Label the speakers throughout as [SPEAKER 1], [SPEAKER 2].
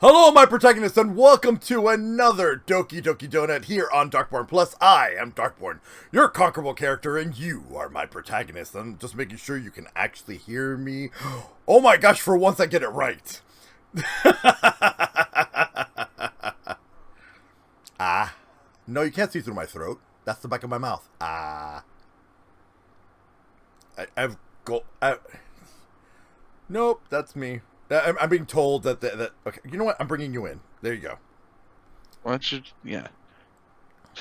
[SPEAKER 1] Hello, my protagonists, and welcome to another Doki Doki Donut here on Darkborne. Plus, I am Darkborne, your conquerable character, and you are my protagonist. I'm just making sure you can actually hear me. Oh my gosh, for once I get it right. No, you can't see through my throat. That's the back of my mouth. Nope, that's me. I'm being told that okay, you know what? I'm bringing you in. There you go.
[SPEAKER 2] Yeah.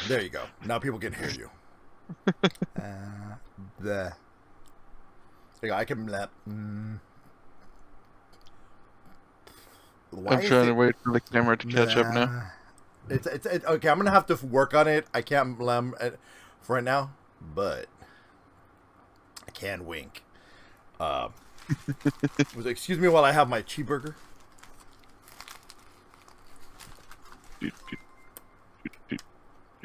[SPEAKER 1] There you go. Now people can hear you. There you go. I can let.
[SPEAKER 2] I'm trying to wait for the camera to catch up now.
[SPEAKER 1] It's okay. I'm gonna have to work on it. I can't for right now, but I can wink. Excuse me while I have my cheeseburger.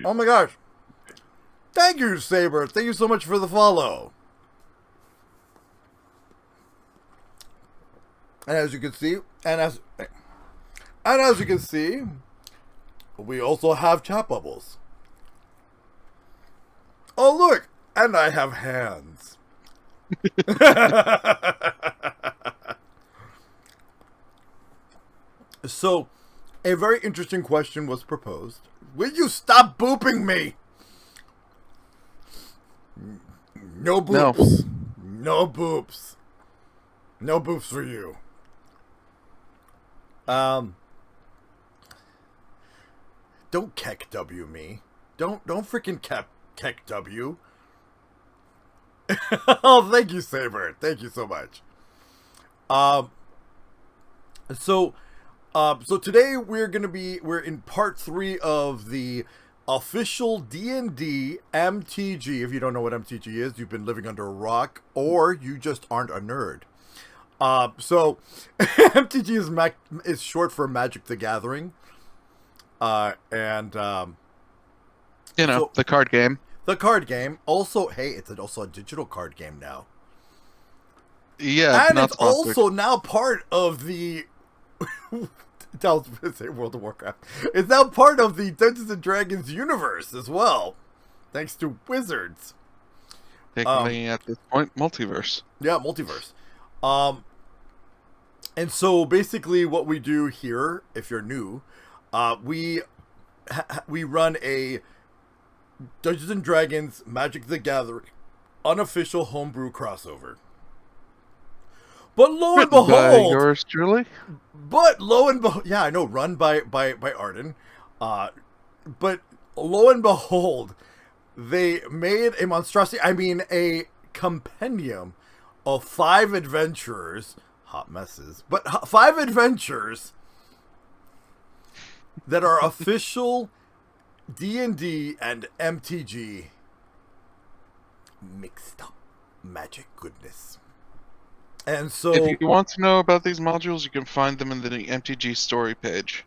[SPEAKER 1] Oh my gosh! Thank you, Saber. Thank you so much for the follow. And as you can see, as you can see, we also have chat bubbles. Oh look, and I have hands. So, a very interesting question was proposed. Will you stop booping me? No boops. No boops. No boops for you. Don't keck W me. Don't freaking keck W. Oh, thank you, Saber. Thank you so much. So today we're in part 3 of the official D&D MTG. If you don't know what MTG is, you've been living under a rock, or you just aren't a nerd. So MTG is short for Magic the Gathering. The
[SPEAKER 2] card game.
[SPEAKER 1] The card game. Also, hey, it's also a digital card game now.
[SPEAKER 2] Yeah,
[SPEAKER 1] and it's also now part of the World of Warcraft. It's now part of the Dungeons and Dragons universe as well, thanks to Wizards.
[SPEAKER 2] Technically, at this point, multiverse.
[SPEAKER 1] Yeah, multiverse. And so basically, what we do here, if you're new, we run a Dungeons and Dragons Magic the Gathering unofficial homebrew crossover. But lo and behold,
[SPEAKER 2] yours truly.
[SPEAKER 1] But lo and behold, yeah, I know, run by Arden. But lo and behold, they made a monstrosity. I mean, a compendium of 5 adventurers, hot messes, but 5 adventures that are official D&D and MTG mixed up magic goodness. And so,
[SPEAKER 2] if you want to know about these modules, you can find them in the MTG story page.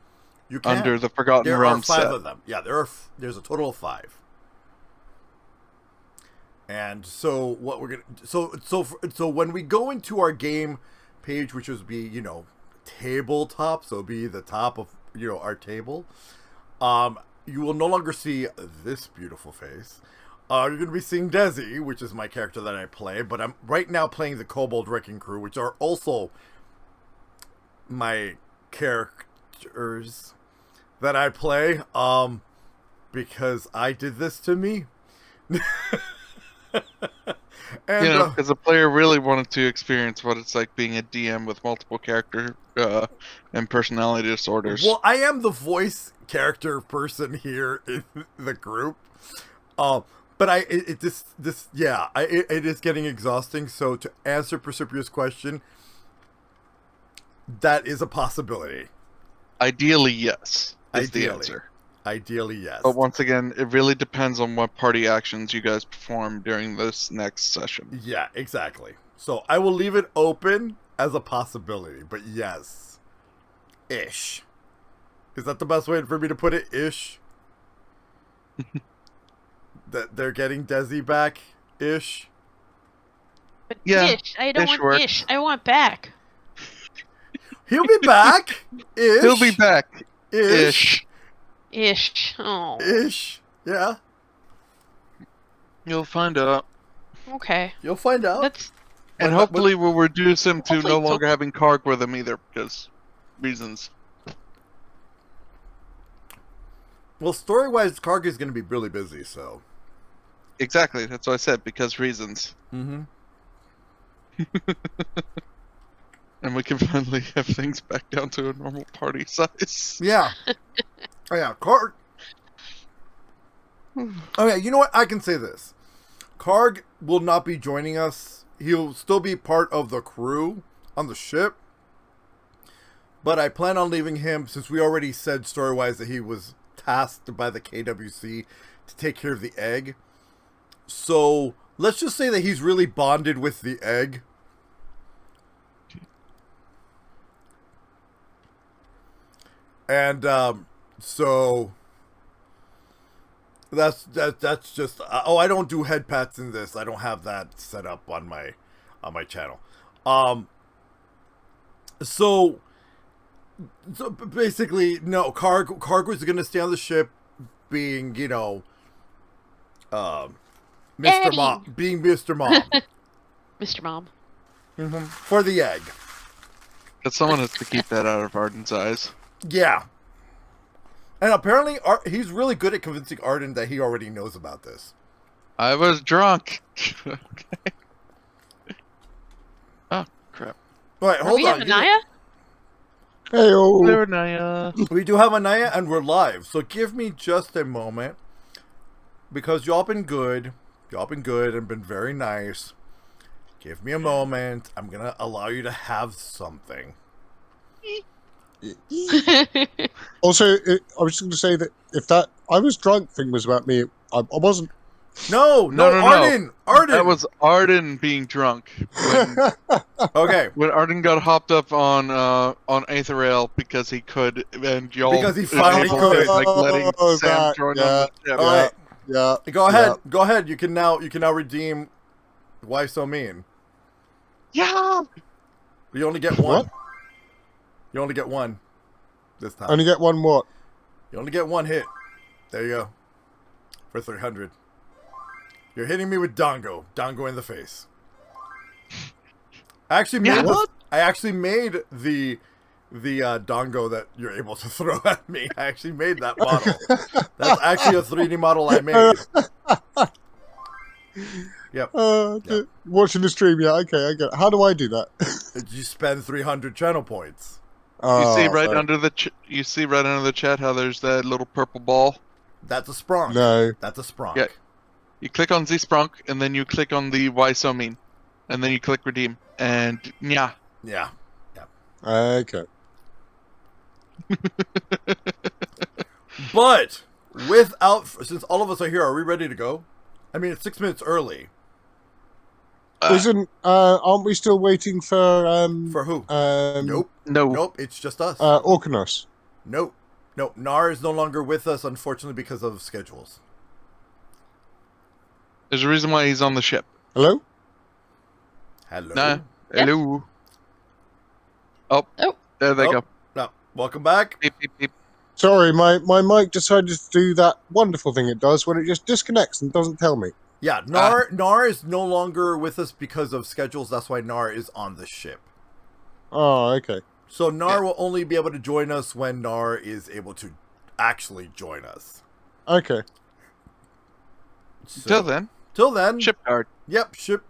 [SPEAKER 1] You can
[SPEAKER 2] under the Forgotten Realms set.
[SPEAKER 1] There are 5 of them. Yeah, there's a total of 5. And so what we're gonna so when we go into our game page, which would be tabletop, so be the top of our table, you will no longer see this beautiful face. You're going to be seeing Desi, which is my character that I play, but I'm right now playing the Cobalt Wrecking Crew, which are also my characters that I play, because I did this to me. And,
[SPEAKER 2] because the player really wanted to experience what it's like being a DM with multiple character and personality disorders.
[SPEAKER 1] Well, I am the voice character person here in the group. But it is getting exhausting. So to answer Proserpia's question, that is a possibility.
[SPEAKER 2] Ideally, yes. Is the answer.
[SPEAKER 1] Ideally, yes.
[SPEAKER 2] But once again, it really depends on what party actions you guys perform during this next session.
[SPEAKER 1] Yeah, exactly. So I will leave it open as a possibility, but yes. Ish. Is that the best way for me to put it? Ish? That they're getting Desi back? Ish?
[SPEAKER 3] But
[SPEAKER 2] yeah,
[SPEAKER 3] ish. I don't want
[SPEAKER 2] works.
[SPEAKER 3] ish. I want back.
[SPEAKER 1] He'll be back. Ish.
[SPEAKER 2] He'll be back.
[SPEAKER 1] Ish.
[SPEAKER 3] Ish. Oh.
[SPEAKER 1] Ish. Yeah.
[SPEAKER 2] You'll find out.
[SPEAKER 3] Okay.
[SPEAKER 1] You'll find out.
[SPEAKER 3] That's
[SPEAKER 2] And hopefully we'll reduce him to
[SPEAKER 3] Hopefully
[SPEAKER 2] no
[SPEAKER 3] it's
[SPEAKER 2] longer having Karg with him either, because reasons.
[SPEAKER 1] Well, story-wise, Karg is going to be really busy, so.
[SPEAKER 2] Exactly, that's what I said, because reasons.
[SPEAKER 1] Mm-hmm.
[SPEAKER 2] And we can finally have things back down to a normal party size.
[SPEAKER 1] Yeah. Oh, yeah, Karg. Oh, yeah, you know what? I can say this. Karg will not be joining us. He'll still be part of the crew on the ship. But I plan on leaving him, since we already said story-wise that he was tasked by the KWC to take care of the egg. So, let's just say that he's really bonded with the egg. And, so... That's just... oh, I don't do head pats in this. I don't have that set up on my channel. So basically, no, Karg was going to stay on the ship being, you know, Mr.
[SPEAKER 3] Daddy.
[SPEAKER 1] Mom. Being Mr. Mom.
[SPEAKER 3] Mr. Mom.
[SPEAKER 1] For the egg.
[SPEAKER 2] But someone has to keep that out of Arden's eyes.
[SPEAKER 1] Yeah. And apparently, he's really good at convincing Arden that he already knows about this.
[SPEAKER 2] I was drunk. Okay. Oh, crap.
[SPEAKER 1] All right, hold
[SPEAKER 3] we
[SPEAKER 1] on.
[SPEAKER 3] have Naia?
[SPEAKER 4] Hey-oh.
[SPEAKER 2] There, Naia.
[SPEAKER 1] We do have a Naia, and we're live. So give me just a moment. Because y'all been good. Y'all been good and been very nice. Give me a moment. I'm going to allow you to have something.
[SPEAKER 4] Also, I was just going to say that if that I was drunk thing was about me, I wasn't.
[SPEAKER 1] No, Arden! Arden!
[SPEAKER 2] That was Arden being drunk. When,
[SPEAKER 1] Okay.
[SPEAKER 2] when Arden got hopped up on Aetheriel because he could, and y'all...
[SPEAKER 1] Because he finally
[SPEAKER 2] enabled
[SPEAKER 1] could.
[SPEAKER 2] it, like letting
[SPEAKER 4] Oh,
[SPEAKER 2] Sam
[SPEAKER 4] that,
[SPEAKER 2] join
[SPEAKER 4] yeah.
[SPEAKER 2] on the ship.
[SPEAKER 1] All right.
[SPEAKER 4] Yeah.
[SPEAKER 1] Go ahead. Go ahead. You can now redeem Why So Mean.
[SPEAKER 2] Yeah!
[SPEAKER 1] You only get one.
[SPEAKER 4] What?
[SPEAKER 1] You only get one this time.
[SPEAKER 4] Only get one what?
[SPEAKER 1] You only get one hit. There you go. For 300. You're hitting me with Dongo. Dongo in the face. I actually made the Dongo that you're able to throw at me. I actually made that model. That's actually a 3D model I made. Yep. Yep.
[SPEAKER 4] Watching the stream, yeah, okay, I get it. How do I do that?
[SPEAKER 1] You spend 300 channel points.
[SPEAKER 2] You see
[SPEAKER 4] Oh,
[SPEAKER 2] right
[SPEAKER 4] sorry.
[SPEAKER 2] under the chat how there's that little purple ball?
[SPEAKER 1] That's a Sprunk.
[SPEAKER 4] No.
[SPEAKER 1] That's a Sprunk.
[SPEAKER 2] Yeah. You click on Z Sprunk, and then you click on the Why So Mean. And then you click Redeem. And yeah.
[SPEAKER 1] Yeah.
[SPEAKER 4] Okay.
[SPEAKER 1] But since all of us are here, are we ready to go? I mean, it's 6 minutes early.
[SPEAKER 4] Aren't we still waiting for
[SPEAKER 1] who?
[SPEAKER 4] Nope.
[SPEAKER 1] Nope. It's just us.
[SPEAKER 4] Orcanos.
[SPEAKER 1] Nope. Gnar is no longer with us, unfortunately, because of schedules.
[SPEAKER 2] There's a reason why he's on the ship.
[SPEAKER 4] Hello?
[SPEAKER 1] Hello.
[SPEAKER 2] Nah.
[SPEAKER 3] Yes.
[SPEAKER 2] Hello. Oh. There they go.
[SPEAKER 1] No. Welcome back.
[SPEAKER 2] Beep, beep, beep.
[SPEAKER 4] Sorry, my mic decided to do that wonderful thing it does when it just disconnects and doesn't tell me.
[SPEAKER 1] Yeah, Gnar is no longer with us because of schedules. That's why Gnar is on the ship.
[SPEAKER 4] Oh, okay.
[SPEAKER 1] So Gnar will only be able to join us when Gnar is able to actually join us.
[SPEAKER 4] Okay.
[SPEAKER 1] So, Till then.
[SPEAKER 2] Ship guard.
[SPEAKER 1] Yep, ship.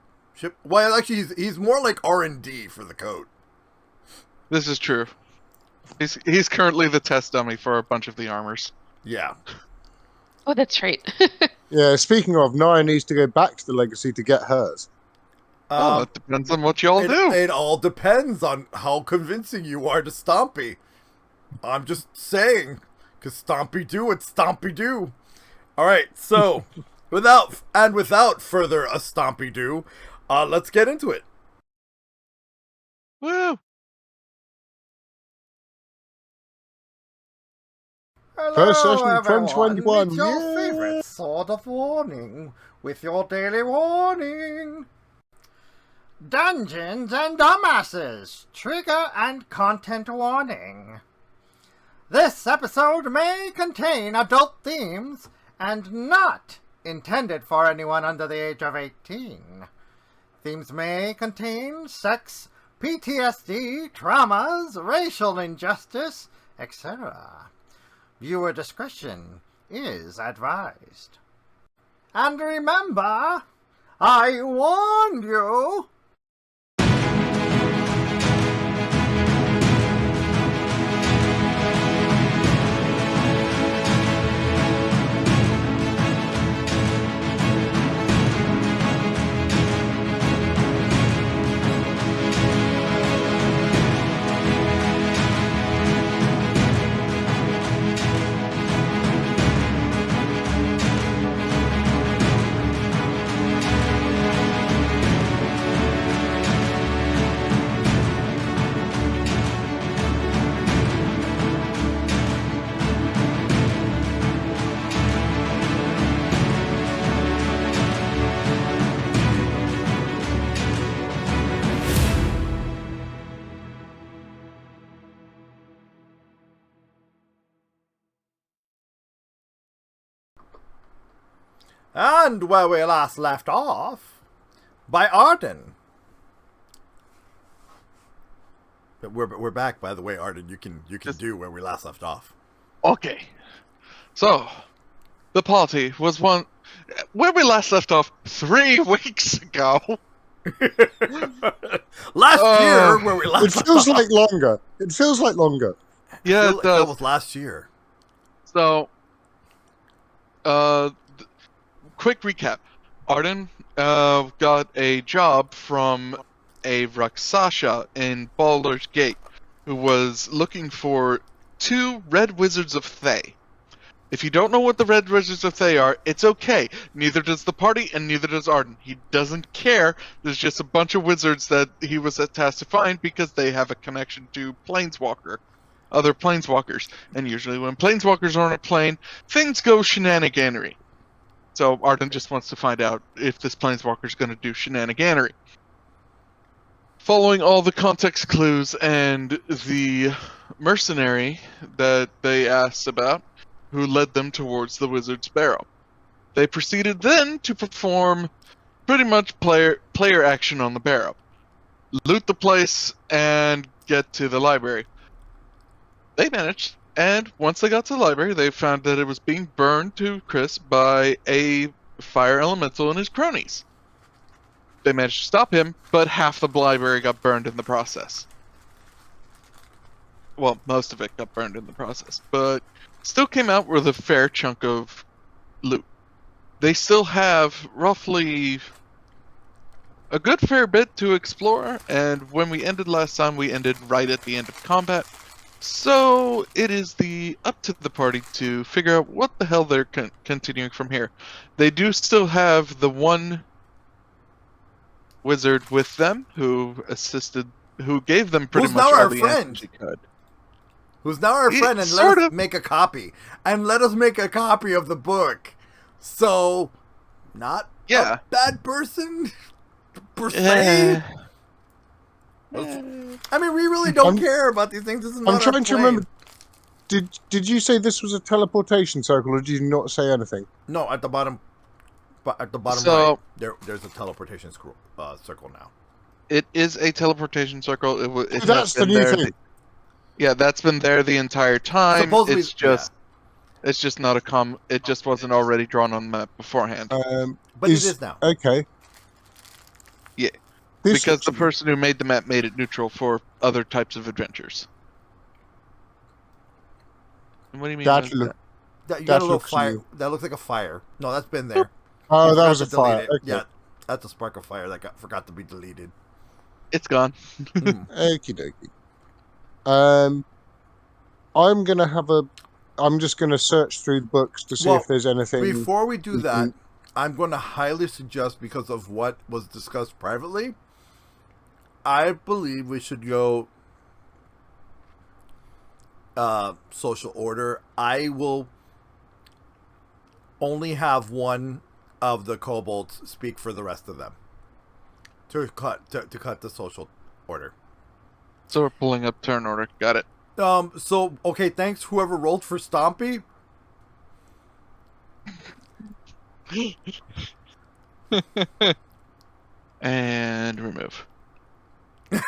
[SPEAKER 1] Well, actually, he's more like R&D for the code.
[SPEAKER 2] This is true. He's currently the test dummy for a bunch of the armors.
[SPEAKER 1] Yeah.
[SPEAKER 3] Oh, that's right.
[SPEAKER 4] Yeah, speaking of, Naia needs to go back to the Legacy to get hers.
[SPEAKER 2] It depends on what y'all do.
[SPEAKER 1] It all depends on how convincing you are to Stompy. I'm just saying, because Stompy do what Stompy do. All right, so without further a Stompy do, let's get into it.
[SPEAKER 2] Woo!
[SPEAKER 1] Hello,
[SPEAKER 4] First session
[SPEAKER 1] everyone.
[SPEAKER 4] 2021.
[SPEAKER 1] It's your
[SPEAKER 4] Yeah.
[SPEAKER 1] favorite Sword of Warning with your daily warning.
[SPEAKER 5] Dungeons and Dumbasses, trigger and content warning. This episode may contain adult themes and not intended for anyone under the age of 18. Themes may contain sex, PTSD, traumas, racial injustice, etc. Viewer discretion is advised. And remember, I warned you! And where we last left off, by Arden. But we're back, by the way, Arden. You can do where we last left off.
[SPEAKER 2] Okay. So, the party was where we last left off 3 weeks ago.
[SPEAKER 1] Last year, where we last
[SPEAKER 4] It feels like longer. It feels like longer.
[SPEAKER 2] Yeah, it does.
[SPEAKER 1] That was last year.
[SPEAKER 2] So, quick recap. Arden got a job from a Rakshasa in Baldur's Gate who was looking for 2 Red Wizards of Thay. If you don't know what the Red Wizards of Thay are, it's okay. Neither does the party, and neither does Arden. He doesn't care. There's just a bunch of wizards that he was tasked to find because they have a connection to Planeswalker. Other Planeswalkers. And usually when Planeswalkers are on a plane, things go shenaniganery. So Arden just wants to find out if this Planeswalker is going to do shenaniganery. Following all the context clues and the mercenary that they asked about, who led them towards the Wizard's Barrow, they proceeded then to perform pretty much player action on the Barrow. Loot the place and get to the library. They managed. And once they got to the library, they found that it was being burned to crisp by a fire elemental and his cronies. They managed to stop him, but half the library got burned in the process. Well, most of it got burned in the process, but still came out with a fair chunk of loot. They still have roughly a good fair bit to explore, and when we ended last time, we ended right at the end of combat. So it is up to the party to figure out what the hell they're continuing from here. They do still have the one wizard with them who gave them pretty much all the answers he could.
[SPEAKER 1] Who's now our friend, and let us make a copy. And let us make a copy of the book. So, not a bad person, per se. I mean, we really don't care about these things. This is not
[SPEAKER 4] I'm trying to remember. Did you say this was a teleportation circle, or did you not say anything?
[SPEAKER 1] No, at the bottom right, there's a teleportation circle now.
[SPEAKER 2] It is a teleportation circle.
[SPEAKER 4] That's the new thing.
[SPEAKER 2] Yeah, that's been there the entire time.
[SPEAKER 1] Supposedly,
[SPEAKER 2] it's just not a it just wasn't already drawn on the map beforehand.
[SPEAKER 1] But it is now.
[SPEAKER 4] Okay.
[SPEAKER 2] Yeah. Because the person who made the map made it neutral for other types of adventures. And what do you mean?
[SPEAKER 1] You got a little fire. That looks like a fire. No, that's been there.
[SPEAKER 4] Oh, that was a fire. Okay.
[SPEAKER 1] Yeah, that's a spark of fire that forgot to be deleted.
[SPEAKER 2] It's gone.
[SPEAKER 4] Okie dokie. I'm just gonna search through the books to see if there's anything.
[SPEAKER 1] Before we do that, I'm going to highly suggest, because of what was discussed privately, I believe we should go social order. I will only have one of the kobolds speak for the rest of them to cut the social order.
[SPEAKER 2] So we're pulling up turn order. Got it.
[SPEAKER 1] So okay, thanks whoever rolled for Stompy.
[SPEAKER 2] And remove.
[SPEAKER 1] I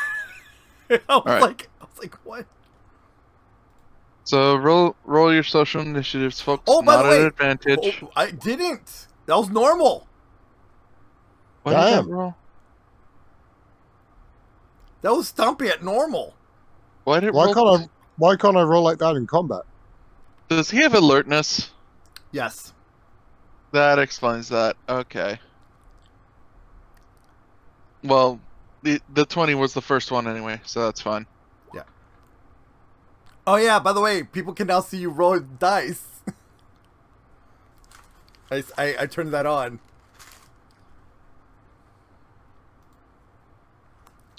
[SPEAKER 1] was
[SPEAKER 2] right.
[SPEAKER 1] like, what?
[SPEAKER 2] So roll your social initiatives, folks.
[SPEAKER 1] Oh, by
[SPEAKER 2] Not
[SPEAKER 1] the way,
[SPEAKER 2] an advantage.
[SPEAKER 1] oh, I didn't. That was normal.
[SPEAKER 2] What did that
[SPEAKER 4] Damn.
[SPEAKER 2] roll?
[SPEAKER 1] That was Stompy at normal.
[SPEAKER 2] Why did it
[SPEAKER 4] Why
[SPEAKER 2] roll?
[SPEAKER 4] can't I roll like that in combat?
[SPEAKER 2] Does he have alertness?
[SPEAKER 1] Yes.
[SPEAKER 2] That explains that. Okay. Well, the 20 was the first one anyway, so that's fine.
[SPEAKER 1] Yeah. Oh yeah. By the way, people can now see you roll dice. I turned that on.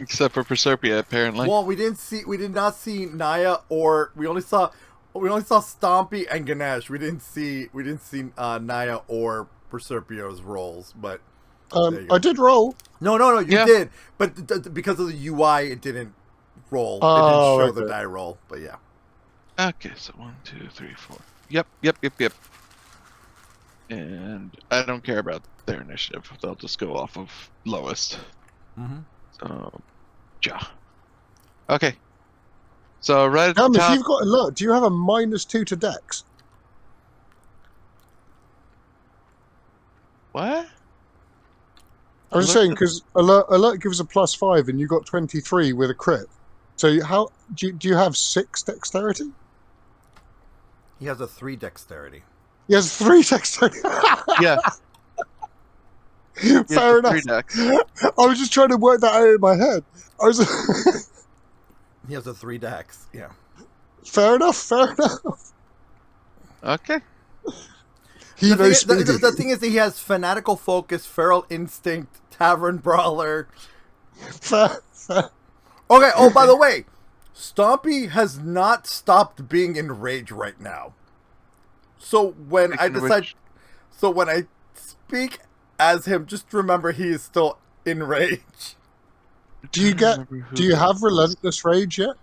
[SPEAKER 2] Except for Proserpia, apparently.
[SPEAKER 1] Well, we did not see Naia, or we only saw Stompy and Ganesh. We didn't see Naia or Proserpia's rolls, but there you go.
[SPEAKER 4] I did roll.
[SPEAKER 1] No, you
[SPEAKER 2] Yeah.
[SPEAKER 1] did, but because of the UI, it didn't roll.
[SPEAKER 4] Oh,
[SPEAKER 1] it didn't show the
[SPEAKER 4] okay.
[SPEAKER 1] die roll, but yeah.
[SPEAKER 2] Okay, so 1, 2, 3, 4. Yep. And I don't care about their initiative. They'll just go off of lowest.
[SPEAKER 1] Mm-hmm.
[SPEAKER 2] So, ja. Okay. So right at
[SPEAKER 4] Damn,
[SPEAKER 2] the
[SPEAKER 4] if
[SPEAKER 2] top.
[SPEAKER 4] you've got alert, do you have a -2 to Dex?
[SPEAKER 2] What?
[SPEAKER 4] I was saying because alert gives a +5, and you got 23 with a crit. So how do you have 6 dexterity?
[SPEAKER 1] He has a 3 dexterity.
[SPEAKER 4] He has 3 dexterity.
[SPEAKER 2] Yeah.
[SPEAKER 4] Fair enough.
[SPEAKER 2] 3 decks.
[SPEAKER 4] I was just trying to work that out in my head. I was.
[SPEAKER 1] He has a 3 dex. Yeah.
[SPEAKER 4] Fair enough.
[SPEAKER 2] Okay.
[SPEAKER 4] He
[SPEAKER 1] The thing,
[SPEAKER 4] knows
[SPEAKER 1] is,
[SPEAKER 4] speedy.
[SPEAKER 1] the thing is that he has fanatical focus, feral instinct, tavern brawler.
[SPEAKER 4] Fair.
[SPEAKER 1] Okay. Oh, by the way, Stompy has not stopped being in rage right now. So when when I speak as him, just remember he is still in rage.
[SPEAKER 4] Do you have relentless rage yet?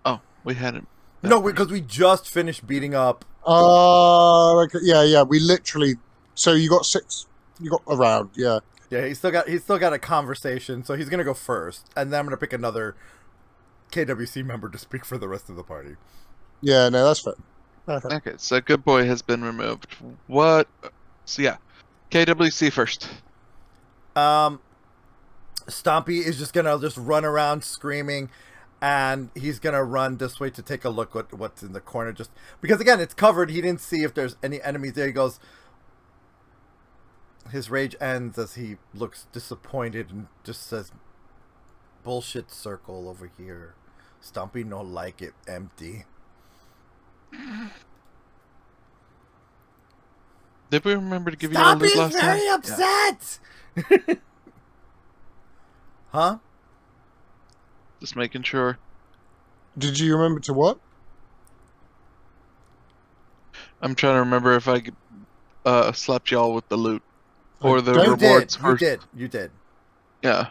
[SPEAKER 2] Oh, we had him.
[SPEAKER 1] No, because we just finished beating up.
[SPEAKER 4] Okay. Yeah. We literally. So you got 6. You got a round. Yeah.
[SPEAKER 1] Yeah, he's still got a conversation, so he's gonna go first, and then I'm gonna pick another KWC member to speak for the rest of the party.
[SPEAKER 4] Yeah. No, that's fair. Okay.
[SPEAKER 2] Okay, so Good Boy has been removed. What? So yeah, KWC first.
[SPEAKER 1] Stompy is just gonna run around screaming, and he's gonna run this way to take a look at what's in the corner. Just because again, it's covered. He didn't see if there's any enemies there. He goes. His rage ends as he looks disappointed and just says, "Bullshit circle over here. Stompy no like it empty."
[SPEAKER 2] Did we remember to give you all loot last time?
[SPEAKER 1] upset. Huh?
[SPEAKER 2] Just making sure.
[SPEAKER 4] Did you remember to what?
[SPEAKER 2] I'm trying to remember if I slapped y'all with the loot or the
[SPEAKER 4] don't-
[SPEAKER 2] rewards.
[SPEAKER 1] You did.
[SPEAKER 2] Yeah.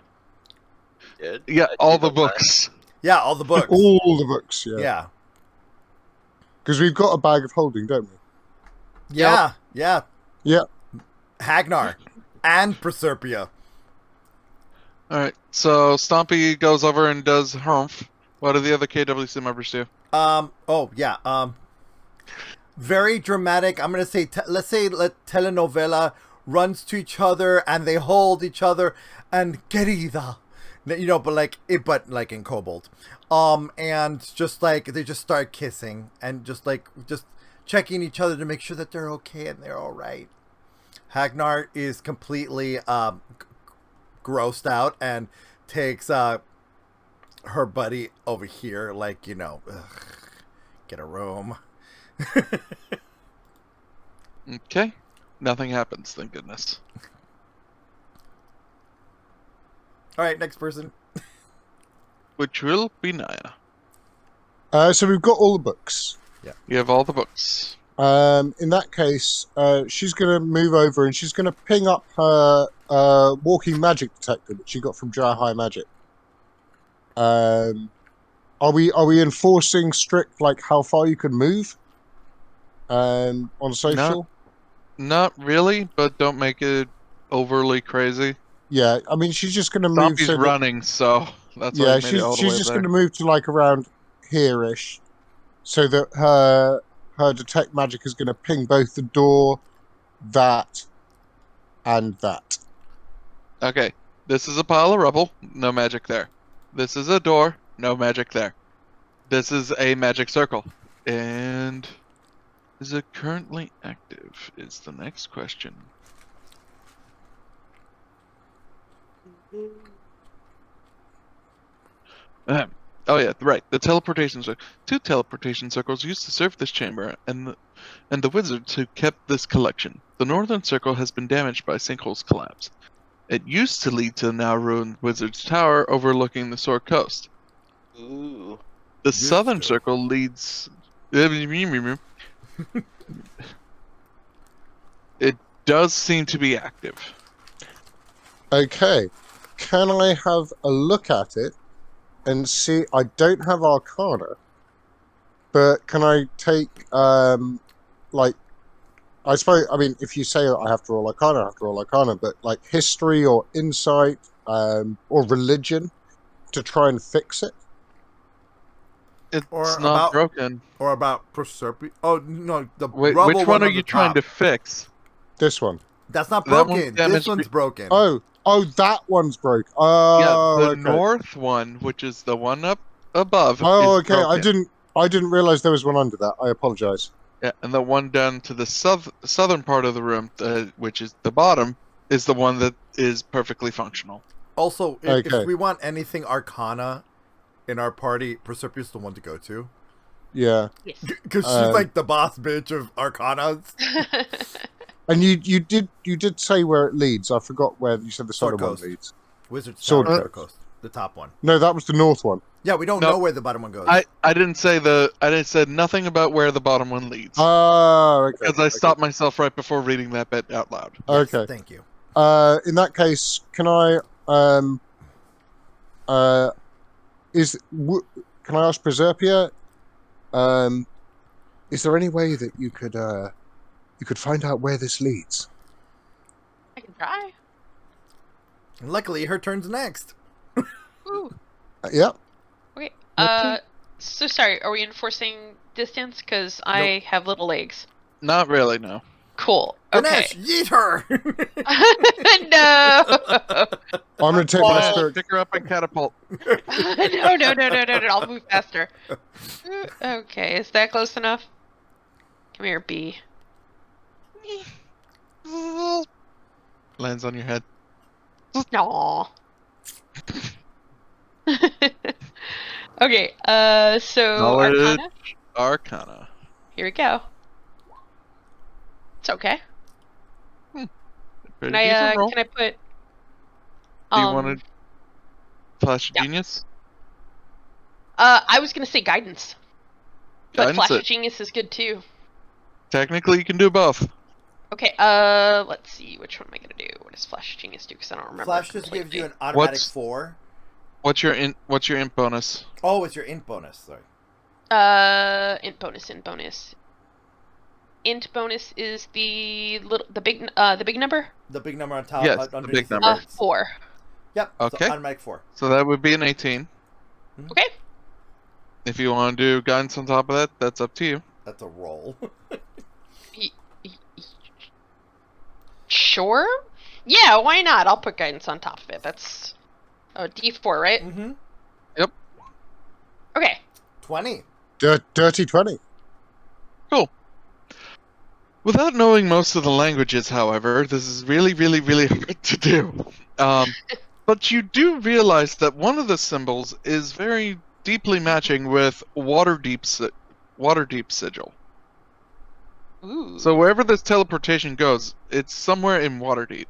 [SPEAKER 6] Did?
[SPEAKER 2] Yeah,
[SPEAKER 6] I
[SPEAKER 2] all
[SPEAKER 6] did
[SPEAKER 2] the
[SPEAKER 6] on that.
[SPEAKER 2] books.
[SPEAKER 1] Yeah, all the books.
[SPEAKER 4] All the books. Yeah.
[SPEAKER 1] Yeah.
[SPEAKER 4] Because we've got a bag of holding, don't we?
[SPEAKER 1] Yeah.
[SPEAKER 4] Yeah.
[SPEAKER 1] Hagnar and Proserpia.
[SPEAKER 2] Alright, so Stompy goes over and does Humph. What do the other KWC members do?
[SPEAKER 1] Very dramatic. I'm gonna say, let's say, telenovela runs to each other and they hold each other and querida, but like in Cobalt, and just like they just start kissing and just checking each other to make sure that they're okay and they're all right. Hagnar is completely grossed out and takes her buddy over here, get a room.
[SPEAKER 2] Okay. Nothing happens, thank goodness.
[SPEAKER 1] All right, next person.
[SPEAKER 2] Which will be Naia.
[SPEAKER 4] So we've got all the books.
[SPEAKER 2] You have all the books.
[SPEAKER 4] In that case, she's going to move over and she's going to ping up her walking magic detector that she got from Dry High Magic. Are we enforcing strict like how far you can move? On social?
[SPEAKER 2] Not really, but don't make it overly crazy.
[SPEAKER 4] Yeah, I mean she's just going to move.
[SPEAKER 2] Zombie's
[SPEAKER 4] So that,
[SPEAKER 2] running, so that's why
[SPEAKER 4] yeah,
[SPEAKER 2] I made it all the way
[SPEAKER 4] she's just
[SPEAKER 2] there.
[SPEAKER 4] going to move to like around here-ish, so that her detect magic is going to ping both the door, that, and that.
[SPEAKER 2] Okay, this is a pile of rubble, no magic there. This is a door, no magic there. This is a magic circle. And is it currently active is the next question. Oh yeah, right. The teleportation circle. 2 teleportation circles used to serve this chamber, and the wizards who kept this collection. The northern circle has been damaged by sinkhole's collapse. It used to lead to the now ruined wizard's tower overlooking the Sword Coast.
[SPEAKER 6] Ooh.
[SPEAKER 2] The southern circle leads. It does seem to be active.
[SPEAKER 4] Okay, can I have a look at it and see? I don't have Arcana, but can I take like? I suppose. I mean, if you say I have to roll Arcana, I have to roll Arcana. But like history or insight or religion to try and fix it.
[SPEAKER 2] It's
[SPEAKER 1] Or
[SPEAKER 2] not
[SPEAKER 1] about-
[SPEAKER 2] broken.
[SPEAKER 1] Or about Proserpia. Oh no, the
[SPEAKER 2] Wait,
[SPEAKER 1] rubble
[SPEAKER 2] which one are
[SPEAKER 1] on
[SPEAKER 2] you
[SPEAKER 1] the
[SPEAKER 2] trying
[SPEAKER 1] top.
[SPEAKER 2] to fix?
[SPEAKER 4] This one.
[SPEAKER 1] That's not
[SPEAKER 2] That one's
[SPEAKER 1] broken.
[SPEAKER 2] damaged
[SPEAKER 1] This one's broken.
[SPEAKER 4] Oh, that one's broke.
[SPEAKER 2] Yeah,
[SPEAKER 4] Oh,
[SPEAKER 2] the
[SPEAKER 4] okay.
[SPEAKER 2] north one, which is the one up above.
[SPEAKER 4] Oh,
[SPEAKER 2] is
[SPEAKER 4] okay.
[SPEAKER 2] broken.
[SPEAKER 4] I didn't realize there was one under that. I apologize.
[SPEAKER 2] Yeah, and the one down to the southern part of the room, which is the bottom, is the one that is perfectly functional.
[SPEAKER 1] Also, if
[SPEAKER 4] Okay.
[SPEAKER 1] we want anything Arcana in our party, Proserpia's the one to go to.
[SPEAKER 4] Yeah.
[SPEAKER 3] Yes.
[SPEAKER 1] Because she's like the boss bitch of Arcanas.
[SPEAKER 4] And you did say where it leads. I forgot where you said the
[SPEAKER 1] Sword
[SPEAKER 4] southern one
[SPEAKER 1] Coast.
[SPEAKER 4] leads.
[SPEAKER 1] Wizard's
[SPEAKER 4] Sword
[SPEAKER 1] Tower,
[SPEAKER 4] Coast.
[SPEAKER 1] Sword Coast. The top one.
[SPEAKER 4] No, that was the north one.
[SPEAKER 1] Yeah, we don't
[SPEAKER 2] No.
[SPEAKER 1] know where the bottom one goes.
[SPEAKER 2] I didn't say I didn't say nothing about where the bottom one leads.
[SPEAKER 4] Oh, okay.
[SPEAKER 2] Because I stopped myself right before reading that bit out loud.
[SPEAKER 1] Yes,
[SPEAKER 4] Okay.
[SPEAKER 1] Thank you.
[SPEAKER 4] In that case, can I can I ask Proserpia? Is there any way that you could find out where this leads?
[SPEAKER 3] I can try.
[SPEAKER 1] And luckily, her turn's next.
[SPEAKER 3] Ooh.
[SPEAKER 4] Yeah.
[SPEAKER 3] Okay.
[SPEAKER 4] Okay.
[SPEAKER 3] So sorry. Are we enforcing distance? Because I have little legs.
[SPEAKER 2] Not really, no.
[SPEAKER 3] Cool. Okay.
[SPEAKER 1] Ganesh, yeet her!
[SPEAKER 3] No.
[SPEAKER 4] I'm going to take my spirit.
[SPEAKER 2] Pick her up and catapult.
[SPEAKER 3] No. I'll move faster. Okay. Is that close enough? Come here, bee.
[SPEAKER 2] Lands on your head.
[SPEAKER 3] No. Okay. So
[SPEAKER 2] Knowledge.
[SPEAKER 3] Arcana.
[SPEAKER 2] Arcana.
[SPEAKER 3] Here we go. It's okay.
[SPEAKER 2] Pretty
[SPEAKER 3] Can I
[SPEAKER 2] decent roll.
[SPEAKER 3] can I put?
[SPEAKER 2] Do you want to flash
[SPEAKER 3] yeah.
[SPEAKER 2] genius?
[SPEAKER 3] I was gonna say guidance, but
[SPEAKER 2] Guidance
[SPEAKER 3] Flash of
[SPEAKER 2] it.
[SPEAKER 3] Genius is good too.
[SPEAKER 2] Technically, you can do both.
[SPEAKER 3] Okay. Let's see. Which one am I gonna do? What does Flash of Genius do? Because I don't remember.
[SPEAKER 1] Flash just gives
[SPEAKER 3] completely.
[SPEAKER 1] you an automatic
[SPEAKER 2] What's-
[SPEAKER 1] 4.
[SPEAKER 2] What's your int bonus?
[SPEAKER 1] Oh, it's your int bonus. Sorry.
[SPEAKER 3] Int bonus. Int bonus is the big number.
[SPEAKER 1] The big number on top.
[SPEAKER 2] Yes, the
[SPEAKER 1] underneath
[SPEAKER 2] big number.
[SPEAKER 1] words.
[SPEAKER 3] 4.
[SPEAKER 1] Yep.
[SPEAKER 2] Okay.
[SPEAKER 1] So automatic 4.
[SPEAKER 2] So that would be an 18.
[SPEAKER 3] Okay.
[SPEAKER 2] If you want to do guidance on top of that, that's up to you.
[SPEAKER 1] That's a roll.
[SPEAKER 3] Sure. Yeah. Why not? I'll put guidance on top of it. That's D4, right?
[SPEAKER 1] Mm-hmm.
[SPEAKER 3] Okay.
[SPEAKER 1] 20.
[SPEAKER 4] Dirty 20.
[SPEAKER 2] Cool. Without knowing most of the languages, however, this is really, really, really hard to do. But you do realize that one of the symbols is very deeply matching with Waterdeep Sigil.
[SPEAKER 3] Ooh.
[SPEAKER 2] So wherever this teleportation goes, it's somewhere in Waterdeep.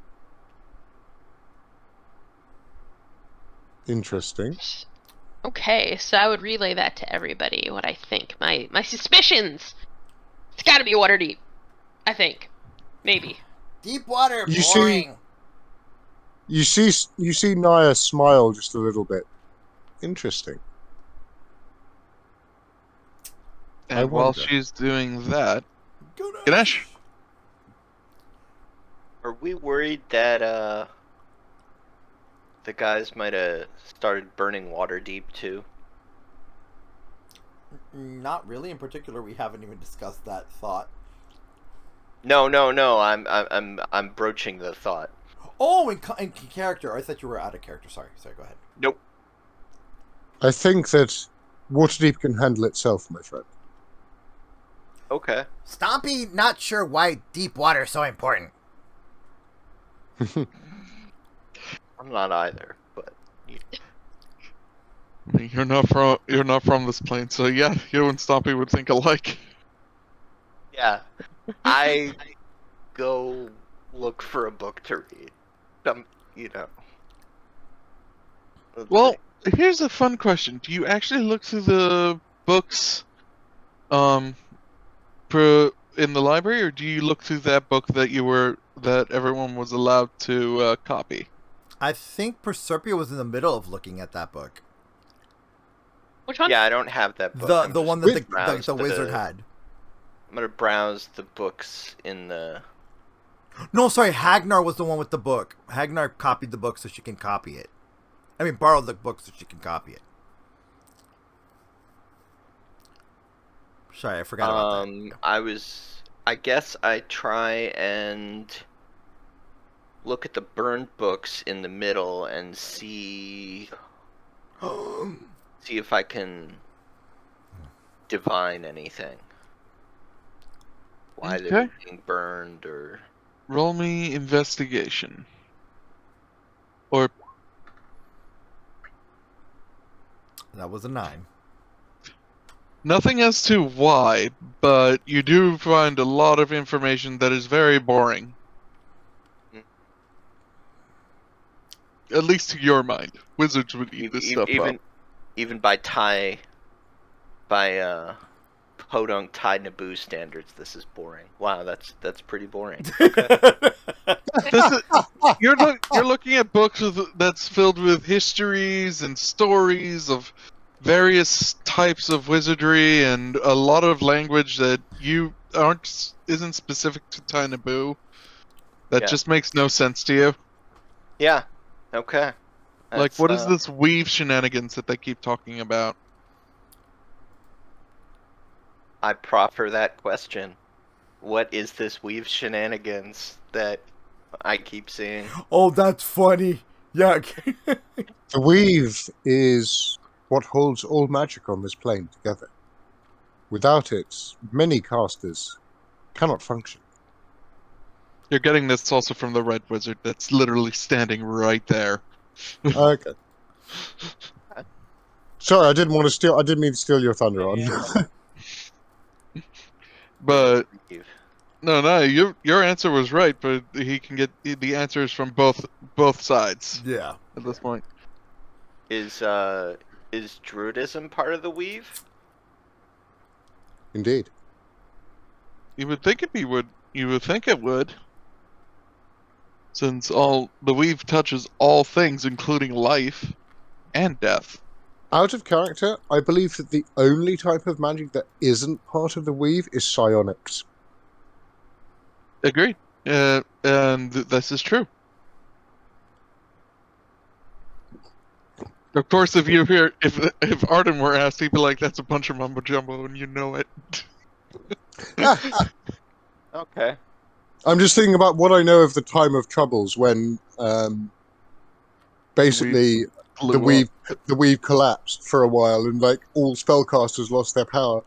[SPEAKER 4] Interesting.
[SPEAKER 3] Okay, so I would relay that to everybody. What I think, my suspicions. It's got to be Waterdeep. I think, maybe.
[SPEAKER 1] Deep water,
[SPEAKER 4] You
[SPEAKER 1] boring.
[SPEAKER 4] You see Naia smile just a little bit. Interesting. I
[SPEAKER 2] And while
[SPEAKER 4] wonder.
[SPEAKER 2] she's doing that,
[SPEAKER 1] Ganesh.
[SPEAKER 2] Ganesh?
[SPEAKER 6] Are we worried that the guys might have started burning Waterdeep too?
[SPEAKER 1] Not really. In particular, we haven't even discussed that thought.
[SPEAKER 6] No. I'm broaching the thought.
[SPEAKER 1] Oh, in character. I thought you were out of character. Sorry, go ahead.
[SPEAKER 6] Nope.
[SPEAKER 4] I think that Waterdeep can handle itself, my friend.
[SPEAKER 6] Okay.
[SPEAKER 5] Stompy, not sure why deep water is so important.
[SPEAKER 6] I'm not either, but
[SPEAKER 2] You're not from this plane, so yeah, you and Stompy would think alike.
[SPEAKER 6] yeah, I go look for a book to read. Let's
[SPEAKER 2] Well,
[SPEAKER 6] see.
[SPEAKER 2] here's a fun question: do you actually look through the books, in the library, or do you look through that book that everyone was allowed to copy?
[SPEAKER 1] I think Proserpia was in the middle of looking at that book.
[SPEAKER 3] Which one?
[SPEAKER 6] Yeah, I don't have that book.
[SPEAKER 1] The one that
[SPEAKER 6] browse
[SPEAKER 1] the wizard had.
[SPEAKER 6] I'm gonna browse the books in the.
[SPEAKER 1] No, sorry, Gnar was the one with the book. Gnar copied the book so she can copy it. I mean, borrowed the book so she can copy it. Sorry, I forgot about that.
[SPEAKER 6] I guess I try and look at the burned books in the middle and see if I can divine anything. Why they were
[SPEAKER 2] Okay.
[SPEAKER 6] being burned or.
[SPEAKER 2] Roll me investigation. Or
[SPEAKER 1] That was a 9.
[SPEAKER 2] nothing as to why, but you do find a lot of information that is very boring. At least to your mind. Wizards would eat this stuff up.
[SPEAKER 6] Even by Podunk Thai Naboo standards, this is boring. Wow, that's pretty boring.
[SPEAKER 2] You're looking at books that's filled with histories and stories of various types of wizardry and a lot of language that isn't specific to Thai Naboo. That
[SPEAKER 6] Yeah.
[SPEAKER 2] just makes no sense to you.
[SPEAKER 6] Yeah. Okay.
[SPEAKER 2] Like,
[SPEAKER 6] That's,
[SPEAKER 2] what is this weave shenanigans that they keep talking about?
[SPEAKER 6] I proffer that question. What is this weave shenanigans that I keep seeing?
[SPEAKER 1] Oh, that's funny. Yeah.
[SPEAKER 4] The weave is what holds all magic on this plane together. Without it, many casters cannot function.
[SPEAKER 2] You're getting this also from the Red Wizard that's literally standing right there.
[SPEAKER 4] Okay. Sorry, I didn't mean to steal your thunder on.
[SPEAKER 2] But
[SPEAKER 6] Weave.
[SPEAKER 2] no, your answer was right, but he can get the answers from both sides
[SPEAKER 1] Yeah.
[SPEAKER 2] at this point.
[SPEAKER 6] Is Druidism part of the weave?
[SPEAKER 4] Indeed.
[SPEAKER 2] You would think it would. Since the weave touches all things, including life and death.
[SPEAKER 4] Out of character, I believe that the only type of magic that isn't part of the weave is psionics.
[SPEAKER 2] Agreed. And this is true. Of course, if Arden were asked, he'd be like, "That's a bunch of mumbo jumbo," and you know it.
[SPEAKER 6] Okay.
[SPEAKER 4] I'm just thinking about what I know of the time of troubles when basically the weave collapsed for a while and like all spellcasters lost their power.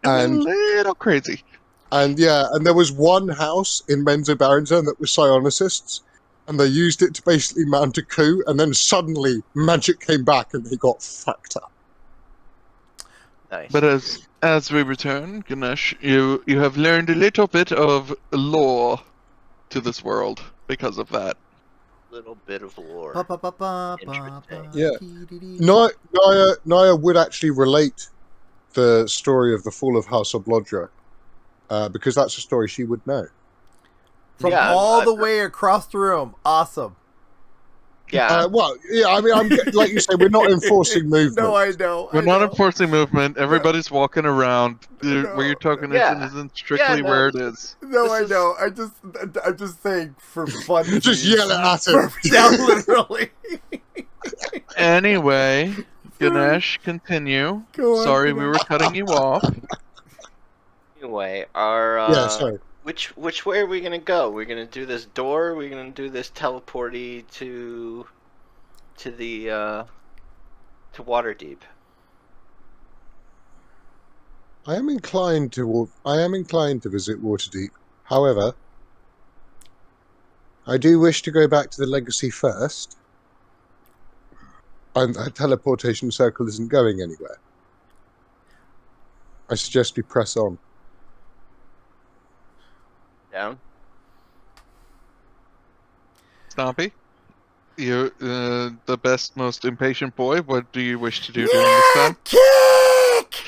[SPEAKER 2] It's a
[SPEAKER 4] And
[SPEAKER 2] little crazy.
[SPEAKER 4] and there was one house in Menzo Barrington that was psionicists, and they used it to basically mount a coup, and then suddenly magic came back and they got fucked up.
[SPEAKER 6] Nice.
[SPEAKER 2] But as we return, Ganesh, you have learned a little bit of lore to this world because of that.
[SPEAKER 6] Little bit of lore.
[SPEAKER 1] Interesting.
[SPEAKER 4] Yeah. Naia would actually relate the story of the fall of House of Blodra because that's a story she would know.
[SPEAKER 1] From
[SPEAKER 6] Yeah,
[SPEAKER 1] all the way across the room. Awesome.
[SPEAKER 6] Yeah.
[SPEAKER 4] Well, yeah, I mean, I'm like you say, we're not enforcing movement.
[SPEAKER 1] No, I know.
[SPEAKER 2] We're not enforcing movement. Everybody's walking around.
[SPEAKER 1] No.
[SPEAKER 2] Where your token
[SPEAKER 6] Yeah.
[SPEAKER 2] isn't strictly
[SPEAKER 6] Yeah, no,
[SPEAKER 2] where it is.
[SPEAKER 1] No,
[SPEAKER 6] This
[SPEAKER 1] I
[SPEAKER 6] is-
[SPEAKER 1] know. I'm just saying for fun.
[SPEAKER 4] Just yell it at him.
[SPEAKER 1] Yeah, literally.
[SPEAKER 2] Anyway, Ganesh, continue.
[SPEAKER 1] Go on,
[SPEAKER 2] Sorry, we
[SPEAKER 1] Ganesh.
[SPEAKER 2] were cutting you off.
[SPEAKER 6] Anyway, our
[SPEAKER 4] Yeah, sorry.
[SPEAKER 6] which way are we gonna go? We're gonna do this door. Or we're gonna do this teleporty to the to Waterdeep.
[SPEAKER 4] I am inclined to visit Waterdeep. However, I do wish to go back to the Legacy first. And that teleportation circle isn't going anywhere. I suggest we press on.
[SPEAKER 6] Down.
[SPEAKER 2] Stompy, you're the best, most impatient boy. What do you wish to do during this time?
[SPEAKER 1] Kick!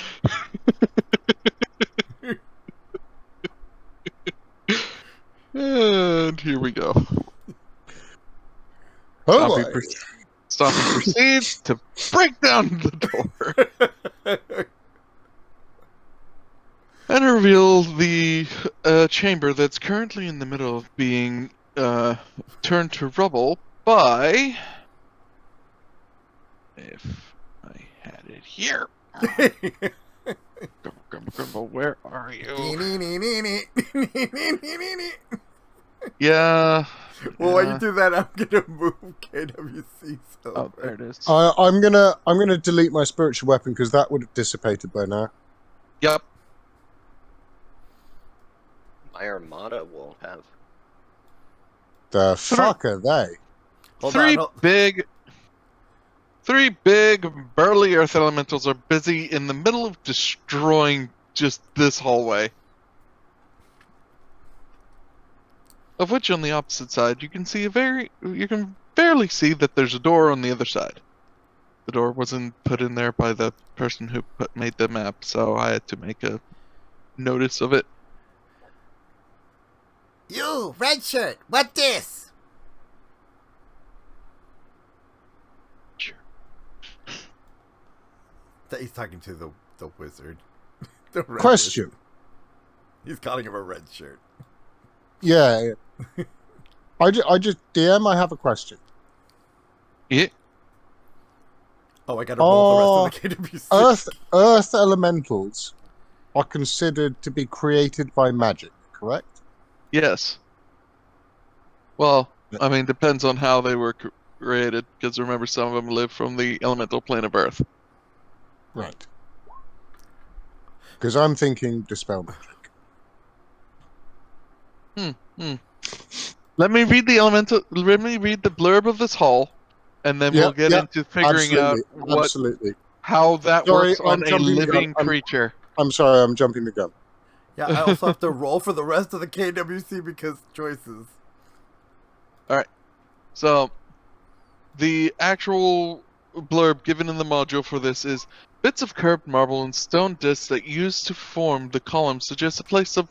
[SPEAKER 2] And here we go.
[SPEAKER 4] Oh
[SPEAKER 2] Stompy,
[SPEAKER 4] boy.
[SPEAKER 2] Stompy proceeds to break down the door and reveal the chamber that's currently in the middle of being turned to rubble by... If I had it here. Grumble, where are you? Yeah.
[SPEAKER 1] Well, while you do that, I'm gonna move KWC. So
[SPEAKER 2] Oh, there it is.
[SPEAKER 4] I'm gonna delete my spiritual weapon because that would have dissipated by now.
[SPEAKER 2] Yep.
[SPEAKER 6] My Armada won't have.
[SPEAKER 4] The fuck are they?
[SPEAKER 1] Hold
[SPEAKER 2] Three
[SPEAKER 1] on.
[SPEAKER 2] big burly earth elementals are busy in the middle of destroying just this hallway. Of which, on the opposite side, you can barely see that there's a door on the other side. The door wasn't put in there by the person who made the map, so I had to make a notice of it.
[SPEAKER 1] You, red shirt, what this?
[SPEAKER 2] Sure.
[SPEAKER 1] He's talking to the wizard. The red
[SPEAKER 4] Question.
[SPEAKER 1] wizard. He's calling him a red shirt.
[SPEAKER 4] Yeah. I just DM. I have a question.
[SPEAKER 2] Yeah.
[SPEAKER 1] Oh, I gotta roll the rest of the KWC.
[SPEAKER 4] Earth elementals are considered to be created by magic, correct?
[SPEAKER 2] Yes. Well, I mean, depends on how they were created, because remember, some of them live from the elemental plane of Earth.
[SPEAKER 4] Right. Because I'm thinking dispel magic.
[SPEAKER 2] Let me read the blurb of this hall, and then we'll get into figuring out how that works on a living creature.
[SPEAKER 4] I'm sorry, I'm jumping the gun.
[SPEAKER 1] Yeah, I also have to roll for the rest of the KWC because choices.
[SPEAKER 2] Alright. So, the actual blurb given in the module for this is, bits of curved marble and stone discs that used to form the columns suggest a place that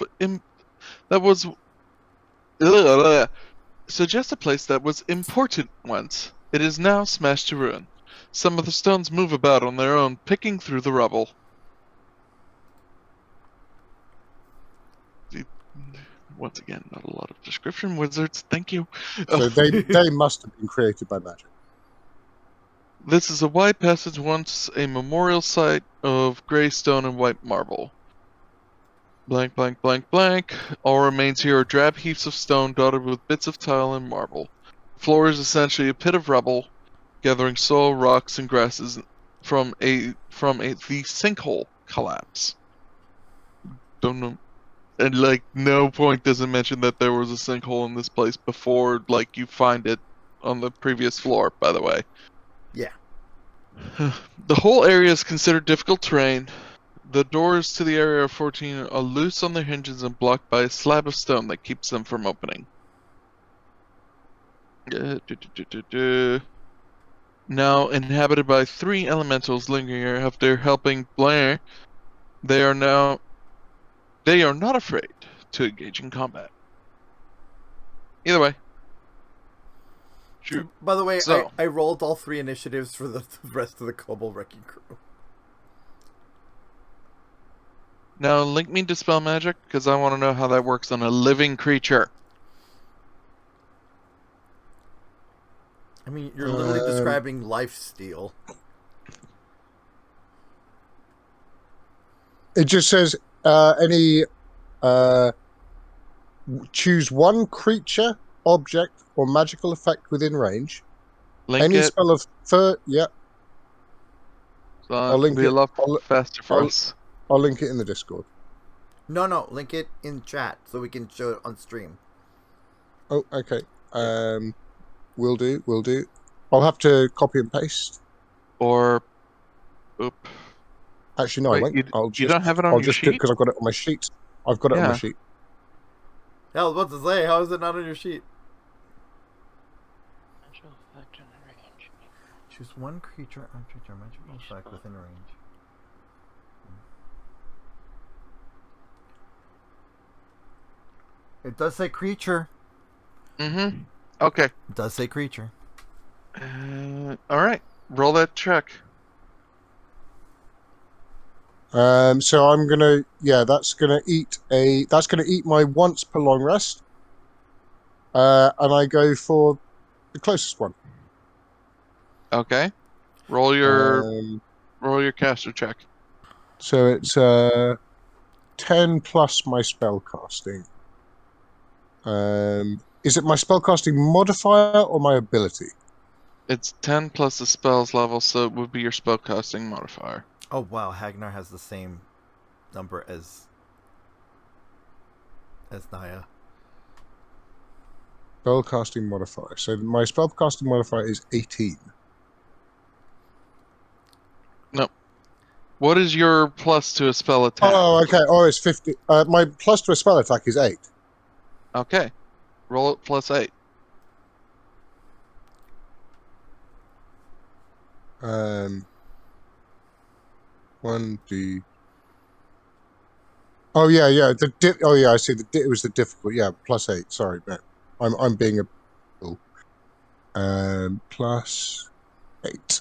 [SPEAKER 2] was important once. It is now smashed to ruin. Some of the stones move about on their own, picking through the rubble. Once again, not a lot of description, wizards. Thank you.
[SPEAKER 4] So they must have been created by magic.
[SPEAKER 2] This is a wide passage, once a memorial site of grey stone and white marble. Blank, blank, blank, blank. All remains here are drab heaps of stone dotted with bits of tile and marble. The floor is essentially a pit of rubble, gathering soil, rocks, and grasses from the sinkhole collapse. Don't know. And, like, no point does it mention that there was a sinkhole in this place before, like, you find it on the previous floor, by the way.
[SPEAKER 1] Yeah.
[SPEAKER 2] The whole area is considered difficult terrain. The doors to the area of 14 are loose on their hinges and blocked by a slab of stone that keeps them from opening. Now inhabited by 3 elementals lingering here after helping Blair, they are now They are not afraid to engage in combat. Either way. Shoot.
[SPEAKER 1] By the way,
[SPEAKER 2] So-
[SPEAKER 1] I rolled all 3 initiatives for the rest of the Cobalt Wrecking Crew.
[SPEAKER 2] Now link me to spell magic, because I want to know how that works on a living creature.
[SPEAKER 1] I mean, you're literally describing lifesteal.
[SPEAKER 4] It just says choose one creature, object, or magical effect within range.
[SPEAKER 2] Link
[SPEAKER 4] Any
[SPEAKER 2] it.
[SPEAKER 4] spell of yeah,
[SPEAKER 2] So
[SPEAKER 4] I'll
[SPEAKER 2] it'll
[SPEAKER 4] link
[SPEAKER 2] be a
[SPEAKER 4] it.
[SPEAKER 2] lot
[SPEAKER 4] I'll-
[SPEAKER 2] faster for
[SPEAKER 4] I'll-
[SPEAKER 2] us.
[SPEAKER 4] I'll link it in the Discord.
[SPEAKER 1] No, link it in chat so we can show it on stream.
[SPEAKER 4] Oh, okay. Will do. I'll have to copy and paste.
[SPEAKER 2] Or, oop.
[SPEAKER 4] Actually, no,
[SPEAKER 2] Wait,
[SPEAKER 4] I won't.
[SPEAKER 2] you don't have it on
[SPEAKER 4] I'll
[SPEAKER 2] your
[SPEAKER 4] just do it
[SPEAKER 2] sheet?
[SPEAKER 4] because I've got it on my sheet. I've got it on my
[SPEAKER 2] Yeah.
[SPEAKER 4] sheet.
[SPEAKER 1] Yeah, I was about to say, how is it not on your sheet? Choose one creature, object, or magical effect within range. It does say creature.
[SPEAKER 2] Mm-hmm. Okay.
[SPEAKER 1] It does say creature.
[SPEAKER 2] Alright. Roll that check.
[SPEAKER 4] So I'm gonna, that's gonna eat my once per long rest. And I go for the closest one.
[SPEAKER 2] Okay. Roll your caster check.
[SPEAKER 4] So it's 10 plus my spell casting. Is it my spellcasting modifier or my ability?
[SPEAKER 2] It's 10 plus the spells level, so it would be your spellcasting modifier.
[SPEAKER 1] Oh wow, Gnar has the same number as Naia.
[SPEAKER 4] Spellcasting modifier. So my spellcasting modifier is 18.
[SPEAKER 2] What is your plus to a spell attack?
[SPEAKER 4] Oh, okay. Oh, it's 50. My plus to a spell attack is 8.
[SPEAKER 2] Okay. Roll it plus 8.
[SPEAKER 4] 1d. Oh yeah. Oh yeah, I see. It was the difficult. Yeah, plus 8. Sorry, no. I'm being a fool. Plus 8.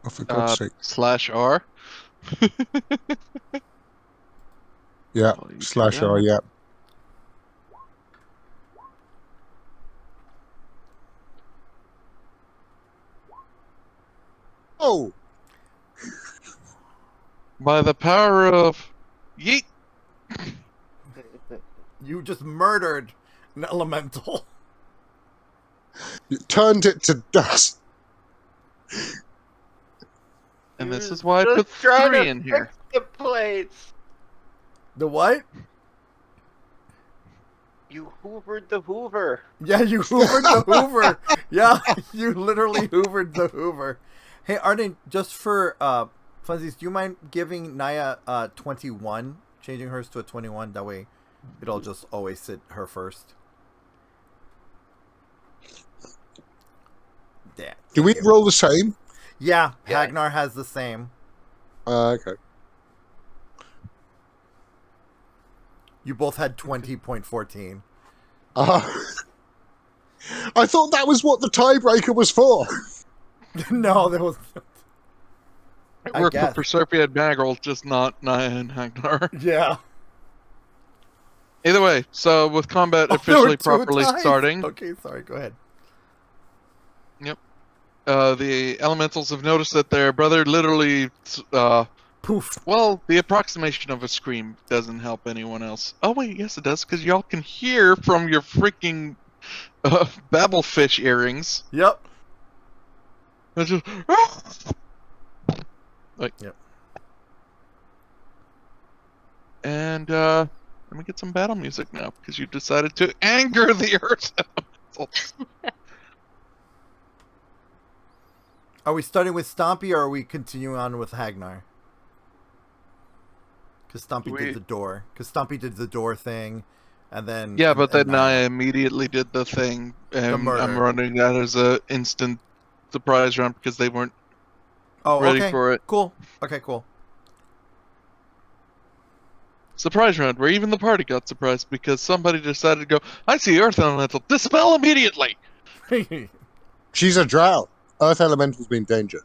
[SPEAKER 4] Oh, for God's sake.
[SPEAKER 2] /R.
[SPEAKER 4] Yeah,
[SPEAKER 2] Oh, you
[SPEAKER 4] /R.
[SPEAKER 2] can.
[SPEAKER 4] Yeah. Oh.
[SPEAKER 2] By the power of yeet.
[SPEAKER 1] You just murdered an elemental.
[SPEAKER 4] You turned it to dust.
[SPEAKER 2] And this is why I
[SPEAKER 6] Just
[SPEAKER 2] put
[SPEAKER 6] trying
[SPEAKER 2] 3
[SPEAKER 6] to
[SPEAKER 2] in here.
[SPEAKER 6] fix the plates.
[SPEAKER 1] The what?
[SPEAKER 6] You hoovered the Hoover.
[SPEAKER 1] Yeah, you hoovered the Hoover. Yeah, you literally hoovered the Hoover. Hey, Arden, just for funsies, do you mind giving Naia 21, changing hers to a 21? That way, it'll just always sit her first. Yeah.
[SPEAKER 4] Do we roll the same?
[SPEAKER 1] Yeah,
[SPEAKER 6] Yeah.
[SPEAKER 1] Gnar has the same.
[SPEAKER 4] Okay.
[SPEAKER 1] You both had 20.14.
[SPEAKER 4] I thought that was what the tiebreaker was for.
[SPEAKER 1] No, there was.
[SPEAKER 2] It
[SPEAKER 1] I
[SPEAKER 2] worked
[SPEAKER 1] guess.
[SPEAKER 2] for Proserpia and Baggerl, just not Naia and Gnar.
[SPEAKER 1] Yeah.
[SPEAKER 2] Either way, so with combat
[SPEAKER 1] Oh, there were
[SPEAKER 2] officially
[SPEAKER 1] 2
[SPEAKER 2] properly
[SPEAKER 1] ties?
[SPEAKER 2] starting,
[SPEAKER 1] Okay, sorry, go ahead.
[SPEAKER 2] the elementals have noticed that their brother literally,
[SPEAKER 1] Poof.
[SPEAKER 2] well, the approximation of a scream doesn't help anyone else. Oh wait, yes it does, because y'all can hear from your freaking babblefish earrings.
[SPEAKER 1] Yep.
[SPEAKER 2] It's just, like,
[SPEAKER 1] Yep.
[SPEAKER 2] And let me get some battle music now, because you decided to anger the Earth elementals.
[SPEAKER 1] Are we starting with Stompy or are we continuing on with Gnar? Because Stompy did the door. Because Stompy did the door thing, and then
[SPEAKER 2] Yeah, but then
[SPEAKER 1] and
[SPEAKER 2] Naia immediately did the thing, and
[SPEAKER 1] murder.
[SPEAKER 2] I'm running that as a instant surprise round because they weren't
[SPEAKER 1] Oh,
[SPEAKER 2] ready
[SPEAKER 1] okay.
[SPEAKER 2] for it.
[SPEAKER 1] Cool. Okay, cool.
[SPEAKER 2] Surprise round, where even the party got surprised because somebody decided to go, I see Earth Elemental, dispel immediately!
[SPEAKER 4] She's a drow. Earth Elemental's been danger.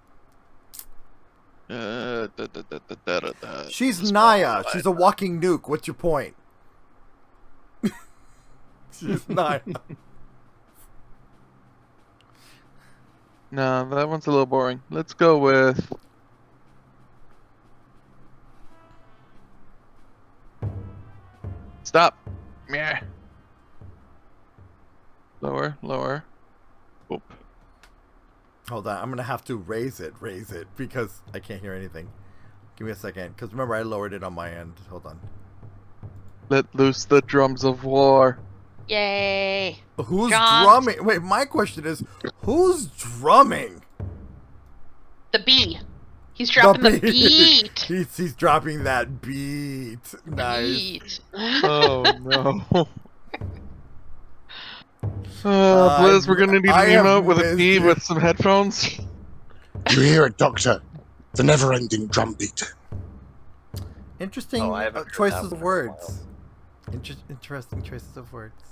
[SPEAKER 1] She's
[SPEAKER 2] Dispel
[SPEAKER 1] Naia.
[SPEAKER 2] light.
[SPEAKER 1] She's a walking nuke. What's your point? She's Naia.
[SPEAKER 2] No, that one's a little boring. Let's go with... Stop! Meh. Lower, lower. Whoop.
[SPEAKER 1] Hold on. I'm going to have to raise it, because I can't hear anything. Give me a second. Because remember, I lowered it on my end. Hold on.
[SPEAKER 2] Let loose the drums of war.
[SPEAKER 3] Yay!
[SPEAKER 1] Who's
[SPEAKER 3] Drums.
[SPEAKER 1] drumming? Wait, my question is, who's drumming?
[SPEAKER 3] The bee. He's dropping the beat.
[SPEAKER 1] He's dropping that beat. Nice.
[SPEAKER 3] Beat.
[SPEAKER 2] Oh no. Blizz, we're gonna need an
[SPEAKER 1] I have
[SPEAKER 2] emote with a
[SPEAKER 1] missed
[SPEAKER 2] bee
[SPEAKER 1] you.
[SPEAKER 2] with some headphones.
[SPEAKER 4] You hear it, Doctor? The never-ending drumbeat.
[SPEAKER 1] Interesting
[SPEAKER 6] Oh, I haven't heard
[SPEAKER 1] choices
[SPEAKER 6] that
[SPEAKER 1] of
[SPEAKER 6] one in a
[SPEAKER 1] words. Interesting choices of words.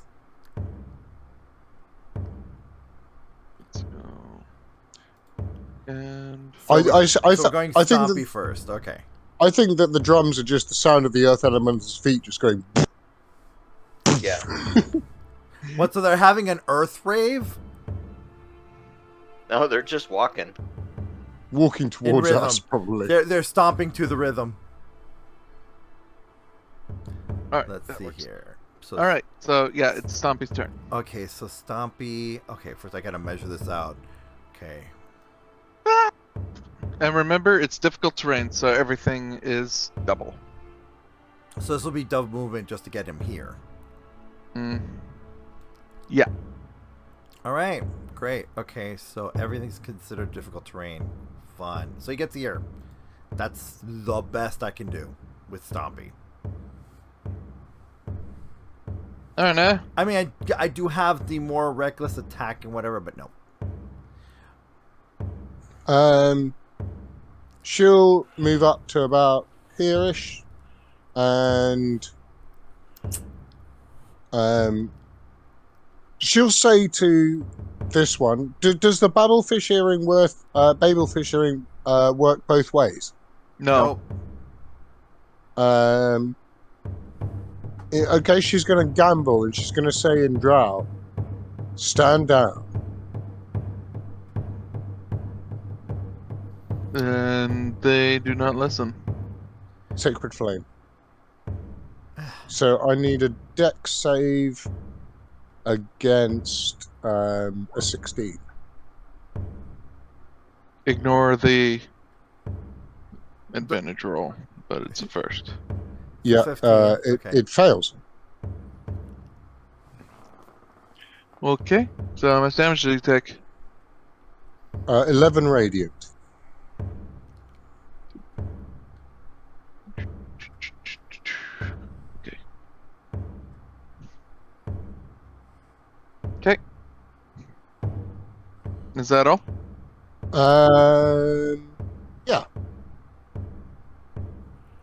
[SPEAKER 2] Let's go. And
[SPEAKER 1] So
[SPEAKER 4] I
[SPEAKER 1] going
[SPEAKER 4] I think
[SPEAKER 1] Stompy
[SPEAKER 4] that
[SPEAKER 1] first. Okay.
[SPEAKER 4] I think that the drums are just the sound of the Earth Elemental's feet just going.
[SPEAKER 6] Yeah.
[SPEAKER 1] What? So they're having an Earth rave
[SPEAKER 6] No, they're just walking.
[SPEAKER 4] Walking
[SPEAKER 1] in
[SPEAKER 4] towards
[SPEAKER 1] rhythm.
[SPEAKER 4] us, probably.
[SPEAKER 1] They're stomping to the rhythm.
[SPEAKER 2] alright,
[SPEAKER 1] Let's
[SPEAKER 2] that
[SPEAKER 1] see
[SPEAKER 2] works.
[SPEAKER 1] here. So
[SPEAKER 2] Alright, so yeah, it's Stompy's turn.
[SPEAKER 1] Okay, so Stompy. Okay, first I gotta measure this out. Okay.
[SPEAKER 2] And remember, it's difficult terrain, so everything is double.
[SPEAKER 1] So this will be double movement just to get him here.
[SPEAKER 2] Yeah.
[SPEAKER 1] All right, great. Okay, so everything's considered difficult terrain. Fun. So he gets here. That's the best I can do with Stompy.
[SPEAKER 2] I don't know.
[SPEAKER 1] I mean, I do have the more reckless attack and whatever, but no.
[SPEAKER 4] She'll move up to about here-ish, and she'll say to this one, does the Babelfish earring Babelfish earring work both ways?
[SPEAKER 2] No.
[SPEAKER 1] Nope.
[SPEAKER 4] Okay, she's going to gamble, and she's going to say in Drow, stand down.
[SPEAKER 2] And they do not listen.
[SPEAKER 4] Sacred Flame. So I need a dex save against a 16.
[SPEAKER 2] Ignore the advantage roll, but it's a first.
[SPEAKER 4] Yeah,
[SPEAKER 1] 15, okay.
[SPEAKER 4] it fails.
[SPEAKER 2] Okay, so how much damage did he take?
[SPEAKER 4] 11 radiant.
[SPEAKER 2] Okay. Okay. Is that all?
[SPEAKER 4] Yeah.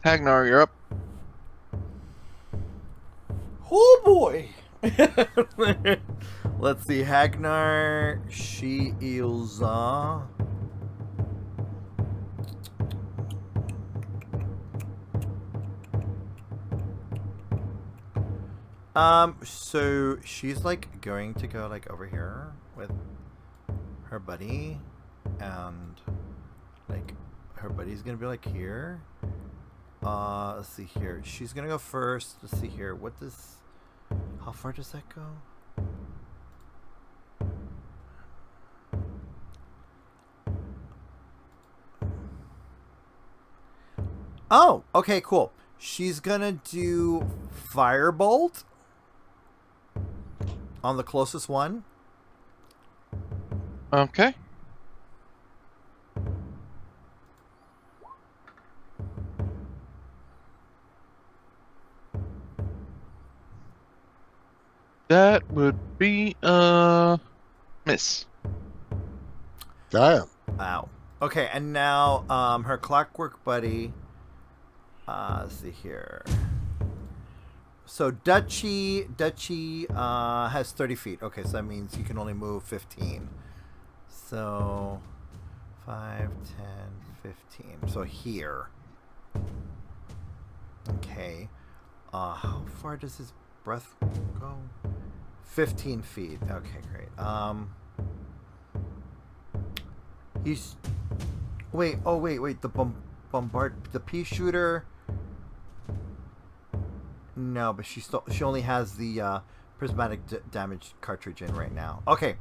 [SPEAKER 2] Gnar, you're up.
[SPEAKER 1] Oh boy! Let's see, Gnar, she is so she's like going to go like over here with her buddy, and like her buddy's gonna be like here. Let's see here. She's gonna go first. Let's see here. How far does that go? Oh, okay, cool. She's gonna do Firebolt on the closest one.
[SPEAKER 2] Okay. That would be miss.
[SPEAKER 4] Damn.
[SPEAKER 1] Ow. Okay, and now her clockwork buddy. Let's see here. So Duchy has 30 feet. Okay, so that means you can only move 15. So 5, 10, 15. So here. Okay. How far does his breath go? 15 feet. Okay, great. He's. Wait. Oh, wait. The pea shooter. No, but she only has the prismatic damage cartridge in right now. Okay.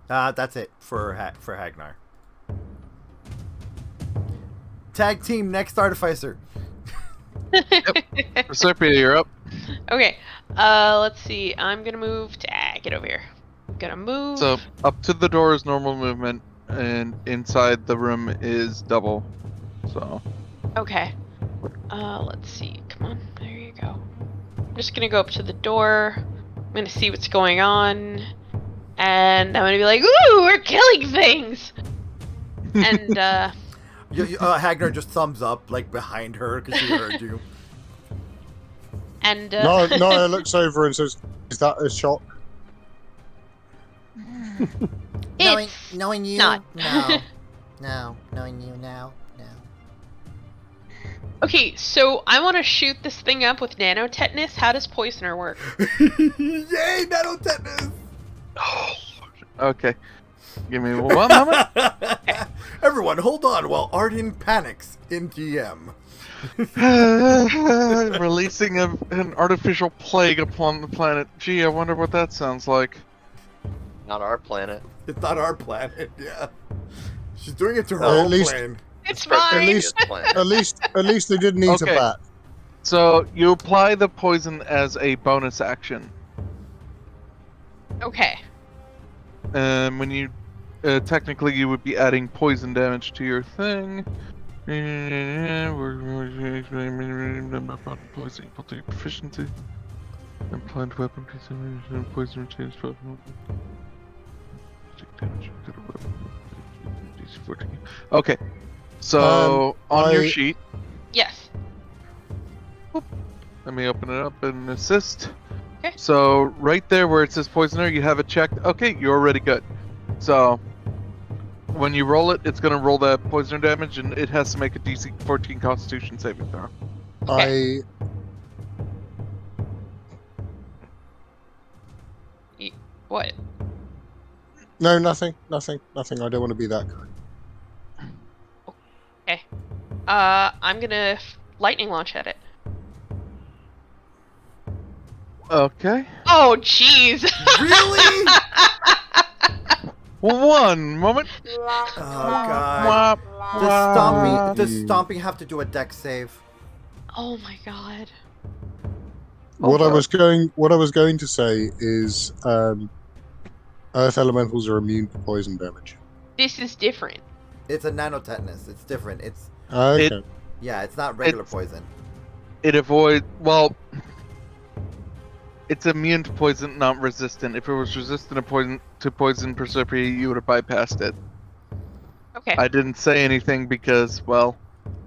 [SPEAKER 1] That's it for Hagnar. Tag team next artificer.
[SPEAKER 2] Proserpia, you're up.
[SPEAKER 3] Okay. Let's see. I'm gonna move to get over here. I'm gonna move.
[SPEAKER 2] So up to the door is normal movement, and inside the room is double. So.
[SPEAKER 3] Okay. Let's see. Come on. There you go. I'm just gonna go up to the door. I'm gonna see what's going on, and I'm gonna be like, "Ooh, we're killing things!" And
[SPEAKER 1] Hagnar just thumbs up, like behind her, because she heard you.
[SPEAKER 3] and
[SPEAKER 4] Naia looks over and says, "Is that a shot?"
[SPEAKER 1] Knowing you,
[SPEAKER 3] not.
[SPEAKER 1] no, knowing you now, no.
[SPEAKER 3] Okay, so I want to shoot this thing up with nanotetanus. How does poisoner work?
[SPEAKER 1] Yay, nanotetanus!
[SPEAKER 2] Okay. Give me one moment.
[SPEAKER 1] Everyone, hold on while Arden panics in DM.
[SPEAKER 2] Releasing an artificial plague upon the planet. Gee, I wonder what that sounds like.
[SPEAKER 6] Not our planet.
[SPEAKER 1] It's not our planet, yeah. She's doing it to her
[SPEAKER 4] At
[SPEAKER 1] own
[SPEAKER 4] least-
[SPEAKER 1] plane.
[SPEAKER 3] It's
[SPEAKER 6] Proserpia's
[SPEAKER 3] fine.
[SPEAKER 6] planet.
[SPEAKER 4] At least they didn't eat
[SPEAKER 2] Okay.
[SPEAKER 4] a bat.
[SPEAKER 2] So you apply the poison as a bonus action.
[SPEAKER 3] Okay.
[SPEAKER 2] When you technically you would be adding poison damage to your thing. Poison equal to your proficiency. Applied weapon piece of poison retains 12 damage. Okay. So on your sheet,
[SPEAKER 3] Yes.
[SPEAKER 2] let me open it up and assist.
[SPEAKER 3] Okay.
[SPEAKER 2] So right there where it says poisoner, you have it checked. Okay, you're already good. So when you roll it, it's gonna roll that poisoner damage, and it has to make a DC 14 Constitution saving throw.
[SPEAKER 3] What?
[SPEAKER 4] No, nothing. I don't want to be that guy.
[SPEAKER 3] Okay. I'm gonna lightning launch at it.
[SPEAKER 2] Okay.
[SPEAKER 3] Oh, jeez.
[SPEAKER 1] Really?
[SPEAKER 2] One moment.
[SPEAKER 1] Oh god. Does stomping have to do a dex save?
[SPEAKER 3] Oh my god.
[SPEAKER 4] What I was going to say is, earth elementals are immune to poison damage.
[SPEAKER 3] This is different.
[SPEAKER 1] It's a nanotetanus. It's different. It's
[SPEAKER 4] Okay.
[SPEAKER 1] it's not regular poison.
[SPEAKER 2] It avoids. Well, it's immune to poison, not resistant. If it was resistant to poison Proserpia, you would have bypassed it.
[SPEAKER 3] Okay.
[SPEAKER 2] I didn't say anything because, well,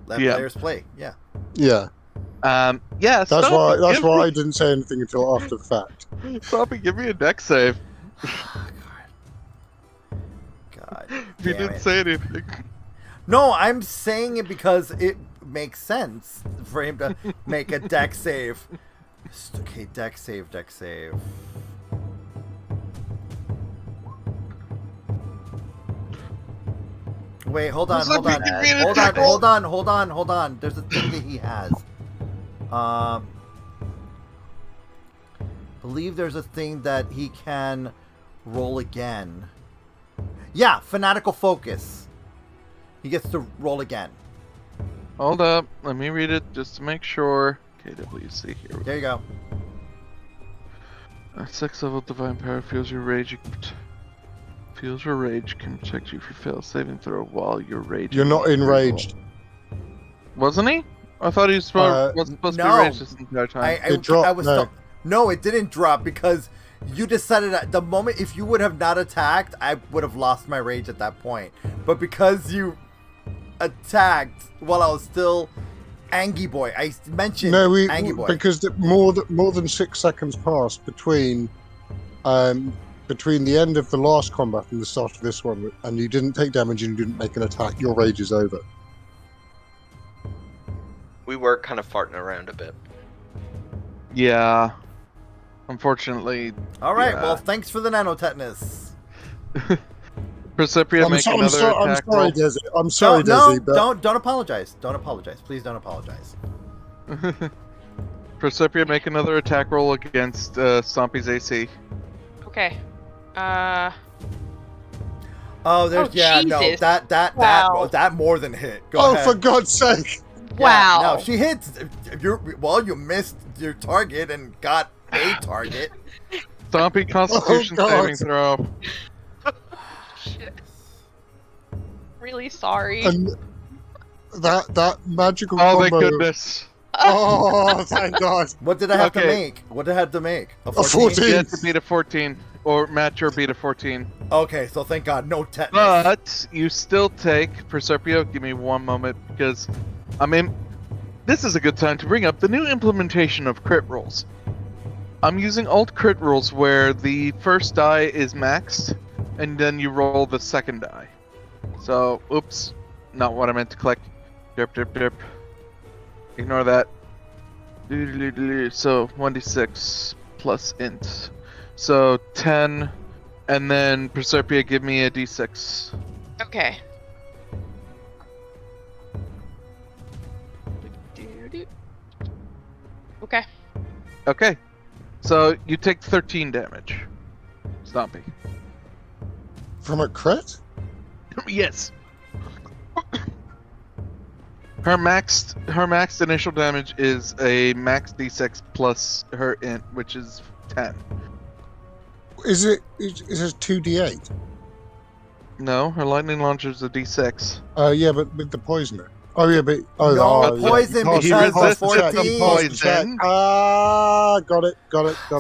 [SPEAKER 1] Let
[SPEAKER 2] yeah.
[SPEAKER 1] players play. Yeah.
[SPEAKER 4] Yeah.
[SPEAKER 2] Yeah.
[SPEAKER 4] That's why I didn't say anything until after the fact.
[SPEAKER 2] Stop and give me a deck save.
[SPEAKER 1] God.
[SPEAKER 2] If you
[SPEAKER 1] damn
[SPEAKER 2] didn't
[SPEAKER 1] it.
[SPEAKER 2] say anything.
[SPEAKER 1] No, I'm saying it because it makes sense for him to make a dex save. Okay, dex save. Wait, hold on. There's a thing that he has. Believe there's a thing that he can roll again. Yeah, fanatical focus. He gets to roll again.
[SPEAKER 2] Hold up. Let me read it just to make sure. KWC here.
[SPEAKER 1] There you go.
[SPEAKER 2] 6th level divine power feels your rage. Feels your rage can protect you if you fail a saving throw while you're raging.
[SPEAKER 4] You're not enraged.
[SPEAKER 2] Wasn't he? I thought he was wasn't supposed to be
[SPEAKER 1] no.
[SPEAKER 2] raged this entire time.
[SPEAKER 4] It dropped,
[SPEAKER 1] no, it didn't drop because you decided at the moment, if you would have not attacked, I would have lost my rage at that point. But because you attacked while I was still Angie Boy, I mentioned Angie Boy.
[SPEAKER 4] Because more than 6 seconds passed between the end of the last combat and the start of this one, and you didn't take damage and you didn't make an attack. Your rage is over.
[SPEAKER 6] We were kind of farting around a bit.
[SPEAKER 2] Yeah. Unfortunately.
[SPEAKER 1] All right.
[SPEAKER 2] Yeah.
[SPEAKER 1] Well, thanks for the nanotetanus.
[SPEAKER 2] Proserpia, make another attack roll.
[SPEAKER 4] I'm sorry, Desi.
[SPEAKER 1] Don't apologize. Don't apologize. Please don't apologize.
[SPEAKER 2] Proserpia, make another attack roll against Stompy's AC.
[SPEAKER 3] Okay.
[SPEAKER 1] Oh, there's
[SPEAKER 3] Jesus.
[SPEAKER 1] that more than hit. Go ahead.
[SPEAKER 4] For God's sake!
[SPEAKER 3] Wow.
[SPEAKER 1] No, she hits. You missed your target and got a target.
[SPEAKER 2] Stompy, Constitution saving throw.
[SPEAKER 3] Shit. Really sorry.
[SPEAKER 4] And that magical
[SPEAKER 2] Oh,
[SPEAKER 4] combo.
[SPEAKER 2] thank goodness.
[SPEAKER 4] Oh, thank God.
[SPEAKER 1] What did I have to make? What did I have to make?
[SPEAKER 4] A 14.
[SPEAKER 2] You had to beat a 14. Or match or beat a 14.
[SPEAKER 1] Okay, so thank God, no tetanus.
[SPEAKER 2] But you still take Proserpia. Give me one moment because this is a good time to bring up the new implementation of crit rolls. I'm using alt crit rolls where the first die is maxed and then you roll the second die. So, oops, not what I meant to click. Derp. Ignore that. So 1d6 plus int. So 10, and then Proserpia, give me a d6.
[SPEAKER 3] Okay. Okay.
[SPEAKER 2] Okay. So you take 13 damage. Stompy.
[SPEAKER 4] From a crit?
[SPEAKER 2] Yes. Her maxed initial damage is a max d6 plus her int, which is 10.
[SPEAKER 4] Is it 2d8?
[SPEAKER 2] No, her lightning launcher is a d6.
[SPEAKER 4] Yeah, but with the poisoner. Oh yeah, but
[SPEAKER 1] poison because of 14.
[SPEAKER 2] Poison.
[SPEAKER 4] Got it.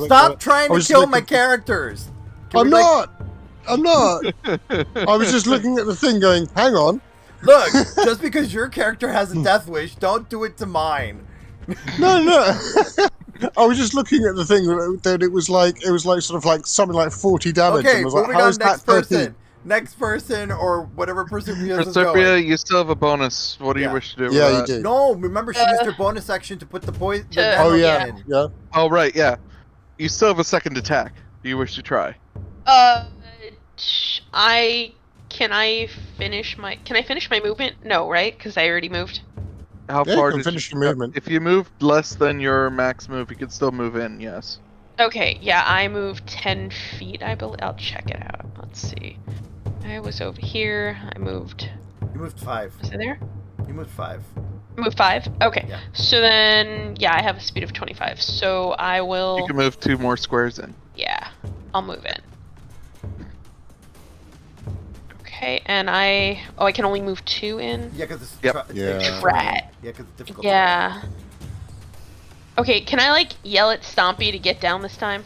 [SPEAKER 1] Stop trying to kill my characters.
[SPEAKER 4] I'm not. I was just looking at the thing, going, "Hang on."
[SPEAKER 1] Look, just because your character has a death wish, don't do it to mine.
[SPEAKER 4] No. I was just looking at the thing that it was like sort of like something like 40 damage.
[SPEAKER 1] Okay,
[SPEAKER 4] and was
[SPEAKER 1] moving
[SPEAKER 4] like, how
[SPEAKER 1] on.
[SPEAKER 4] is that 13?
[SPEAKER 1] Next person, or whatever Proserpia is
[SPEAKER 2] Proserpia,
[SPEAKER 1] going.
[SPEAKER 2] you still have a bonus. What do you wish to do?
[SPEAKER 4] Yeah,
[SPEAKER 2] with
[SPEAKER 4] you
[SPEAKER 2] that?
[SPEAKER 4] do.
[SPEAKER 1] No, remember she used her bonus section to put the poison.
[SPEAKER 4] Oh yeah,
[SPEAKER 1] in.
[SPEAKER 4] yeah.
[SPEAKER 2] Oh right, yeah. You still have a second attack. Do you wish to try?
[SPEAKER 3] Can I finish my movement? No, right? Because I already moved.
[SPEAKER 2] How
[SPEAKER 4] Yeah,
[SPEAKER 2] far
[SPEAKER 4] you can
[SPEAKER 2] did
[SPEAKER 4] finish your movement.
[SPEAKER 2] If you moved less than your max move, you can still move in. Yes.
[SPEAKER 3] Okay, yeah, I moved 10 feet, I believe. I'll check it out. Let's see. I was over here. I moved.
[SPEAKER 1] You moved 5.
[SPEAKER 3] Was I there?
[SPEAKER 1] You moved 5.
[SPEAKER 3] Move 5? Okay.
[SPEAKER 1] Yeah.
[SPEAKER 3] So then, yeah, I have a speed of 25. So I will.
[SPEAKER 2] You can move 2 more squares in.
[SPEAKER 3] Yeah, I'll move in. Okay, and I can only move 2 in?
[SPEAKER 1] Yeah, because it's
[SPEAKER 2] Yep.
[SPEAKER 3] Rat.
[SPEAKER 1] Yeah, because it's difficult.
[SPEAKER 3] Yeah. Okay, can I, like, yell at Stompy to get down this time?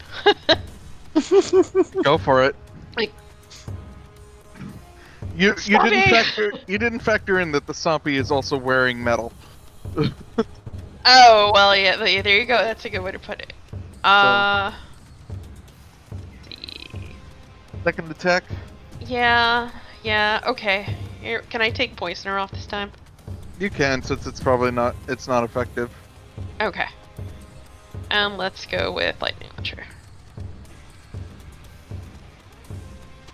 [SPEAKER 2] Go for it.
[SPEAKER 3] Like,
[SPEAKER 2] You
[SPEAKER 3] Stompy!
[SPEAKER 2] didn't factor in that the Stompy is also wearing metal.
[SPEAKER 3] Oh, well, yeah, there you go. That's a good way to put it. Let's see.
[SPEAKER 2] Second attack.
[SPEAKER 3] Yeah, okay. Here, can I take Poisoner off this time?
[SPEAKER 2] You can, since it's probably not effective.
[SPEAKER 3] Okay. And let's go with Lightning Launcher.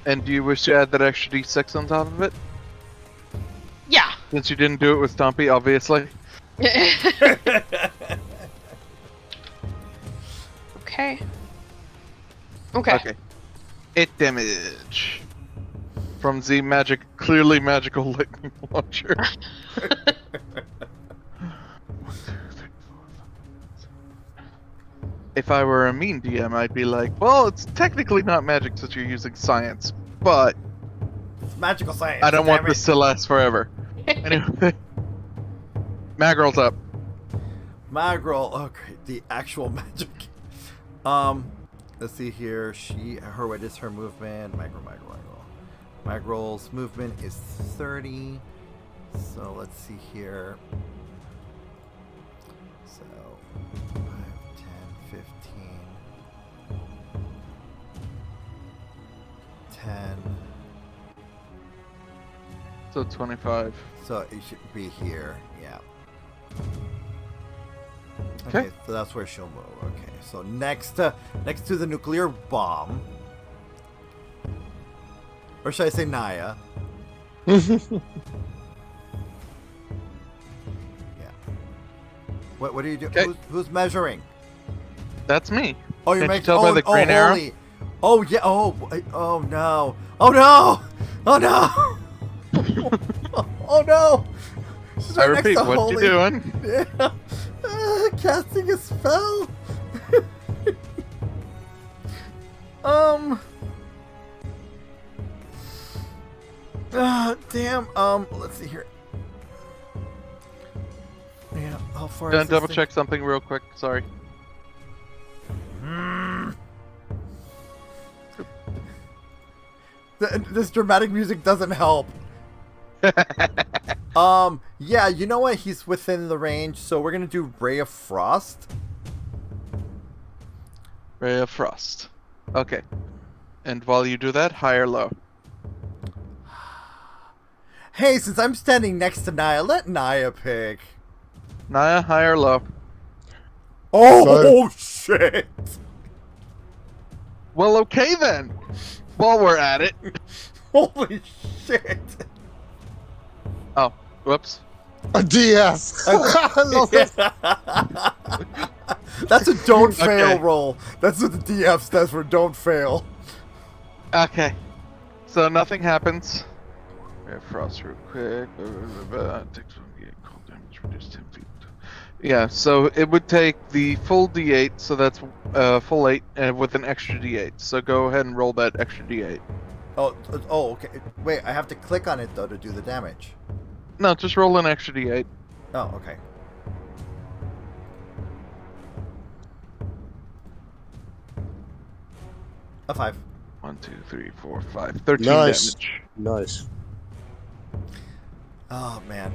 [SPEAKER 2] And do you wish to add that extra d6 on top of it?
[SPEAKER 3] Yeah.
[SPEAKER 2] Since you didn't do it with Stompy, obviously.
[SPEAKER 3] Okay.
[SPEAKER 2] Okay. 8 damage. From the clearly magical lightning launcher. If I were a mean DM, I'd be like, well, it's technically not magic since you're using science, but
[SPEAKER 1] It's magical science.
[SPEAKER 2] I don't want
[SPEAKER 1] damn it.
[SPEAKER 2] this to last forever. Anyway, Magrel's up.
[SPEAKER 1] Magrel. Oh, great. The actual magic. Let's see here. What is her movement? Magrol's movement is 30. So let's see here. So 5, 10, 15, 10.
[SPEAKER 2] So 25.
[SPEAKER 1] So it should be here. Yeah.
[SPEAKER 2] Okay.
[SPEAKER 1] So that's where she'll move. Okay. So next to the nuclear bomb, or should I say Naia? Yeah. What do you do?
[SPEAKER 2] Okay.
[SPEAKER 1] Who's measuring?
[SPEAKER 2] That's me.
[SPEAKER 1] Oh, you're
[SPEAKER 2] Can't
[SPEAKER 1] making.
[SPEAKER 2] you tell by the green arrow?
[SPEAKER 1] Holy. Oh yeah. Oh no. Oh no. Oh no. Oh no. She's
[SPEAKER 2] I
[SPEAKER 1] right next
[SPEAKER 2] repeat,
[SPEAKER 1] to
[SPEAKER 2] what
[SPEAKER 1] holy.
[SPEAKER 2] you doing?
[SPEAKER 1] Yeah. Casting a spell. Damn. Let's see here. Yeah. How far?
[SPEAKER 2] Gonna
[SPEAKER 1] is this
[SPEAKER 2] double
[SPEAKER 1] thing?
[SPEAKER 2] check something real quick. Sorry.
[SPEAKER 1] This dramatic music doesn't help. Yeah, you know what? He's within the range, so we're gonna do Ray of Frost.
[SPEAKER 2] Ray of Frost. Okay. And while you do that, high or low?
[SPEAKER 1] Hey, since I'm standing next to Naia, let Naia pick.
[SPEAKER 2] Naia, high or low?
[SPEAKER 1] Oh, shit!
[SPEAKER 2] Well, okay then. While we're at it.
[SPEAKER 1] Holy shit!
[SPEAKER 2] Oh, whoops.
[SPEAKER 4] A DF. I love it.
[SPEAKER 1] That's a don't fail
[SPEAKER 2] Okay.
[SPEAKER 1] roll. That's what the DF stands for, don't fail.
[SPEAKER 2] Okay. So nothing happens. Ray of Frost real quick. Takes 1d8 cold damage, reduce 10 feet. Yeah, so it would take the full d8, so that's full 8, with an extra d8. So go ahead and roll that extra d8.
[SPEAKER 1] Oh, okay. Wait, I have to click on it, though, to do the damage.
[SPEAKER 2] No, just roll an extra d8.
[SPEAKER 1] Oh, okay. A 5.
[SPEAKER 2] 1, 2, 3, 4, 5. 13
[SPEAKER 4] Nice.
[SPEAKER 2] damage.
[SPEAKER 4] Nice.
[SPEAKER 1] Oh, man.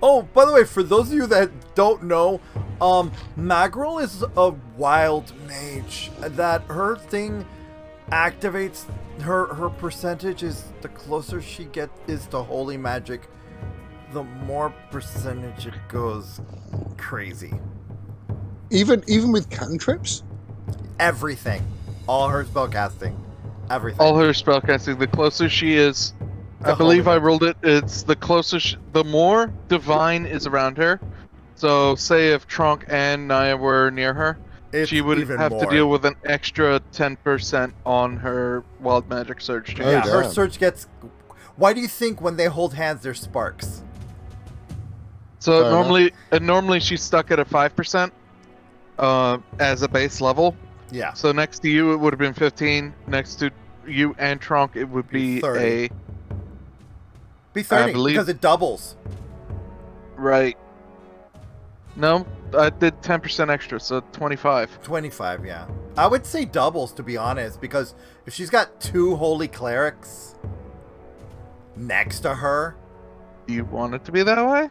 [SPEAKER 1] Oh, by the way, for those of you that don't know, Magrel is a wild mage. That her thing activates her percentage is the closer she is to holy magic, the more percentage it goes crazy.
[SPEAKER 4] Even with cantrips?
[SPEAKER 1] Everything. All her spellcasting. Everything.
[SPEAKER 2] All her spellcasting, the closer she is, I believe I rolled it, it's the closer, the more divine is around her. So, say if Tronk and Naia were near her,
[SPEAKER 1] It's
[SPEAKER 2] she would
[SPEAKER 1] even
[SPEAKER 2] have to
[SPEAKER 1] more.
[SPEAKER 2] deal with an extra 10% on her Wild Magic Surge.
[SPEAKER 4] Oh,
[SPEAKER 1] Yeah, her
[SPEAKER 4] damn.
[SPEAKER 1] surge gets... Why do you think when they hold hands, there's sparks?
[SPEAKER 2] So
[SPEAKER 4] Fair
[SPEAKER 2] normally she's stuck at a 5% as a base level.
[SPEAKER 1] Yeah.
[SPEAKER 2] So next to you it would have been 15. Next to you and Tronk it would be
[SPEAKER 1] 30.
[SPEAKER 2] a
[SPEAKER 1] Be 30,
[SPEAKER 2] believe-
[SPEAKER 1] because it doubles.
[SPEAKER 2] right. No, I did 10% extra, so 25.
[SPEAKER 1] 25, yeah. I would say doubles, to be honest, because if she's got 2 holy clerics next to her,
[SPEAKER 2] Do you want it to be that way?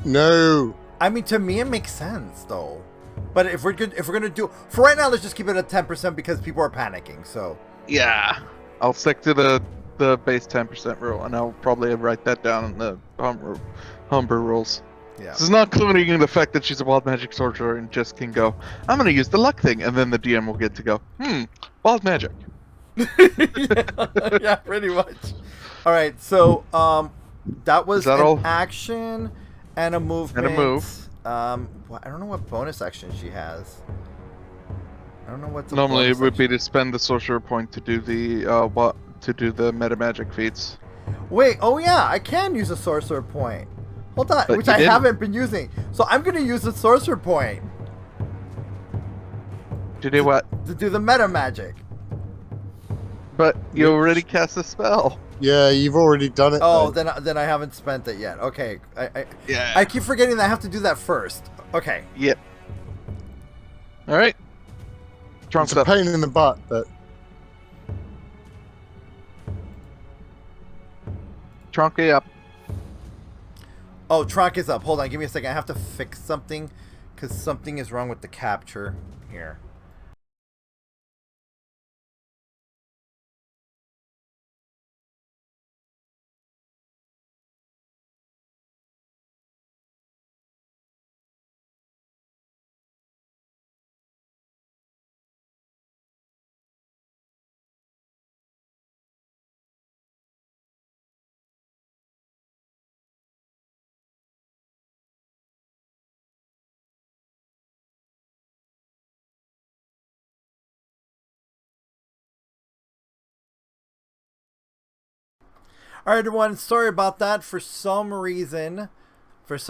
[SPEAKER 4] No.
[SPEAKER 1] I mean, to me, it makes sense, though. But if we're gonna do, for right now, let's just keep it at 10% because people are panicking. So
[SPEAKER 2] Yeah. I'll stick to the base 10% rule, and I'll probably write that down in the Humber rules.
[SPEAKER 1] yeah,
[SPEAKER 2] This is not including in the fact that she's a wild magic sorcerer and just can go, I'm gonna use the luck thing, and then the DM will get to go, wild magic.
[SPEAKER 1] yeah, pretty much. All right, so that was
[SPEAKER 2] Is that
[SPEAKER 1] an
[SPEAKER 2] all?
[SPEAKER 1] action and a movement.
[SPEAKER 2] And a move.
[SPEAKER 1] I don't know what bonus action she has. I don't know what.
[SPEAKER 2] Normally it would be to spend the sorcerer point to do the meta magic feats.
[SPEAKER 1] Wait, oh yeah, I can use a sorcerer point. Hold on,
[SPEAKER 2] But
[SPEAKER 1] which
[SPEAKER 2] you
[SPEAKER 1] I
[SPEAKER 2] didn't.
[SPEAKER 1] haven't been using. So I'm gonna use the sorcerer point
[SPEAKER 2] To do what?
[SPEAKER 1] to do the meta magic.
[SPEAKER 2] But you already cast a spell.
[SPEAKER 4] Yeah, you've already done it.
[SPEAKER 1] Oh,
[SPEAKER 4] though.
[SPEAKER 1] then I haven't spent it yet. Okay,
[SPEAKER 2] Yeah.
[SPEAKER 1] I keep forgetting that I have to do that first. Okay.
[SPEAKER 2] Yep. Alright.
[SPEAKER 4] It's
[SPEAKER 2] Trunk's
[SPEAKER 4] a
[SPEAKER 2] up.
[SPEAKER 4] pain in the butt, but
[SPEAKER 2] Trunky up.
[SPEAKER 1] Oh, Tronk is up. Hold on, give me a second. I have to fix something because something is wrong with the capture here. All right, everyone. Sorry about that. For some reason, OBS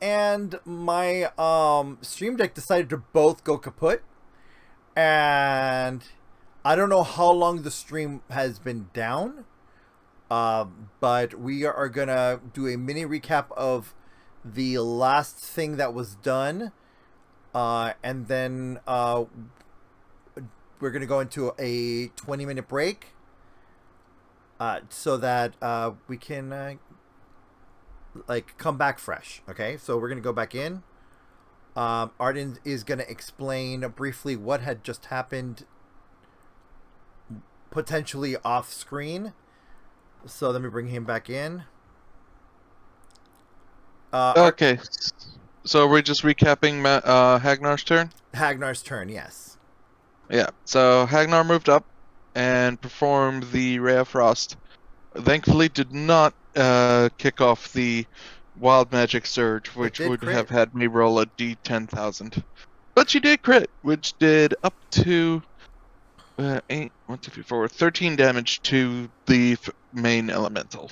[SPEAKER 1] and my Stream Deck decided to both go kaput, and I don't know how long the stream has been down. But we are gonna do a mini recap of the last thing that was done, and then we're gonna go into a 20-minute break. So that we can like come back fresh. Okay, so we're gonna go back in. Arden is gonna explain briefly what had just happened, potentially off screen. So let me bring him back in.
[SPEAKER 2] Okay. So we're just recapping Hagnar's turn?
[SPEAKER 1] Hagnar's turn, yes.
[SPEAKER 2] Yeah. So Hagnar moved up and performed the Ray of Frost. Thankfully did not kick off the Wild Magic Surge, which would
[SPEAKER 1] crit.
[SPEAKER 2] have had me roll a D10,000. But she did crit, which did up to 8, 1, 2, 3, 4, 13 damage to the main elemental.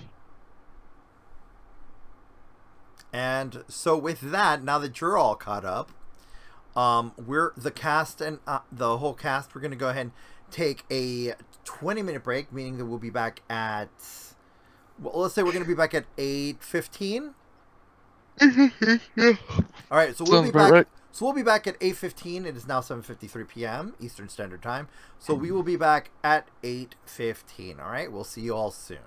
[SPEAKER 1] And so with that, now that you're all caught up, we're the cast and the whole cast. We're gonna go ahead and take a 20-minute break, meaning that we'll be back at. Well, let's say we're gonna be back at 8:15.
[SPEAKER 2] Yeah.
[SPEAKER 1] All right, so we'll
[SPEAKER 2] Sounds
[SPEAKER 1] be
[SPEAKER 2] about
[SPEAKER 1] back.
[SPEAKER 2] right.
[SPEAKER 1] So we'll be back at 8:15. It is now 7:53 p.m. Eastern Standard Time. So we will be back at 8:15. All right, we'll see you all soon.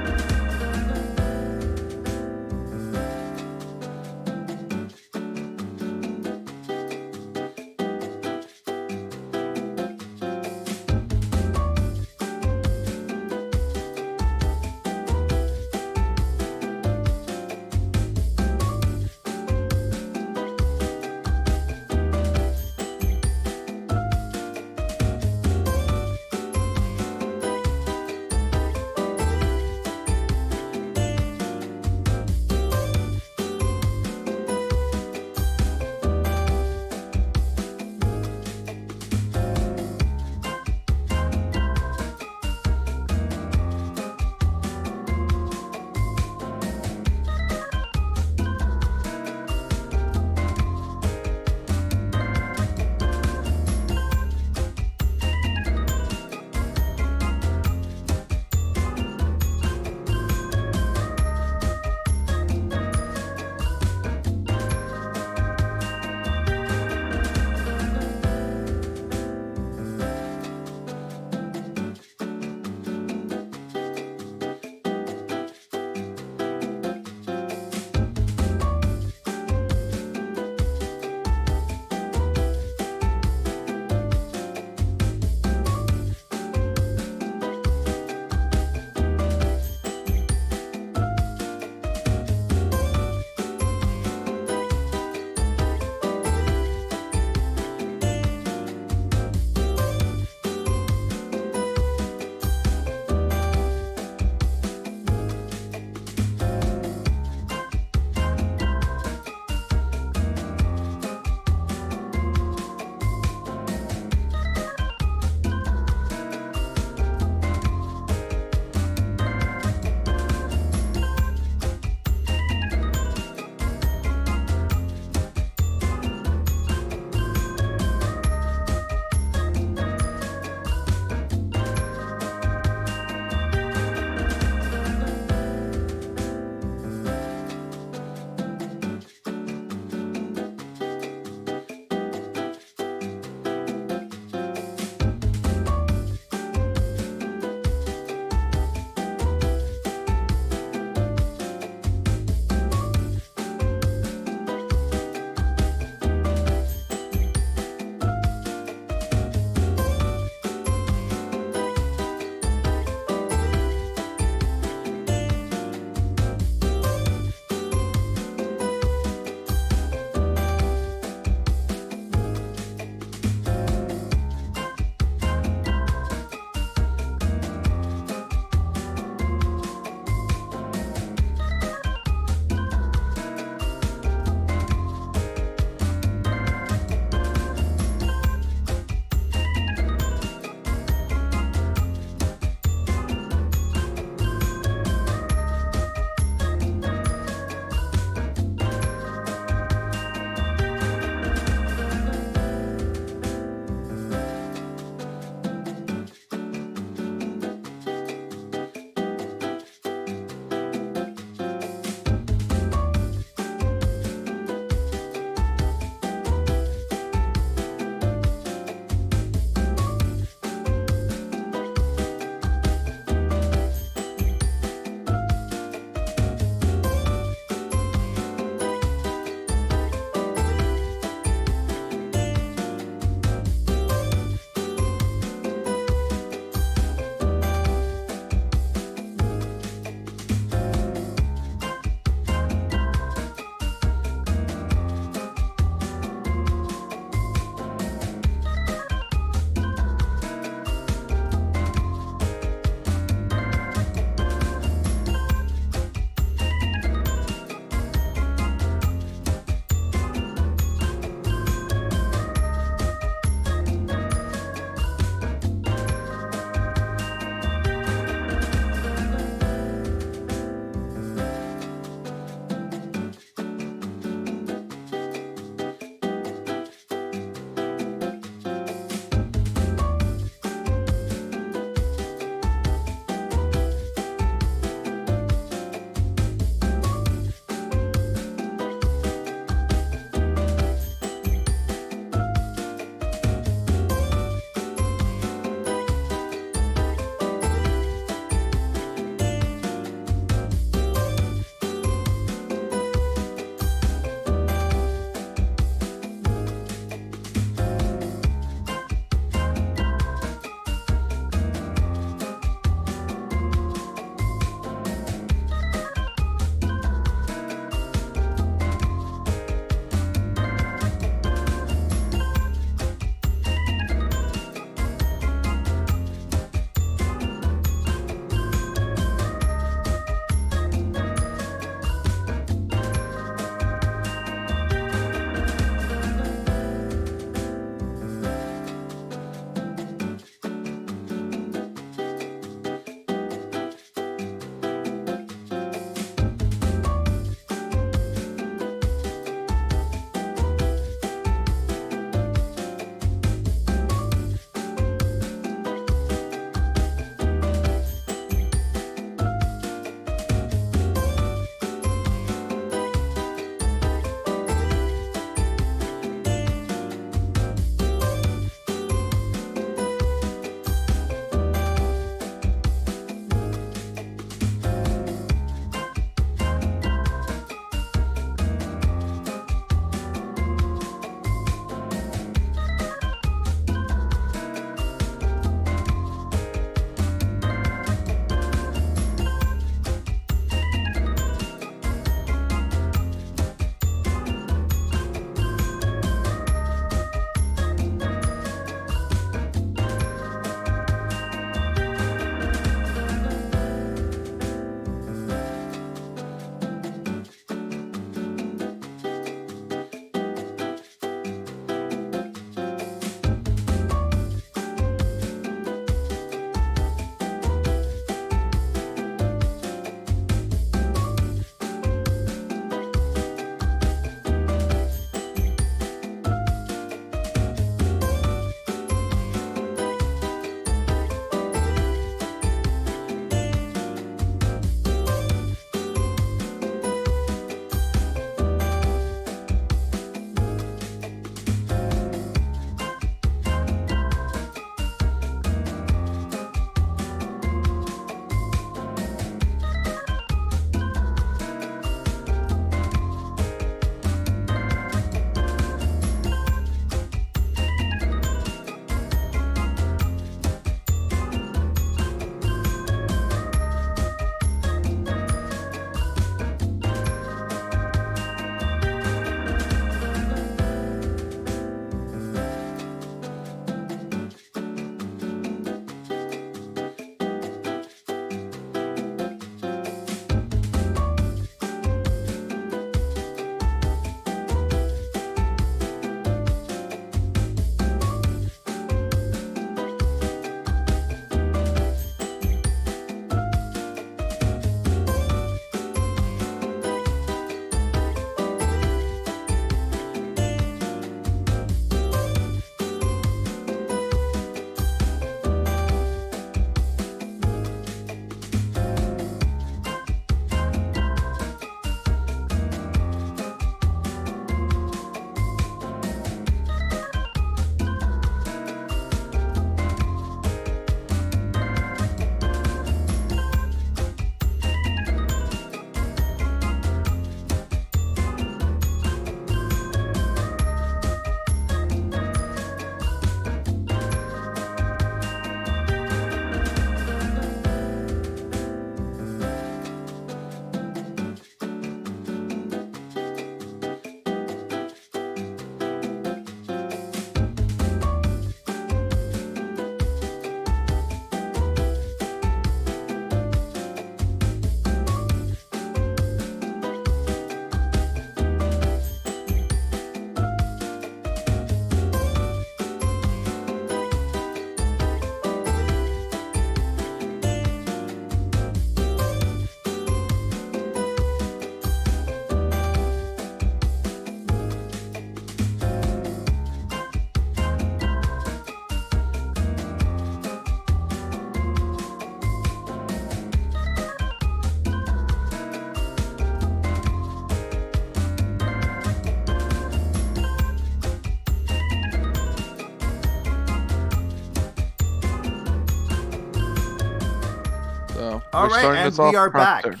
[SPEAKER 1] All right,
[SPEAKER 2] starting
[SPEAKER 1] and
[SPEAKER 2] this off.
[SPEAKER 1] we are
[SPEAKER 2] Trunk's
[SPEAKER 1] back
[SPEAKER 2] turn.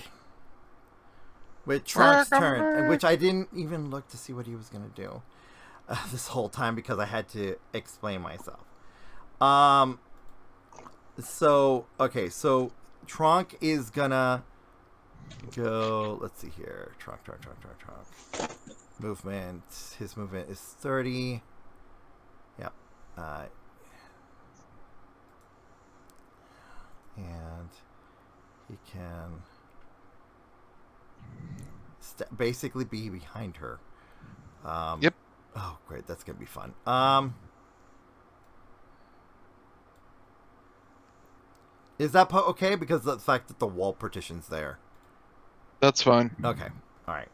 [SPEAKER 1] with Trunk's
[SPEAKER 2] Welcome
[SPEAKER 1] turn,
[SPEAKER 2] back.
[SPEAKER 1] which I didn't even look to see what he was gonna do this whole time because I had to explain myself. So Trunk is gonna go. Let's see here. Trunk. Movement. His movement is 30. Yep. And he can basically be behind her.
[SPEAKER 2] Yep.
[SPEAKER 1] Oh, great. That's gonna be fun. Is that okay? Because of the fact that the wall partition's there.
[SPEAKER 2] That's fine.
[SPEAKER 1] Okay. All right.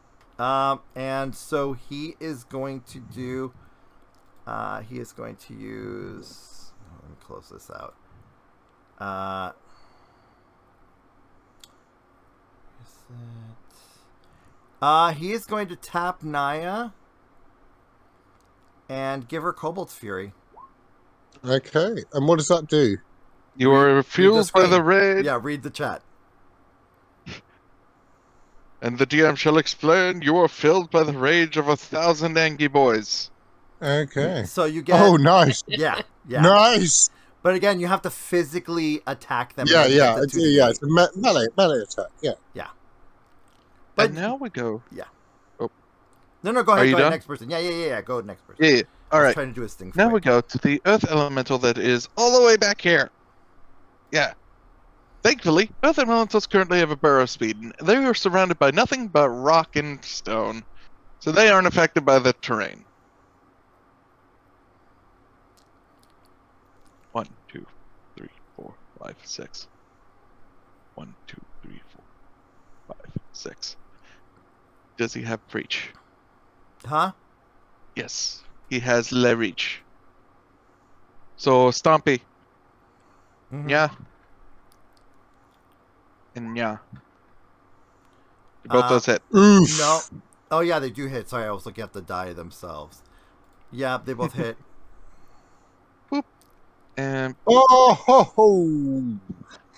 [SPEAKER 1] And so he is going to do. He is going to use. Let me close this out. He is going to tap Naia and give her Cobalt Fury.
[SPEAKER 4] Okay. And what does that do?
[SPEAKER 2] You are fueled by the
[SPEAKER 1] screen.
[SPEAKER 2] rage,
[SPEAKER 1] Yeah, read the chat.
[SPEAKER 2] and the DM shall explain. You are filled by the rage of 1,000 angry boys.
[SPEAKER 4] Okay.
[SPEAKER 1] So you get.
[SPEAKER 4] Oh, nice.
[SPEAKER 1] Yeah.
[SPEAKER 4] Nice.
[SPEAKER 1] But again, you have to physically attack them.
[SPEAKER 4] Yeah,
[SPEAKER 1] and then get
[SPEAKER 4] it's,
[SPEAKER 1] the 2d8.
[SPEAKER 4] yeah. It's a melee attack. Yeah.
[SPEAKER 1] But
[SPEAKER 2] And now we go.
[SPEAKER 1] No, go ahead.
[SPEAKER 2] Are you
[SPEAKER 1] Go ahead,
[SPEAKER 2] done?
[SPEAKER 1] next person. Yeah. Go next person.
[SPEAKER 2] Yeah. All
[SPEAKER 1] I was
[SPEAKER 2] right.
[SPEAKER 1] trying to do his thing.
[SPEAKER 2] Now we go to the Earth Elemental that is all the way back here. Yeah. Thankfully, Earth Elementals currently have a burrow speed, and they are surrounded by nothing but rock and stone, so they aren't affected by the terrain. 1, 2, 3, 4, 5, 6. 1, 2, 3, 4, 5, 6. Does he have reach?
[SPEAKER 1] Huh?
[SPEAKER 2] Yes, he has le reach. So Stompy,
[SPEAKER 1] Mhm.
[SPEAKER 2] yeah, and yeah. Both those hit.
[SPEAKER 4] Oof.
[SPEAKER 1] No. Oh yeah, they do hit. Sorry, I was looking at the die themselves. Yeah, they both hit.
[SPEAKER 2] And
[SPEAKER 4] Oh, ho, ho.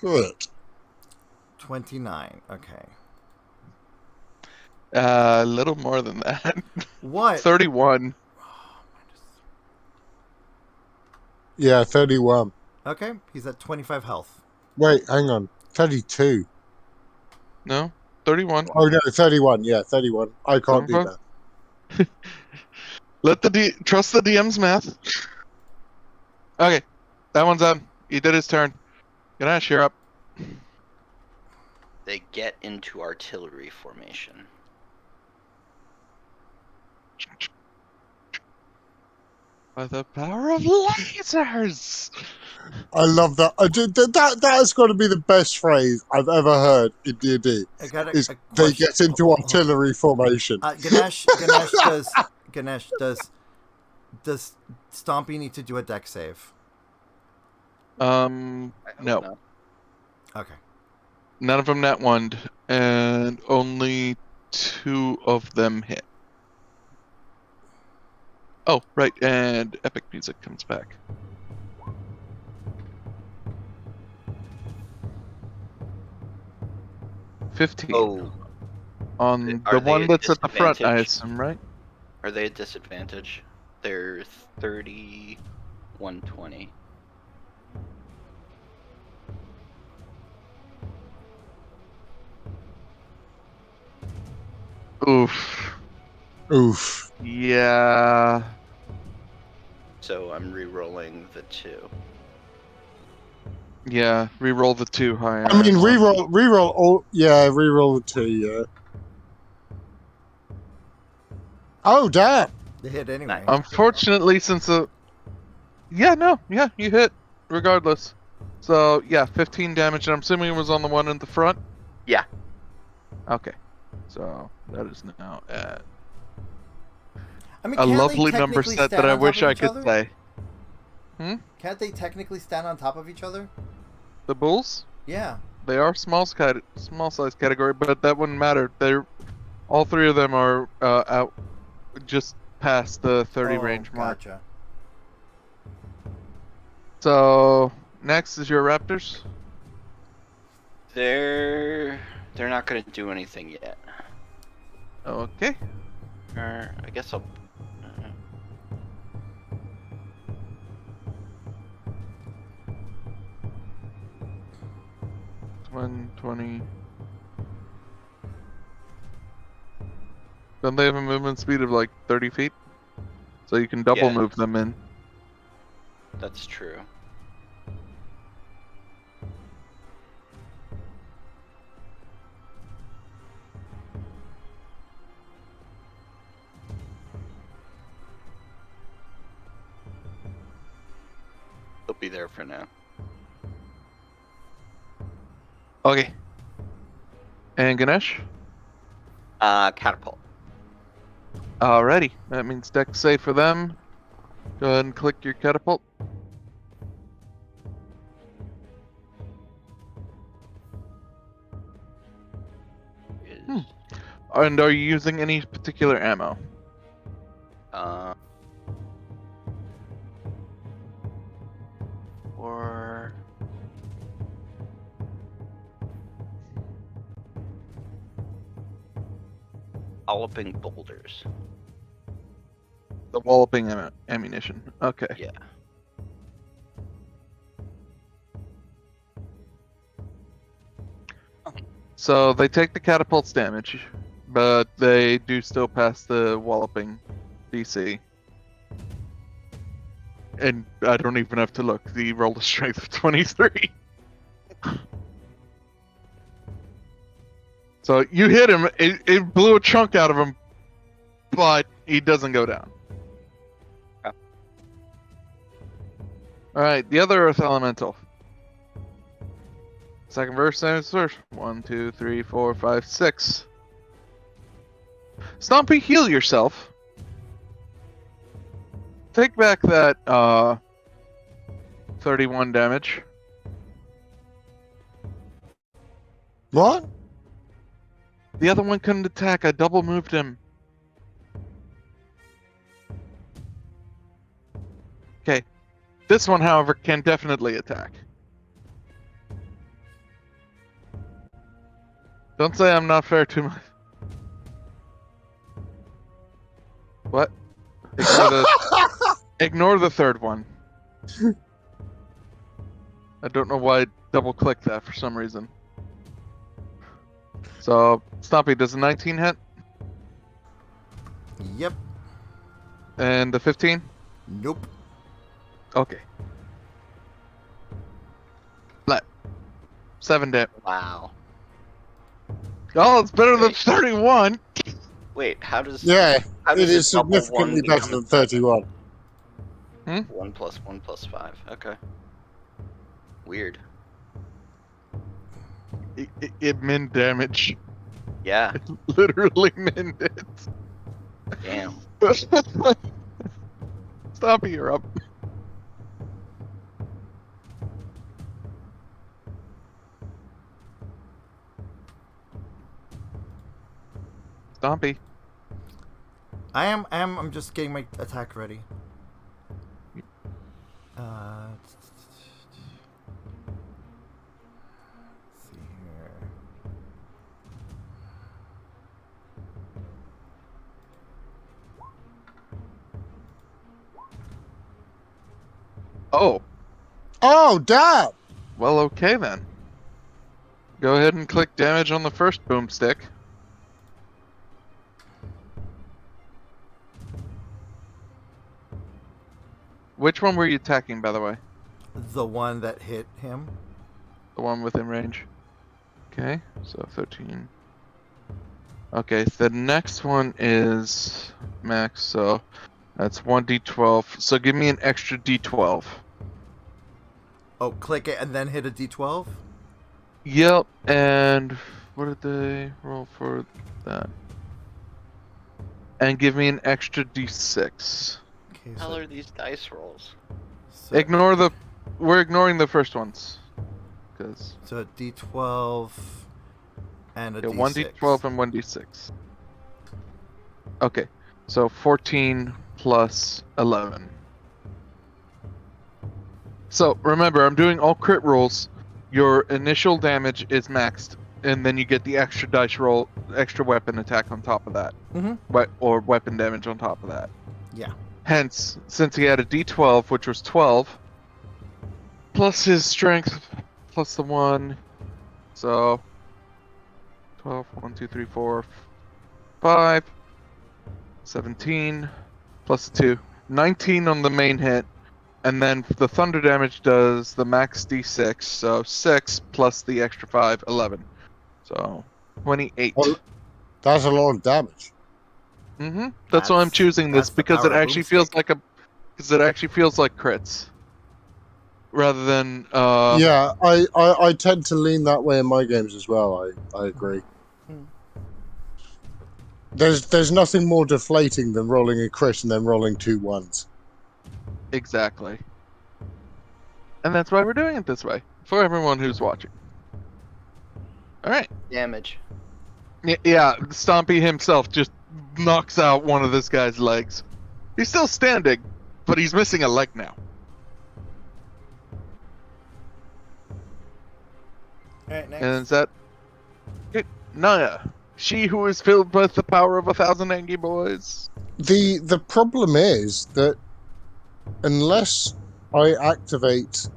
[SPEAKER 4] Good.
[SPEAKER 1] 29. Okay.
[SPEAKER 2] a little more than that.
[SPEAKER 1] What?
[SPEAKER 2] 31.
[SPEAKER 4] Yeah, 31.
[SPEAKER 1] Okay, he's at 25 health.
[SPEAKER 4] Wait, hang on. 32.
[SPEAKER 2] No, 31.
[SPEAKER 4] Oh, no, 31. Yeah, 31. I can't do
[SPEAKER 2] 31?
[SPEAKER 4] that.
[SPEAKER 2] Let the trust the DM's math. Okay, that one's done. He did his turn. Ganesh, you're up.
[SPEAKER 6] They get into artillery formation.
[SPEAKER 2] By the power of lasers.
[SPEAKER 4] I love that. That has got to be the best phrase I've ever heard in D&D.
[SPEAKER 1] I got
[SPEAKER 4] Is
[SPEAKER 1] a
[SPEAKER 4] they
[SPEAKER 1] question.
[SPEAKER 4] get into artillery formation.
[SPEAKER 1] Ganesh does Stompy need to do a deck save?
[SPEAKER 6] I hope
[SPEAKER 2] No.
[SPEAKER 6] not.
[SPEAKER 1] Okay.
[SPEAKER 2] None of them net one, and only 2 of them hit. Oh, right, and epic music comes back. $15
[SPEAKER 6] Oh,
[SPEAKER 2] on
[SPEAKER 6] Are
[SPEAKER 2] the
[SPEAKER 6] they
[SPEAKER 2] one
[SPEAKER 6] at
[SPEAKER 2] that's at the front, I
[SPEAKER 6] disadvantage?
[SPEAKER 2] assume, right?
[SPEAKER 6] are they at disadvantage? They're 30, 120.
[SPEAKER 2] Oof.
[SPEAKER 4] Oof.
[SPEAKER 2] Yeah.
[SPEAKER 6] So I'm re-rolling the 2.
[SPEAKER 2] Yeah, re-roll the 2 higher.
[SPEAKER 4] I mean, reroll all. Yeah, reroll the 2, yeah. Oh, damn.
[SPEAKER 1] They hit anyway.
[SPEAKER 2] Unfortunately, since the... Yeah, you hit, regardless. So, yeah, 15 damage, and I'm assuming it was on the one in the front?
[SPEAKER 6] Yeah.
[SPEAKER 2] Okay. So, that is now at
[SPEAKER 1] I mean,
[SPEAKER 2] a
[SPEAKER 1] can't they
[SPEAKER 2] lovely number
[SPEAKER 1] technically
[SPEAKER 2] set that
[SPEAKER 1] stand
[SPEAKER 2] I
[SPEAKER 1] on top
[SPEAKER 2] wish
[SPEAKER 1] of
[SPEAKER 2] I
[SPEAKER 1] each
[SPEAKER 2] could
[SPEAKER 1] other?
[SPEAKER 2] say.
[SPEAKER 1] Can't they technically stand on top of each other?
[SPEAKER 2] The bulls?
[SPEAKER 1] Yeah.
[SPEAKER 2] They are small size category, but that wouldn't matter. They're all 3 of them are out just past the 30 range mark.
[SPEAKER 1] Gotcha.
[SPEAKER 2] So next is your raptors.
[SPEAKER 6] They're not gonna do anything yet.
[SPEAKER 2] Okay.
[SPEAKER 6] Or I guess I'll.
[SPEAKER 2] 120. Don't they have a movement speed of like 30 feet? So you can double
[SPEAKER 6] Yeah.
[SPEAKER 2] move them in.
[SPEAKER 6] That's true. They'll be there for now.
[SPEAKER 2] Okay. And Ganesh?
[SPEAKER 6] Catapult.
[SPEAKER 2] Alrighty. That means deck save for them. Go ahead and click your catapult.
[SPEAKER 6] Is
[SPEAKER 2] And are you using any particular ammo?
[SPEAKER 6] or Galloping boulders.
[SPEAKER 2] The walloping ammunition. Okay.
[SPEAKER 6] Yeah.
[SPEAKER 2] So they take the catapult's damage, but they do still pass the walloping DC. And I don't even have to look. He rolled a strength of 23. So you hit him, it blew a chunk out of him, but he doesn't go down.
[SPEAKER 6] Yeah.
[SPEAKER 2] Alright, the other Earth Elemental. Second verse, same verse. 1, 2, 3, 4, 5, 6. Stompy, heal yourself. Take back that 31 damage.
[SPEAKER 4] What?
[SPEAKER 2] The other one couldn't attack. I double moved him. Okay. This one, however, can definitely attack. Don't say I'm not fair too much. What? Ignore the third one. I don't know why I double-clicked that for some reason. So, Stompy, does a 19 hit?
[SPEAKER 1] Yep.
[SPEAKER 2] And the 15?
[SPEAKER 1] Nope.
[SPEAKER 2] Okay. Flat. 7 damage.
[SPEAKER 6] Wow.
[SPEAKER 2] Oh, it's better than
[SPEAKER 6] Wait.
[SPEAKER 2] 31!
[SPEAKER 6] Wait, how does
[SPEAKER 4] Yeah,
[SPEAKER 6] how
[SPEAKER 4] it
[SPEAKER 6] does
[SPEAKER 4] is
[SPEAKER 6] a double one
[SPEAKER 4] significantly
[SPEAKER 6] become
[SPEAKER 4] better than
[SPEAKER 6] a seven?
[SPEAKER 4] 31.
[SPEAKER 6] 1 plus 1 plus 5. Okay. Weird.
[SPEAKER 2] It min damage.
[SPEAKER 6] Yeah.
[SPEAKER 2] Literally min it.
[SPEAKER 6] Damn.
[SPEAKER 2] Stompy, you're up. Stompy.
[SPEAKER 1] I'm just getting my attack ready. Let's see here.
[SPEAKER 2] Oh,
[SPEAKER 4] Oh, damn!
[SPEAKER 2] well, okay then. Go ahead and click damage on the first boomstick. Which one were you attacking, by the way?
[SPEAKER 1] The one that hit him.
[SPEAKER 2] The one within range. Okay, so 13. Okay, the next one is max, so that's 1d12. So give me an extra d12.
[SPEAKER 1] Oh, click it and then hit a d12.
[SPEAKER 2] Yep, and what did they roll for that? And give me an extra d6.
[SPEAKER 1] Okay,
[SPEAKER 6] What the hell are these dice rolls?
[SPEAKER 2] Ignore we're ignoring the first ones. Cause
[SPEAKER 1] So a d12 and a
[SPEAKER 2] yeah,
[SPEAKER 1] d6.
[SPEAKER 2] 1d12 and 1d6. Okay, so 14 plus 11. So remember, I'm doing all crit rolls, your initial damage is maxed, and then you get the extra dice roll, extra weapon attack on top of that, or weapon damage on top of that.
[SPEAKER 1] Yeah.
[SPEAKER 2] Hence, since he had a D12, which was 12, plus his strength, plus the 1, so 12, 1, 2, 3, 4, 5, 17, plus 2, 19 on the main hit, and then the thunder damage does the max D6, so 6 plus the extra 5, 11. So 28.
[SPEAKER 4] Well, that's a lot of damage.
[SPEAKER 2] That's why I'm choosing this,
[SPEAKER 1] that's the
[SPEAKER 2] because it
[SPEAKER 1] power of
[SPEAKER 2] actually feels like crits. Rather than
[SPEAKER 4] Yeah, I tend to lean that way in my games as well. I agree. There's nothing more deflating than rolling a crit and then rolling 2 1s.
[SPEAKER 2] Exactly. And that's why we're doing it this way, for everyone who's watching. Alright.
[SPEAKER 6] Damage.
[SPEAKER 2] Yeah, Stompy himself just knocks out one of this guy's legs. He's still standing, but he's missing a leg now.
[SPEAKER 1] Alright, next.
[SPEAKER 2] And is that... Naia. She who is filled with the power of 1,000 angry boys.
[SPEAKER 4] The problem is that unless I activate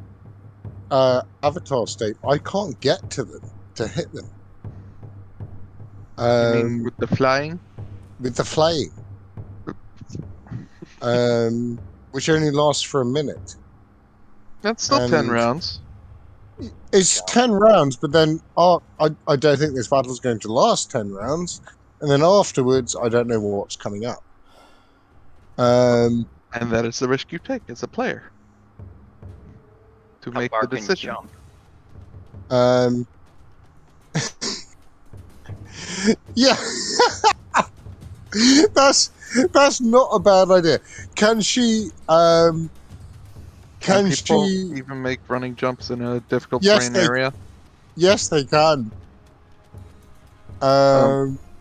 [SPEAKER 4] Avatar State, I can't get to them to hit them.
[SPEAKER 2] You mean with the flying?
[SPEAKER 4] With the flaying. Which only lasts for a minute.
[SPEAKER 2] That's still 10
[SPEAKER 4] And-
[SPEAKER 2] rounds.
[SPEAKER 4] It's 10 rounds, but then I don't think this battle's going to last 10 rounds. And then afterwards, I don't know what's coming up.
[SPEAKER 2] And that is the risk you take as a player. To
[SPEAKER 6] A
[SPEAKER 2] make the
[SPEAKER 6] barking
[SPEAKER 2] decision.
[SPEAKER 6] jump.
[SPEAKER 4] Yeah. That's not a bad idea. Can she
[SPEAKER 2] Can
[SPEAKER 4] can
[SPEAKER 2] people
[SPEAKER 4] she
[SPEAKER 2] even make running jumps in a difficult
[SPEAKER 4] Yes,
[SPEAKER 2] terrain
[SPEAKER 4] they-
[SPEAKER 2] area?
[SPEAKER 4] Yes, they can.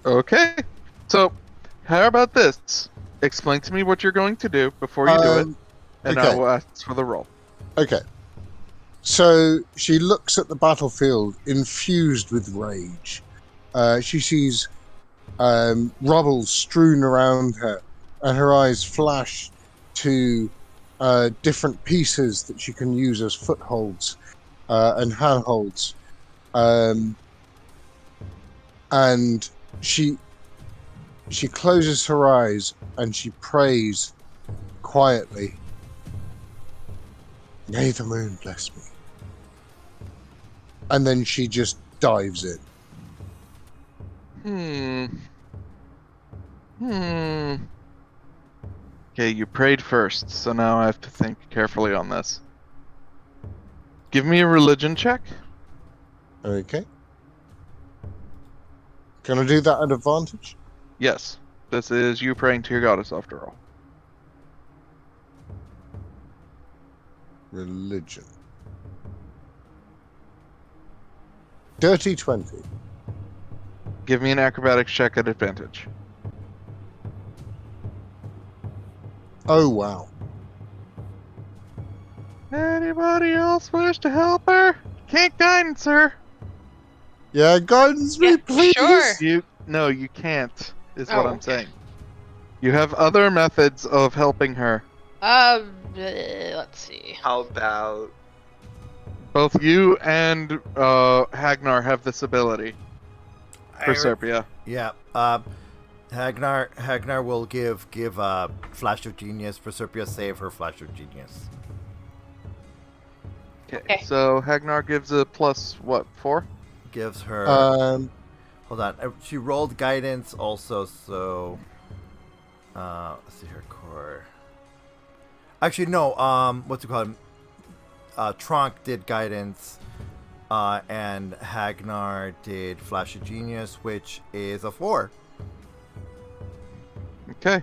[SPEAKER 2] Okay. So, how about this? Explain to me what you're going to do before you do it, and I
[SPEAKER 4] okay.
[SPEAKER 2] will ask for the roll.
[SPEAKER 4] Okay. So she looks at the battlefield infused with rage. She sees rubble strewn around her, and her eyes flash to different pieces that she can use as footholds and handholds. And she closes her eyes and she prays quietly. May the moon bless me. And then she just dives in.
[SPEAKER 2] Okay, you prayed first, so now I have to think carefully on this. Give me a religion check.
[SPEAKER 4] Okay. Can I do that at advantage?
[SPEAKER 2] Yes, this is you praying to your goddess after all.
[SPEAKER 4] Religion. Dirty 20.
[SPEAKER 2] Give me an acrobatics check at advantage.
[SPEAKER 4] Oh, wow.
[SPEAKER 2] Anybody else wish to help her? Can't guidance her.
[SPEAKER 4] Yeah, guidance me,
[SPEAKER 3] Yeah,
[SPEAKER 4] please.
[SPEAKER 3] sure.
[SPEAKER 2] No, you can't, is
[SPEAKER 3] Oh,
[SPEAKER 2] what I'm
[SPEAKER 3] okay.
[SPEAKER 2] saying. You have other methods of helping her.
[SPEAKER 3] Let's see.
[SPEAKER 6] How about
[SPEAKER 2] Both you and Hagnar have this ability. Proserpia.
[SPEAKER 1] Yeah. Hagnar will give Flash of Genius. Proserpia save her Flash of Genius.
[SPEAKER 3] Okay.
[SPEAKER 2] So Hagnar gives a plus, what, 4?
[SPEAKER 1] Gives her. Hold on. She rolled guidance also, so. Let's see her core. Actually, no. What's it called? Tronk did guidance, and Hagnar did Flash of Genius, which is a 4.
[SPEAKER 2] Okay.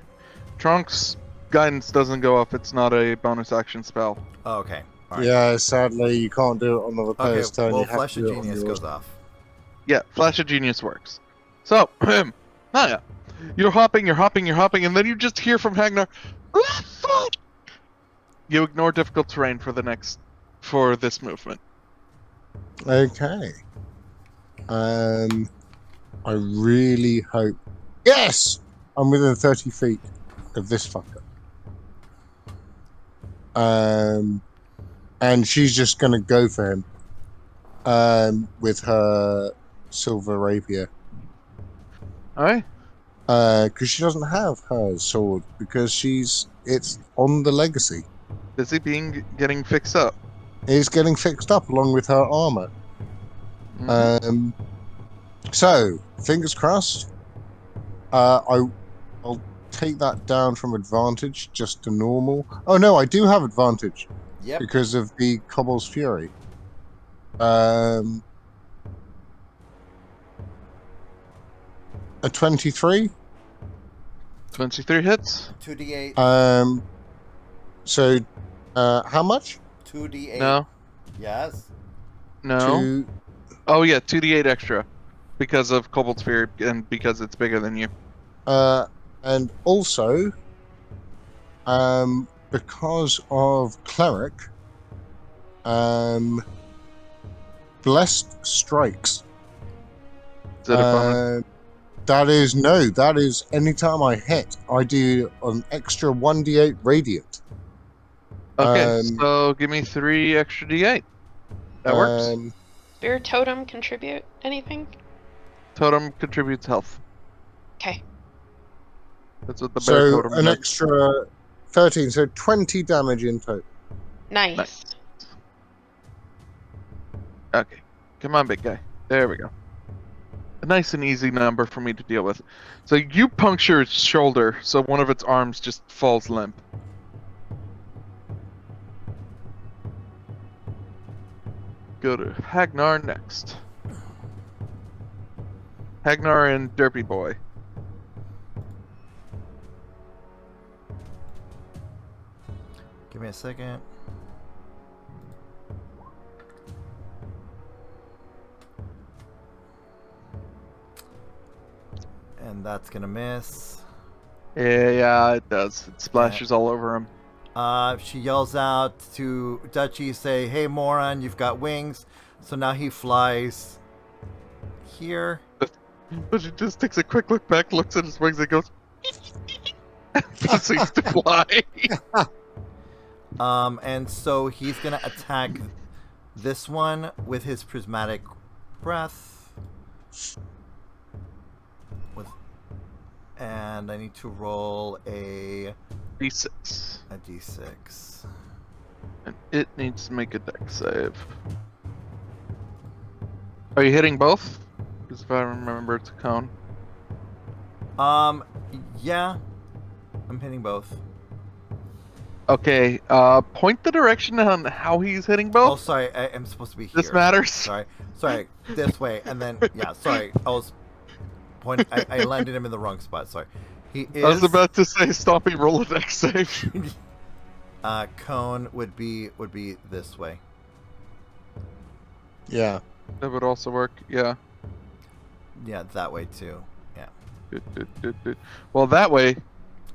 [SPEAKER 2] Trunk's guidance doesn't go up. It's not a bonus action spell.
[SPEAKER 1] Oh, okay. All right.
[SPEAKER 4] Yeah, sadly, you can't do it on the
[SPEAKER 1] Okay.
[SPEAKER 4] player's turn.
[SPEAKER 1] Well,
[SPEAKER 4] you have
[SPEAKER 1] Flash
[SPEAKER 4] to
[SPEAKER 1] of
[SPEAKER 4] do it on
[SPEAKER 1] Genius
[SPEAKER 4] yours.
[SPEAKER 1] goes off.
[SPEAKER 2] Yeah, Flash of Genius works. So, Naia, you're hopping, and then you just hear from Hagnar, "Ah, fuck!" You ignore difficult terrain for this movement.
[SPEAKER 4] Okay. I really hope. Yes! I'm within 30 feet of this fucker. And she's just going to go for him with her silver rapier.
[SPEAKER 2] Alright.
[SPEAKER 4] Because she doesn't have her sword because it's on the legacy.
[SPEAKER 2] Is he getting fixed up?
[SPEAKER 4] It's getting fixed up along with her armor.
[SPEAKER 2] Mhm.
[SPEAKER 4] So fingers crossed. I'll take that down from advantage just to normal. Oh no, I do have advantage
[SPEAKER 1] Yep.
[SPEAKER 4] because of the Cobalt Fury. A 23.
[SPEAKER 2] 23 hits?
[SPEAKER 1] 2d8.
[SPEAKER 4] So how much?
[SPEAKER 1] 2d8.
[SPEAKER 2] No.
[SPEAKER 1] Yes.
[SPEAKER 2] No. Oh yeah, 2d8 extra. Because of Cobalt Fury and because it's bigger than you.
[SPEAKER 4] And also, because of Cleric, Blessed Strikes.
[SPEAKER 2] Is that a bonus?
[SPEAKER 4] That is anytime I hit, I do an extra 1d8 radiant.
[SPEAKER 2] Okay, so give me 3 extra d8. That works.
[SPEAKER 3] Spirit Totem contribute anything?
[SPEAKER 2] Totem contributes health.
[SPEAKER 3] Okay.
[SPEAKER 2] That's what the bear
[SPEAKER 4] So
[SPEAKER 2] totem
[SPEAKER 4] an
[SPEAKER 2] does.
[SPEAKER 4] extra 13, so 20 damage in total.
[SPEAKER 3] Nice.
[SPEAKER 2] Okay, come on, big guy. There we go. A nice and easy number for me to deal with. So you puncture its shoulder, so one of its arms just falls limp. Go to Hagnar next. Hagnar and Derpy Boy.
[SPEAKER 1] Give me a second. And that's gonna miss.
[SPEAKER 2] Yeah, it does. It splashes all over him.
[SPEAKER 1] She yells out to Dutchy, say, "Hey, moron, you've got wings." So now he flies here.
[SPEAKER 2] But he just takes a quick look back, looks at his wings, and goes, proceeds to fly.
[SPEAKER 1] And so he's gonna attack this one with his prismatic breath. And I need to roll a
[SPEAKER 2] D6.
[SPEAKER 1] d6.
[SPEAKER 2] And it needs to make a dex save. Are you hitting both? Because if I remember, it's a cone.
[SPEAKER 1] Yeah. I'm hitting both.
[SPEAKER 2] Okay, point the direction on how he's hitting both.
[SPEAKER 1] Oh, sorry, I'm supposed to be here.
[SPEAKER 2] This matters.
[SPEAKER 1] Sorry, this way, and then, yeah, sorry, I landed him in the wrong spot, sorry. He is...
[SPEAKER 2] I was about to say, stop me, roll a dex save.
[SPEAKER 1] Cone would be this way.
[SPEAKER 4] Yeah.
[SPEAKER 2] That would also work, yeah.
[SPEAKER 1] Yeah, that way too. Yeah.
[SPEAKER 2] Good. Well, that way...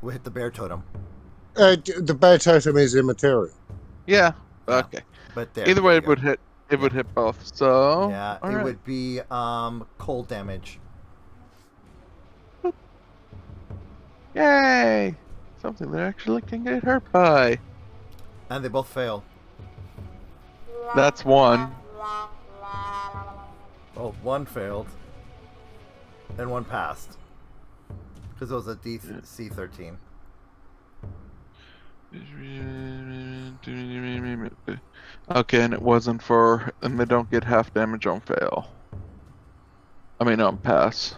[SPEAKER 1] We'll hit the bear totem.
[SPEAKER 4] The bear totem is immaterial.
[SPEAKER 2] Yeah, okay.
[SPEAKER 1] But there.
[SPEAKER 2] Either way,
[SPEAKER 1] there
[SPEAKER 2] it would hit. It would hit both. So
[SPEAKER 1] yeah,
[SPEAKER 2] all
[SPEAKER 1] it
[SPEAKER 2] right.
[SPEAKER 1] would be cold damage.
[SPEAKER 2] Yay! Something that actually can get hurt by.
[SPEAKER 1] And they both fail.
[SPEAKER 2] That's one.
[SPEAKER 1] Oh, one failed. And one passed. Because it was a DC 13.
[SPEAKER 2] Okay, and it wasn't for, and they don't get half damage on fail. I mean, on pass.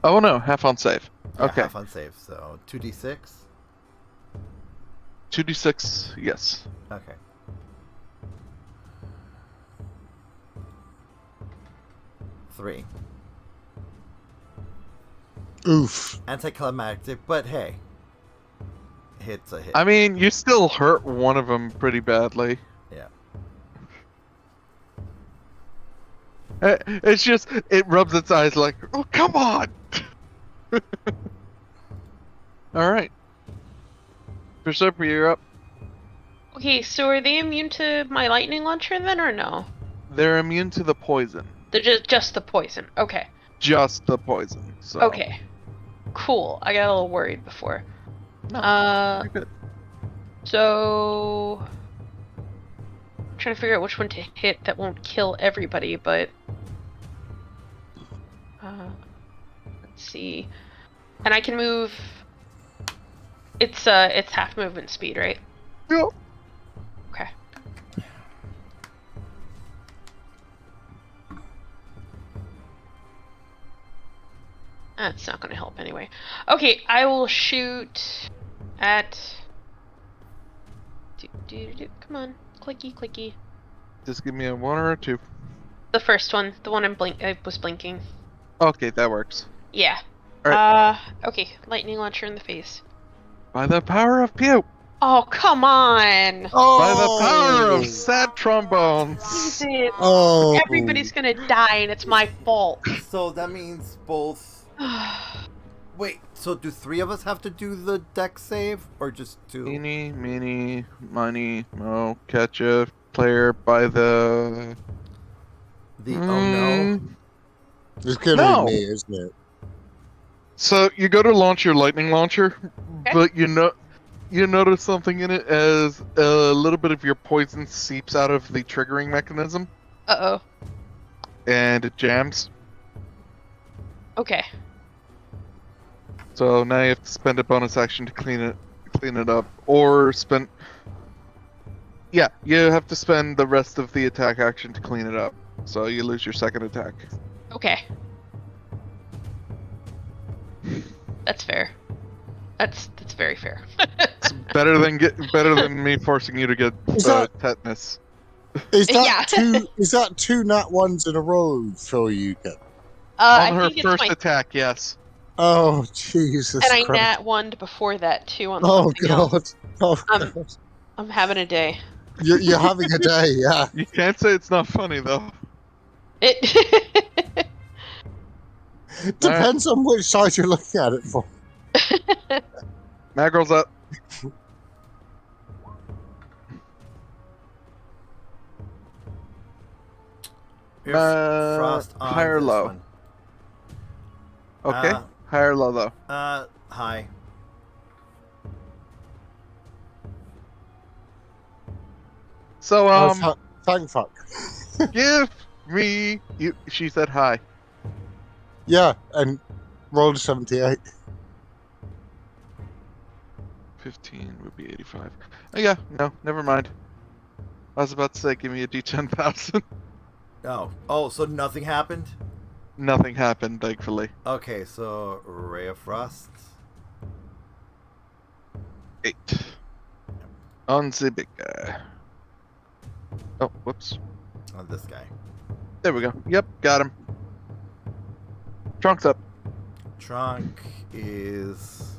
[SPEAKER 2] Oh no, half on save.
[SPEAKER 1] Yeah,
[SPEAKER 2] Okay.
[SPEAKER 1] half on save, so 2d6.
[SPEAKER 2] 2d6, yes.
[SPEAKER 1] Okay. Three.
[SPEAKER 4] Oof.
[SPEAKER 1] Anticlimactic, but hey. Hit's a hit.
[SPEAKER 2] I mean, you still hurt one of them pretty badly.
[SPEAKER 1] Yeah.
[SPEAKER 2] It's just, it rubs its eyes like, oh, come on! Alright. Proserpia, you're up.
[SPEAKER 3] Okay, so are they immune to my lightning launcher then, or no?
[SPEAKER 2] They're immune to the poison.
[SPEAKER 3] They're just the poison. Okay.
[SPEAKER 2] Just the poison. So.
[SPEAKER 3] Okay. Cool. I got a little worried before.
[SPEAKER 2] No, you're good.
[SPEAKER 3] So I'm trying to figure out which one to hit that won't kill everybody, but let's see. And I can move. It's half movement speed, right?
[SPEAKER 2] Yep.
[SPEAKER 3] Okay. That's not going to help anyway. Okay, I will shoot at. Come on, clicky, clicky.
[SPEAKER 2] Just give me a 1 or a 2.
[SPEAKER 3] The first one, the one I was blinking.
[SPEAKER 2] Okay, that works.
[SPEAKER 3] Yeah.
[SPEAKER 2] Alright.
[SPEAKER 3] Okay, lightning launcher in the face.
[SPEAKER 2] By the power of Pew!
[SPEAKER 3] Oh, come on!
[SPEAKER 4] Oh!
[SPEAKER 2] By the power of sad trombones!
[SPEAKER 3] Jesus.
[SPEAKER 4] Oh!
[SPEAKER 3] Everybody's gonna die and it's my fault.
[SPEAKER 1] So that means both. Wait, so do 3 of us have to do the deck save, or just 2?
[SPEAKER 2] Eeny, meeny, miny, mo, catch a player by the...
[SPEAKER 1] Oh no.
[SPEAKER 4] It's gonna
[SPEAKER 2] No.
[SPEAKER 4] be me, isn't it?
[SPEAKER 2] So you go to launch your lightning launcher, but you notice something in it as a little bit of your poison seeps out of the triggering mechanism,
[SPEAKER 3] Uh-oh.
[SPEAKER 2] and it jams.
[SPEAKER 3] Okay.
[SPEAKER 2] So now you have to spend a bonus action to clean it up, or spend. Yeah, you have to spend the rest of the attack action to clean it up. So you lose your second attack.
[SPEAKER 3] Okay. That's fair. That's very fair.
[SPEAKER 2] It's better than me forcing you to get
[SPEAKER 4] Is that-
[SPEAKER 2] tetanus.
[SPEAKER 4] Is that
[SPEAKER 3] Yeah.
[SPEAKER 4] two? Is that 2 nat ones in a row for you? Ken?
[SPEAKER 3] I
[SPEAKER 2] On her
[SPEAKER 3] think it's
[SPEAKER 2] first
[SPEAKER 3] my...
[SPEAKER 2] attack, yes.
[SPEAKER 4] Oh Jesus
[SPEAKER 3] And I
[SPEAKER 4] Christ!
[SPEAKER 3] nat 1'd before that too on
[SPEAKER 4] Oh
[SPEAKER 3] something else.
[SPEAKER 4] God! Oh
[SPEAKER 3] Um,
[SPEAKER 4] God!
[SPEAKER 3] I'm having a day.
[SPEAKER 4] You're having a day, yeah.
[SPEAKER 2] You can't say it's not funny though.
[SPEAKER 3] It.
[SPEAKER 4] Depends on which side you're looking at it for.
[SPEAKER 2] Magrel's up.
[SPEAKER 1] Frost on
[SPEAKER 2] high or
[SPEAKER 1] this
[SPEAKER 2] low?
[SPEAKER 1] one.
[SPEAKER 2] Okay. High or low though?
[SPEAKER 1] High.
[SPEAKER 2] So
[SPEAKER 4] Thank fuck.
[SPEAKER 2] give me you. She said hi.
[SPEAKER 4] Yeah, and rolled a 78.
[SPEAKER 2] 15 would be 85. Oh yeah, no, never mind. I was about to say, give me a D10,000.
[SPEAKER 1] Oh, so nothing happened?
[SPEAKER 2] Nothing happened, thankfully.
[SPEAKER 1] Okay, so Ray of Frost.
[SPEAKER 2] 8. On the big guy. Oh, whoops.
[SPEAKER 1] On this guy.
[SPEAKER 2] There we go. Yep, got him. Trunk's up.
[SPEAKER 1] Trunk is...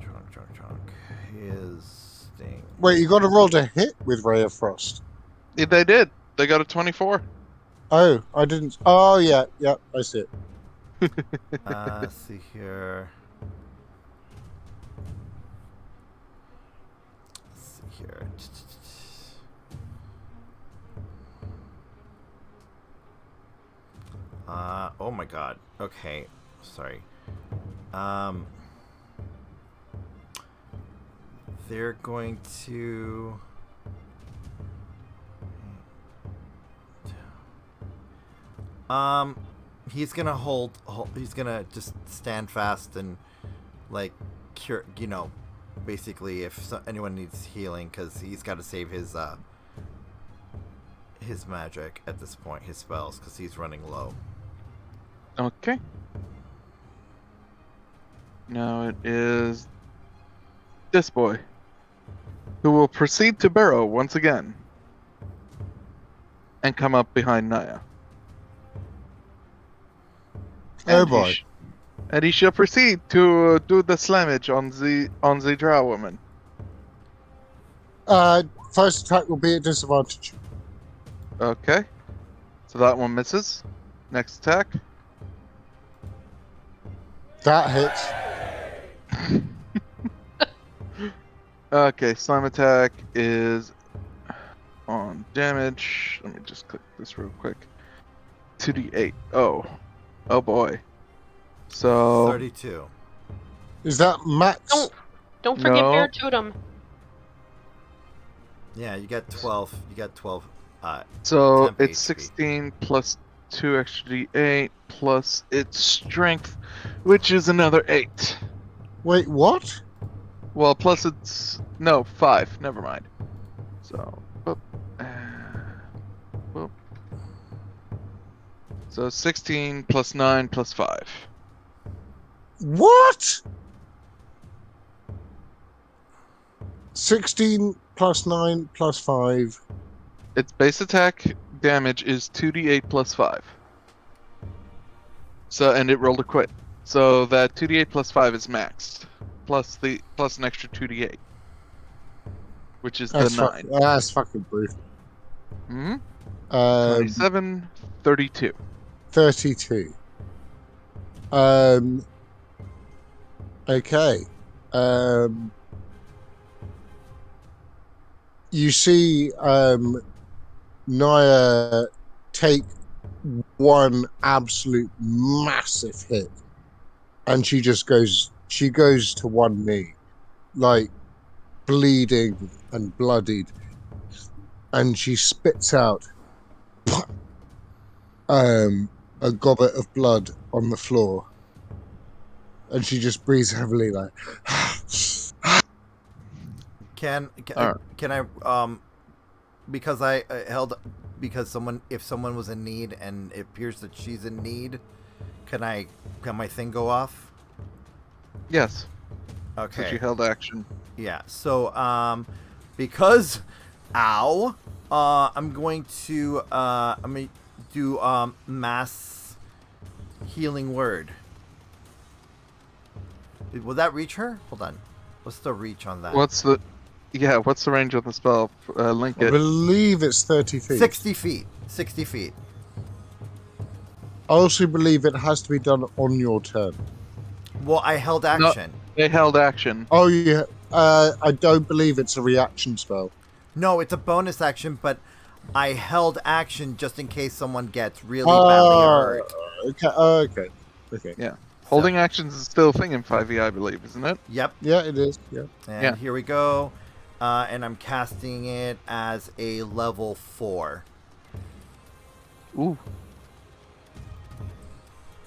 [SPEAKER 1] Trunk is... Sting.
[SPEAKER 4] Wait, you got to roll to hit with Ray of Frost.
[SPEAKER 2] Yeah, they did. They got a 24.
[SPEAKER 4] Oh, I didn't. Oh, yeah, I see it.
[SPEAKER 1] Let's see here. Oh my god. Okay. Sorry. They're going to... He's gonna hold he's gonna just stand fast and, like, cure, basically if anyone needs healing, because he's got to save his magic at this point, his spells, because he's running low.
[SPEAKER 2] Okay. Now it is this boy, who will proceed to burrow once again and come up behind Naia.
[SPEAKER 4] Oh boy.
[SPEAKER 2] And he shall proceed to do the slammage on the drow woman.
[SPEAKER 4] First attack will be at disadvantage.
[SPEAKER 2] Okay. So that one misses. Next attack.
[SPEAKER 4] That hits.
[SPEAKER 2] Okay, slam attack is on damage. Let me just click this real quick. 2d8. Oh boy. So
[SPEAKER 1] 32.
[SPEAKER 4] Is that max?
[SPEAKER 3] Don't forget
[SPEAKER 2] No.
[SPEAKER 3] Bear Totem.
[SPEAKER 1] Yeah, you got 12. You got 12.
[SPEAKER 2] So
[SPEAKER 1] temp
[SPEAKER 2] it's
[SPEAKER 1] HP.
[SPEAKER 2] 16 plus 2 extra d8 plus its strength, which is another 8.
[SPEAKER 4] Wait, what?
[SPEAKER 2] Well, plus it's no 5. Never mind. So, whoop. So 16 plus 9 plus 5.
[SPEAKER 4] What? 16 plus 9 plus 5.
[SPEAKER 2] Its base attack damage is 2d8 plus 5. So, and it rolled a crit. So that 2d8 plus 5 is maxed. Plus an extra 2d8. Which is the 9.
[SPEAKER 4] That's fucking brutal.
[SPEAKER 2] Hmm?
[SPEAKER 4] 27,
[SPEAKER 2] 32.
[SPEAKER 4] 32. Okay. You see Naia take one absolute massive hit, and she goes to one knee, like bleeding and bloodied, and she spits out a goblet of blood on the floor, and she just breathes heavily, like.
[SPEAKER 1] Can
[SPEAKER 2] Alright.
[SPEAKER 1] I because I held because if someone was in need and it appears that she's in need, can my thing go off?
[SPEAKER 2] Yes.
[SPEAKER 1] Okay.
[SPEAKER 2] So she held action.
[SPEAKER 1] Yeah. So because I'm going to do mass healing word. Will that reach her? Hold on. What's the reach on that?
[SPEAKER 2] What's the range of the spell? Link
[SPEAKER 4] I
[SPEAKER 2] it.
[SPEAKER 4] believe it's 30 feet.
[SPEAKER 1] 60 feet. 60 feet.
[SPEAKER 4] I also believe it has to be done on your turn.
[SPEAKER 1] Well, I held action.
[SPEAKER 2] They held action.
[SPEAKER 4] Oh, yeah. I don't believe it's a reaction spell.
[SPEAKER 1] No, it's a bonus action, but I held action just in case someone gets really badly hurt.
[SPEAKER 4] Okay.
[SPEAKER 2] Yeah. Holding actions is still a thing in 5e, I believe, isn't it?
[SPEAKER 1] Yep.
[SPEAKER 4] Yeah, it is. Yeah.
[SPEAKER 1] And
[SPEAKER 2] Yeah.
[SPEAKER 1] here we go. And I'm casting it as a level 4.
[SPEAKER 2] Ooh.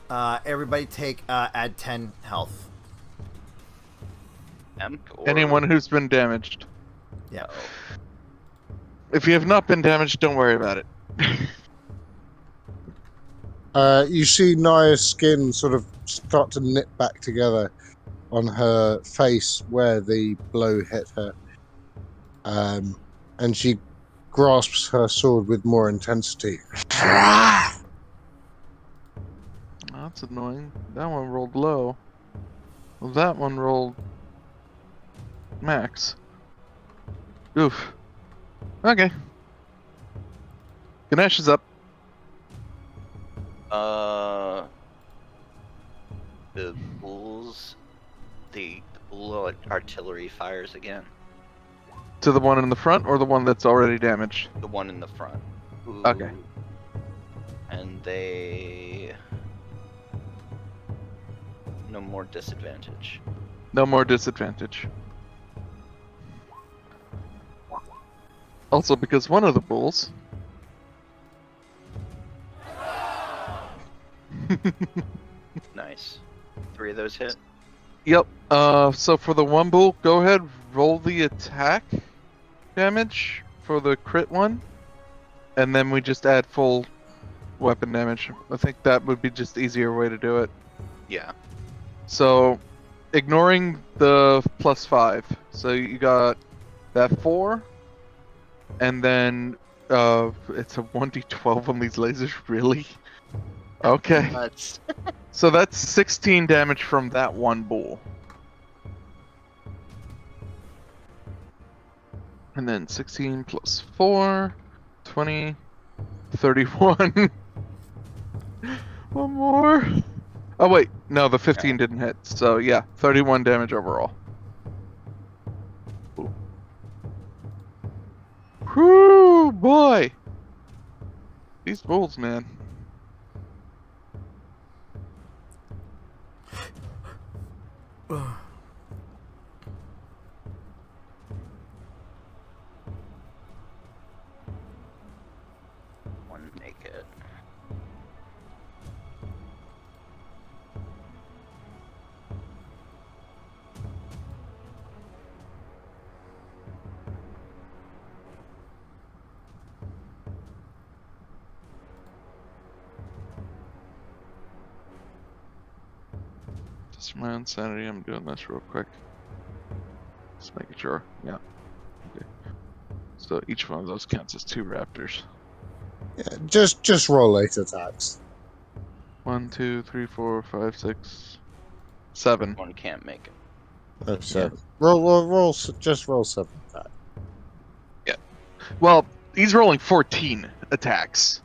[SPEAKER 1] Everybody add 10 health.
[SPEAKER 2] Anyone who's been damaged.
[SPEAKER 1] Yeah.
[SPEAKER 2] If you have not been damaged, don't worry about it.
[SPEAKER 4] You see Naia's skin sort of start to knit back together on her face where the blow hit her. And she grasps her sword with more intensity.
[SPEAKER 2] That's annoying. That one rolled low. Well, that one rolled max. Oof. Okay. Ganesh is up.
[SPEAKER 6] The bull artillery fires again.
[SPEAKER 2] To the one in the front or the one that's already damaged?
[SPEAKER 6] The one in the front. Ooh.
[SPEAKER 2] Okay.
[SPEAKER 6] And they... No more disadvantage.
[SPEAKER 2] No more disadvantage. Also, because one of the bulls...
[SPEAKER 6] Nice. 3 of those hit.
[SPEAKER 2] Yep. So for the one bull, go ahead, roll the attack damage for the crit one, and then we just add full weapon damage. I think that would be just easier way to do it.
[SPEAKER 6] Yeah.
[SPEAKER 2] So, ignoring the +5, so you got that 4, and then it's a 1d12 on these lasers, really? Okay.
[SPEAKER 6] Nuts.
[SPEAKER 2] So that's 16 damage from that one bull. And then 16 plus 4, 20, 31. One more. Oh wait, no, the 15 didn't hit. So yeah, 31 damage overall. Ooh. Whew, boy! These bulls, man.
[SPEAKER 6] One naked.
[SPEAKER 2] Just for my own sanity, I'm doing this real quick. Just making sure. Yeah. Okay. So each one of those counts as 2 raptors.
[SPEAKER 4] Yeah, just roll 8 attacks.
[SPEAKER 2] 1, 2, 3, 4, 5, 6, 7.
[SPEAKER 6] One can't make it.
[SPEAKER 4] Oh, 7. Just roll 7 attacks.
[SPEAKER 2] Well, he's rolling 14 attacks.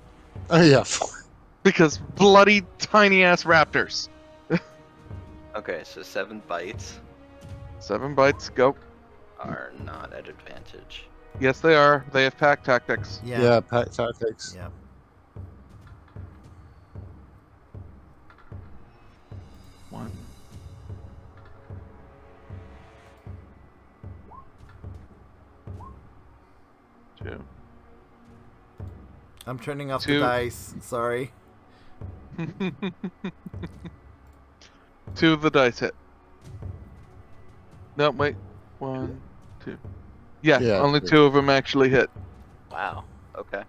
[SPEAKER 4] Oh yeah.
[SPEAKER 2] Because bloody tiny ass raptors.
[SPEAKER 6] Okay, so 7 bites
[SPEAKER 2] 7 bites, go.
[SPEAKER 6] are not at advantage.
[SPEAKER 2] Yes, they are. They have pack tactics.
[SPEAKER 4] Yeah, pack tactics.
[SPEAKER 1] Yeah.
[SPEAKER 2] 1. Two.
[SPEAKER 1] I'm turning off
[SPEAKER 2] 2.
[SPEAKER 1] the dice. Sorry.
[SPEAKER 2] 2 of the dice hit. No, wait. 1, 2. Yeah,
[SPEAKER 4] Yeah,
[SPEAKER 2] only
[SPEAKER 4] two.
[SPEAKER 2] 2 of them actually hit.
[SPEAKER 6] Wow. Okay.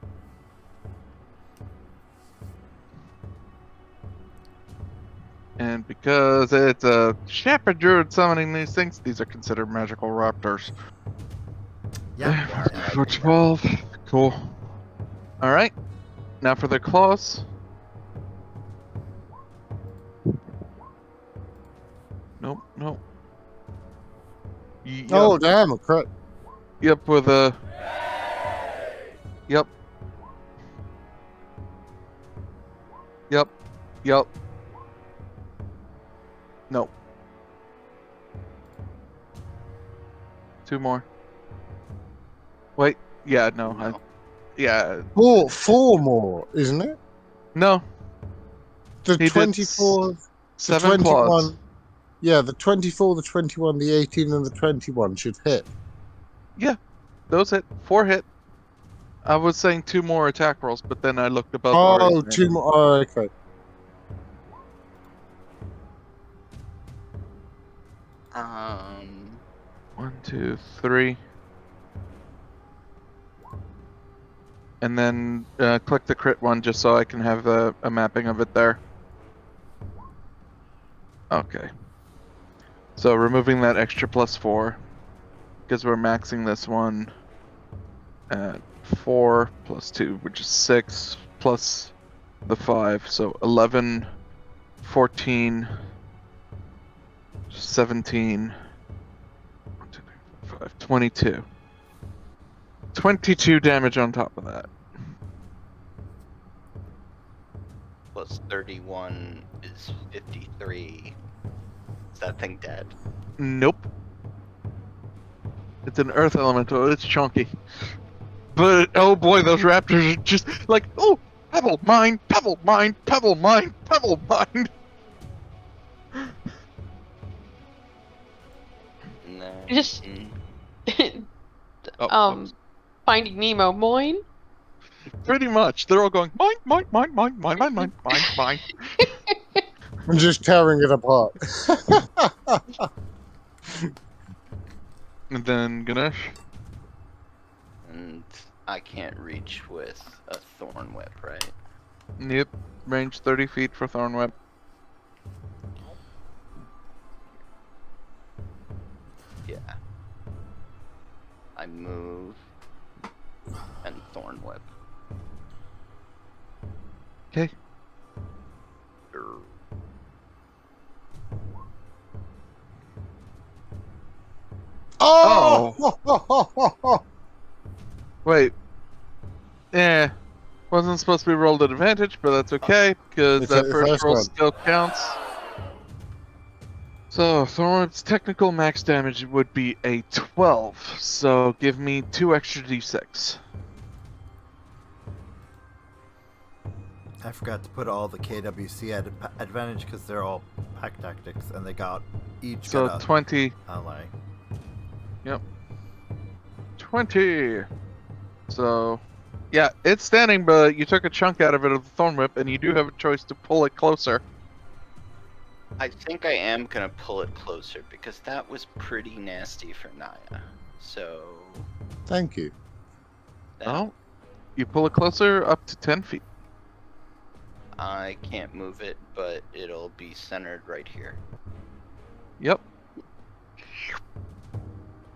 [SPEAKER 2] And because it's a shepherd druid summoning these things, these are considered magical raptors.
[SPEAKER 1] Yeah.
[SPEAKER 2] For 12. Cool. Alright. Now for their claws. Nope, nope. Yep.
[SPEAKER 4] Oh damn, a crit.
[SPEAKER 2] Yep, with a... Yep. Yep. Yep. Nope. 2 more. Wait. Yeah, no.
[SPEAKER 6] No.
[SPEAKER 2] Yeah.
[SPEAKER 4] Four more, isn't it?
[SPEAKER 2] No.
[SPEAKER 4] The
[SPEAKER 2] He did
[SPEAKER 4] 24, the
[SPEAKER 2] 7
[SPEAKER 4] 21.
[SPEAKER 2] claws.
[SPEAKER 4] Yeah, the 24, the 21, the 18, and the 21 should hit.
[SPEAKER 2] Yeah. Those hit. 4 hit. I was saying 2 more attack rolls, but then I looked above.
[SPEAKER 4] Oh, 2 more. Oh, okay.
[SPEAKER 6] Um.
[SPEAKER 2] 1, 2, 3. And then click the crit one just so I can have a mapping of it there. Okay. So removing that extra +4, because we're maxing this one at 4 + 2, which is 6, plus the 5, so 11, 14, 17, 1, 2, 3, 4, 5, 22. 22 damage on top of that.
[SPEAKER 6] Plus 31 is 53. Is that thing dead?
[SPEAKER 2] Nope. It's an earth elemental. It's chunky. But, oh boy, those raptors are just like, oh, pebble, mine, pebble, mine, pebble, mine, pebble, mine.
[SPEAKER 6] No.
[SPEAKER 3] Just-
[SPEAKER 6] Mm.
[SPEAKER 2] Oh,
[SPEAKER 3] Finding Nemo, moin.
[SPEAKER 2] pretty much. They're all going, mine, mine, mine, mine, mine, mine, mine, mine, mine.
[SPEAKER 4] I'm just tearing it apart.
[SPEAKER 2] And then Ganesh.
[SPEAKER 6] And I can't reach with a thorn whip, right?
[SPEAKER 2] Yep. Range 30 feet for Thorn Whip.
[SPEAKER 6] Yeah. I move and thorn whip.
[SPEAKER 2] Okay.
[SPEAKER 4] Oh!
[SPEAKER 2] Wait. Eh. Wasn't supposed to be rolled at advantage, but that's okay, because
[SPEAKER 4] It's
[SPEAKER 2] that
[SPEAKER 4] the
[SPEAKER 2] first
[SPEAKER 4] first
[SPEAKER 2] roll
[SPEAKER 4] one.
[SPEAKER 2] still counts. So, Thorn's technical max damage would be a 12, so give me 2 extra d6.
[SPEAKER 1] I forgot to put all the KWC at advantage because they're all pack tactics and they got each
[SPEAKER 2] So
[SPEAKER 1] got a
[SPEAKER 2] 20.
[SPEAKER 1] ally.
[SPEAKER 2] Yep. 20. So, yeah, it's standing, but you took a chunk out of it of the Thorn Whip, and you do have a choice to pull it closer.
[SPEAKER 6] I think I am gonna pull it closer because that was pretty nasty for Naia. So.
[SPEAKER 4] Thank you.
[SPEAKER 2] Oh, you pull it closer up to 10 feet.
[SPEAKER 6] I can't move it, but it'll be centered right here.
[SPEAKER 2] Yep.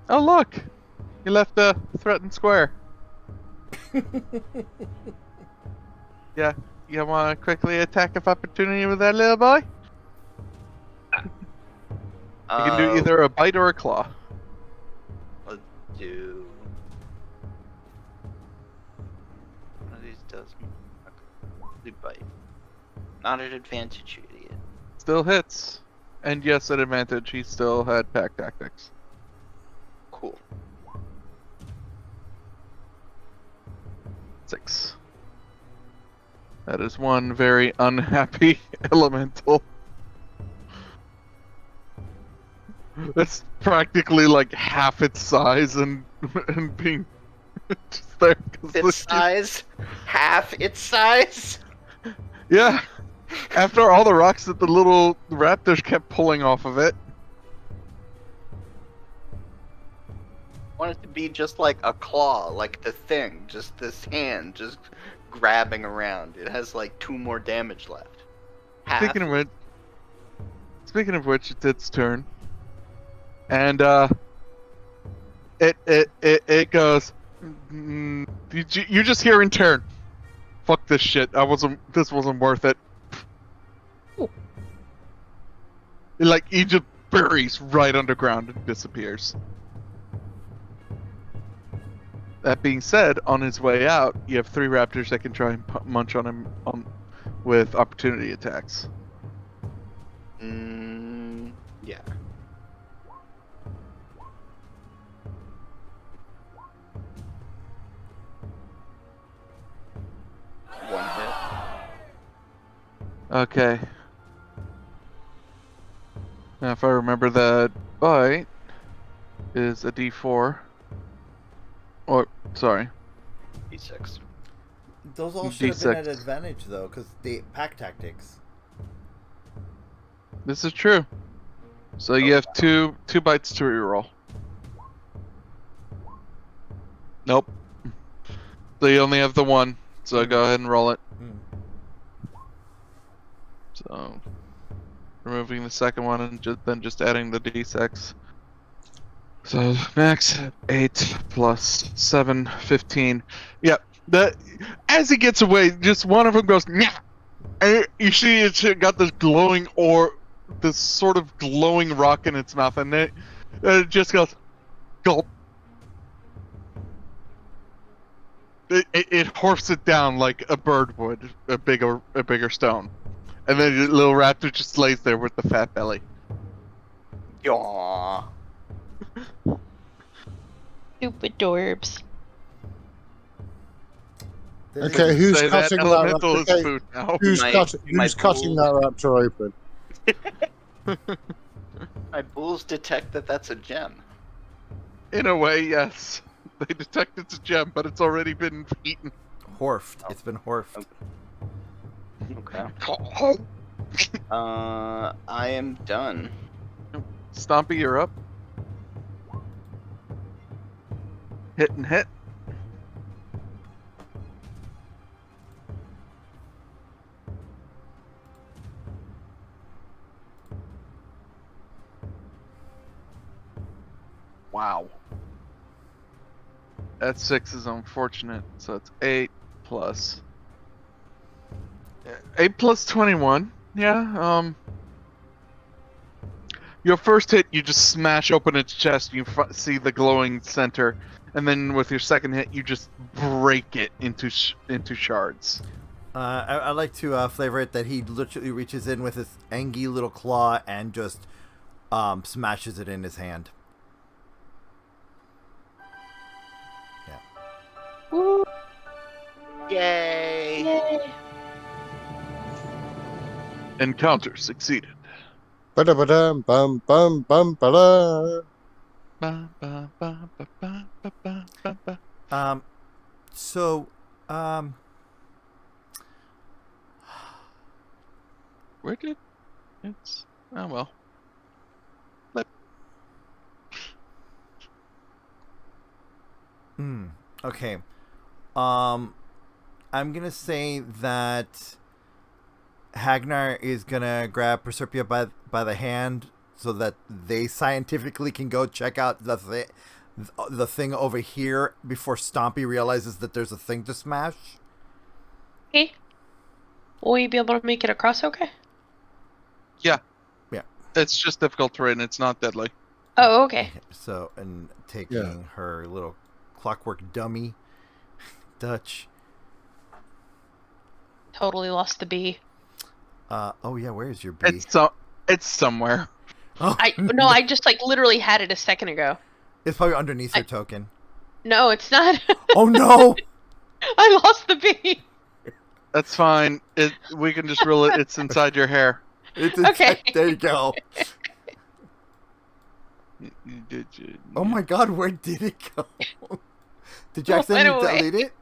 [SPEAKER 2] Oh, look! You left a threatened square. Yeah, you want to quickly attack of opportunity with that little boy? You can do either a bite or a claw.
[SPEAKER 6] Let's do. One of these does. Okay. Bite. Not at advantage, you idiot.
[SPEAKER 2] Still hits. And yes, at advantage, he still had pack tactics.
[SPEAKER 6] Cool.
[SPEAKER 2] 6. That is one very unhappy elemental. That's practically like half its size and being just there.
[SPEAKER 6] Its size? Half its size?
[SPEAKER 2] Yeah. After all the rocks that the little raptors kept pulling off of it.
[SPEAKER 6] I want it to be just like a claw, like the thing, just this hand, just grabbing around. It has like 2 more damage left. Half.
[SPEAKER 2] Speaking of which, it's its turn, and it goes. You just hear in turn. Fuck this shit. This wasn't worth it. Like he just buries right underground and disappears. That being said, on his way out, you have 3 raptors that can try and munch on him with opportunity attacks.
[SPEAKER 6] Yeah. One hit.
[SPEAKER 2] Okay. Now, if I remember, that bite is a D4. Or, sorry.
[SPEAKER 6] D6.
[SPEAKER 1] Those all should have been at
[SPEAKER 2] D6.
[SPEAKER 1] advantage though, because they pack tactics.
[SPEAKER 2] This is true. So you have two bites to reroll. Nope. So you only have the one. So go ahead and roll it. So removing the second one and then just adding the d6. So max 8 plus 7, 15. Yep. As he gets away, just one of them goes, "Nyah!" And you see it's got this glowing this sort of glowing rock in its mouth, and it just goes, gulp. It horfs it down like a bird would, a bigger stone. And then the little raptor just lays there with the fat belly.
[SPEAKER 6] Yaw.
[SPEAKER 3] Stupid dorbs.
[SPEAKER 4] Okay, who's
[SPEAKER 2] Say
[SPEAKER 4] cutting that
[SPEAKER 2] elemental is
[SPEAKER 4] raptor?
[SPEAKER 2] food now.
[SPEAKER 4] Who's
[SPEAKER 6] My
[SPEAKER 4] cutting that raptor open?
[SPEAKER 6] My bulls detect that that's a gem.
[SPEAKER 2] In a way, yes. They detect it's a gem, but it's already been eaten.
[SPEAKER 1] Horfed. It's been horfed.
[SPEAKER 6] Okay. I am done.
[SPEAKER 2] Stompy, you're up. Hit and hit. Wow. That 6 is unfortunate, so it's 8 plus 21. Yeah. Your first hit, you just smash open its chest. You see the glowing center, and then with your second hit, you just break it into shards.
[SPEAKER 1] I like to flavor it that he literally reaches in with his angy little claw and just smashes it in his hand.
[SPEAKER 3] Woo!
[SPEAKER 6] Yay!
[SPEAKER 3] Yay!
[SPEAKER 2] Encounter succeeded.
[SPEAKER 4] Ba-da-ba-dum, bum, bum, bum, ba-da.
[SPEAKER 2] Ba, ba, ba, ba, ba, ba, ba, ba, ba.
[SPEAKER 1] So,
[SPEAKER 2] Where did it's? Oh well.
[SPEAKER 1] okay. I'm gonna say that Hagnar is gonna grab Proserpia by the hand so that they scientifically can go check out the thing over here before Stompy realizes that there's a thing to smash.
[SPEAKER 3] Okay. Will you be able to make it across okay?
[SPEAKER 2] Yeah.
[SPEAKER 1] Yeah.
[SPEAKER 2] It's just difficult terrain. It's not deadly.
[SPEAKER 3] Oh, okay.
[SPEAKER 1] So, and taking her little clockwork dummy, Dutch.
[SPEAKER 3] Totally lost the bee.
[SPEAKER 1] Oh yeah, where's your bee?
[SPEAKER 2] It's somewhere.
[SPEAKER 1] Oh,
[SPEAKER 3] I just like literally had it a second ago.
[SPEAKER 1] it's probably underneath your token.
[SPEAKER 3] No, it's not.
[SPEAKER 1] Oh no!
[SPEAKER 3] I lost the bee.
[SPEAKER 2] That's fine. We can just rule it. It's inside your hair.
[SPEAKER 1] It's
[SPEAKER 3] Okay.
[SPEAKER 1] There you go. Oh my god, where did it go? Did you accidentally delete it?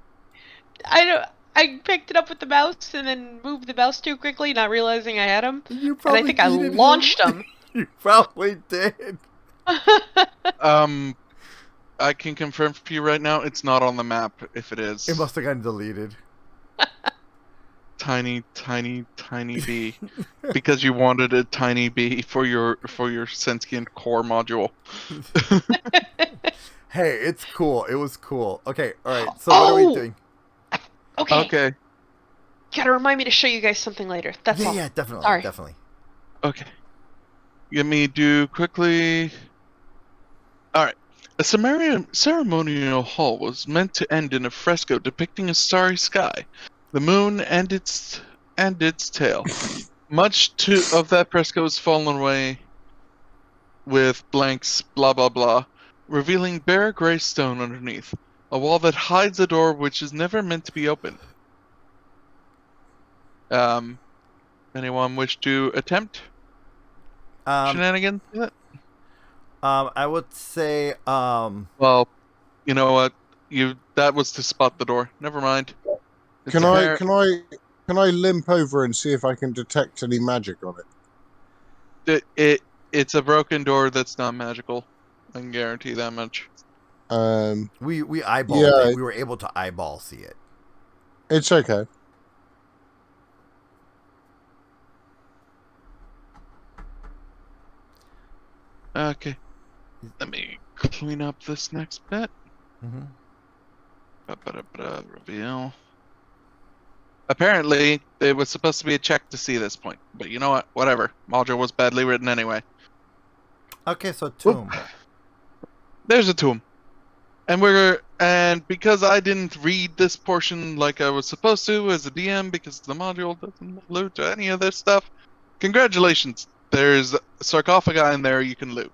[SPEAKER 3] I picked it up with the mouse and then moved the mouse too quickly, not realizing I had him.
[SPEAKER 1] You
[SPEAKER 3] And I think I
[SPEAKER 1] deleted
[SPEAKER 3] launched him.
[SPEAKER 1] You probably did.
[SPEAKER 2] I can confirm for you right now, it's not on the map. If it is,
[SPEAKER 1] It must have gotten deleted.
[SPEAKER 2] tiny bee, because you wanted a tiny bee for your sentient core module.
[SPEAKER 1] Hey, it's cool. It was cool. Okay, alright, so what are we doing?
[SPEAKER 3] Okay.
[SPEAKER 2] Okay.
[SPEAKER 3] Gotta remind me to show you guys something later. That's all.
[SPEAKER 1] Yeah, definitely.
[SPEAKER 3] Sorry.
[SPEAKER 1] Definitely.
[SPEAKER 2] Okay. Let me do quickly. Alright. A Sumerian ceremonial hall was meant to end in a fresco depicting a starry sky, the moon and its tail. Much of that fresco has fallen away with blanks, blah blah blah, revealing bare gray stone underneath, a wall that hides a door which is never meant to be opened. Anyone wish to attempt shenanigans?
[SPEAKER 1] I would say,
[SPEAKER 2] Well, you know what? That was to spot the door. Never mind.
[SPEAKER 4] Can I limp over and see if I can detect any magic on it?
[SPEAKER 2] It's a broken door that's not magical. I can guarantee that much.
[SPEAKER 1] we eyeballed
[SPEAKER 4] Yeah.
[SPEAKER 1] it. We were able to eyeball see it.
[SPEAKER 4] It's okay.
[SPEAKER 2] Okay. Let me clean up this next bit.
[SPEAKER 1] Mm-hmm.
[SPEAKER 2] Reveal. Apparently, it was supposed to be a check to see this point, but you know what? Whatever. Module was badly written anyway.
[SPEAKER 1] Okay, so tomb.
[SPEAKER 2] There's a tomb. And because I didn't read this portion like I was supposed to as a DM, because the module doesn't allude to any of this stuff, congratulations. There's a sarcophagi in there you can loot.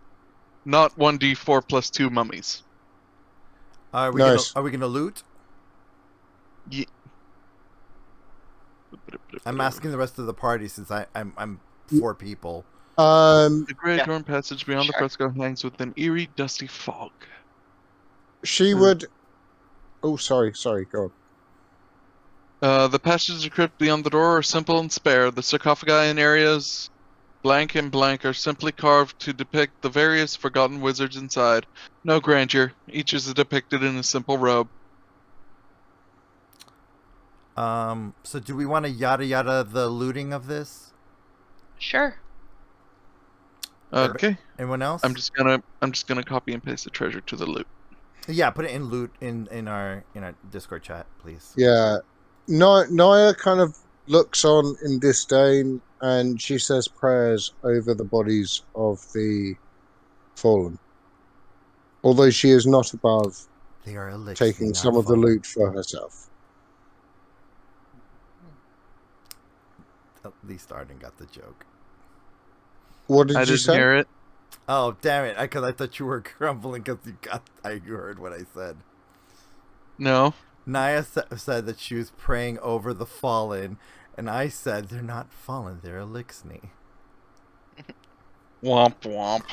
[SPEAKER 2] Not 1d4 plus 2 mummies.
[SPEAKER 1] Are we
[SPEAKER 4] Nice.
[SPEAKER 1] gonna loot?
[SPEAKER 2] Yeah.
[SPEAKER 1] I'm asking the rest of the party since I'm 4 people.
[SPEAKER 2] The Grey
[SPEAKER 6] Yeah.
[SPEAKER 2] Dorm passage beyond the
[SPEAKER 6] Sure.
[SPEAKER 2] fresco hangs with an eerie, dusty fog.
[SPEAKER 4] She would. Oh, sorry, go on.
[SPEAKER 2] The passages or crypt beyond the door are simple and spare. The sarcophagi in areas blank and blank are simply carved to depict the various forgotten wizards inside. No grandeur. Each is depicted in a simple robe.
[SPEAKER 1] So do we want to yada yada the looting of this?
[SPEAKER 3] Sure.
[SPEAKER 2] Okay.
[SPEAKER 1] Anyone else?
[SPEAKER 2] I'm just gonna copy and paste the treasure to the loot.
[SPEAKER 1] Yeah, put it in loot in our Discord chat, please.
[SPEAKER 4] Yeah. Naia kind of looks on in disdain and she says prayers over the bodies of the fallen. Although she is not above
[SPEAKER 1] They are elixir,
[SPEAKER 4] taking
[SPEAKER 1] not
[SPEAKER 4] some of the
[SPEAKER 1] fallen.
[SPEAKER 4] loot for herself.
[SPEAKER 1] At least Arden got the joke.
[SPEAKER 4] What did
[SPEAKER 2] I
[SPEAKER 4] you
[SPEAKER 2] didn't
[SPEAKER 4] say?
[SPEAKER 2] hear it.
[SPEAKER 1] Oh, damn it. Because I thought you were grumbling because you heard what I said.
[SPEAKER 2] No.
[SPEAKER 1] Naia said that she was praying over the fallen, And I said they're not fallen, they're Elixni.
[SPEAKER 2] Womp womp.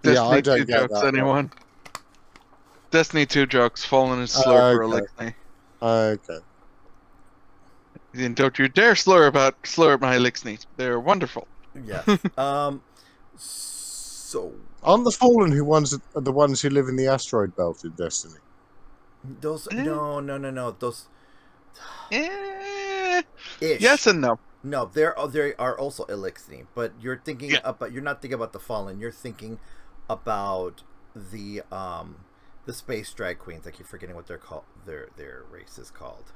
[SPEAKER 4] Yeah, I
[SPEAKER 2] Destiny
[SPEAKER 4] don't
[SPEAKER 2] 2
[SPEAKER 4] get
[SPEAKER 2] jokes,
[SPEAKER 4] that one.
[SPEAKER 2] anyone? Destiny 2 jokes. Fallen is slur for Elixni.
[SPEAKER 4] Okay.
[SPEAKER 2] And don't you dare slur at my Elixni. They're wonderful.
[SPEAKER 1] Yes. So
[SPEAKER 4] Aren't the Fallen the ones who live in the asteroid belt in Destiny?
[SPEAKER 1] those no. Those
[SPEAKER 2] Eh,
[SPEAKER 1] ish.
[SPEAKER 2] yes and no.
[SPEAKER 1] No, they are also Elixni, but you're thinking
[SPEAKER 2] Yeah.
[SPEAKER 1] about you're not thinking about the Fallen. You're thinking about the space drag queens. I keep forgetting what they're called. Their race is called.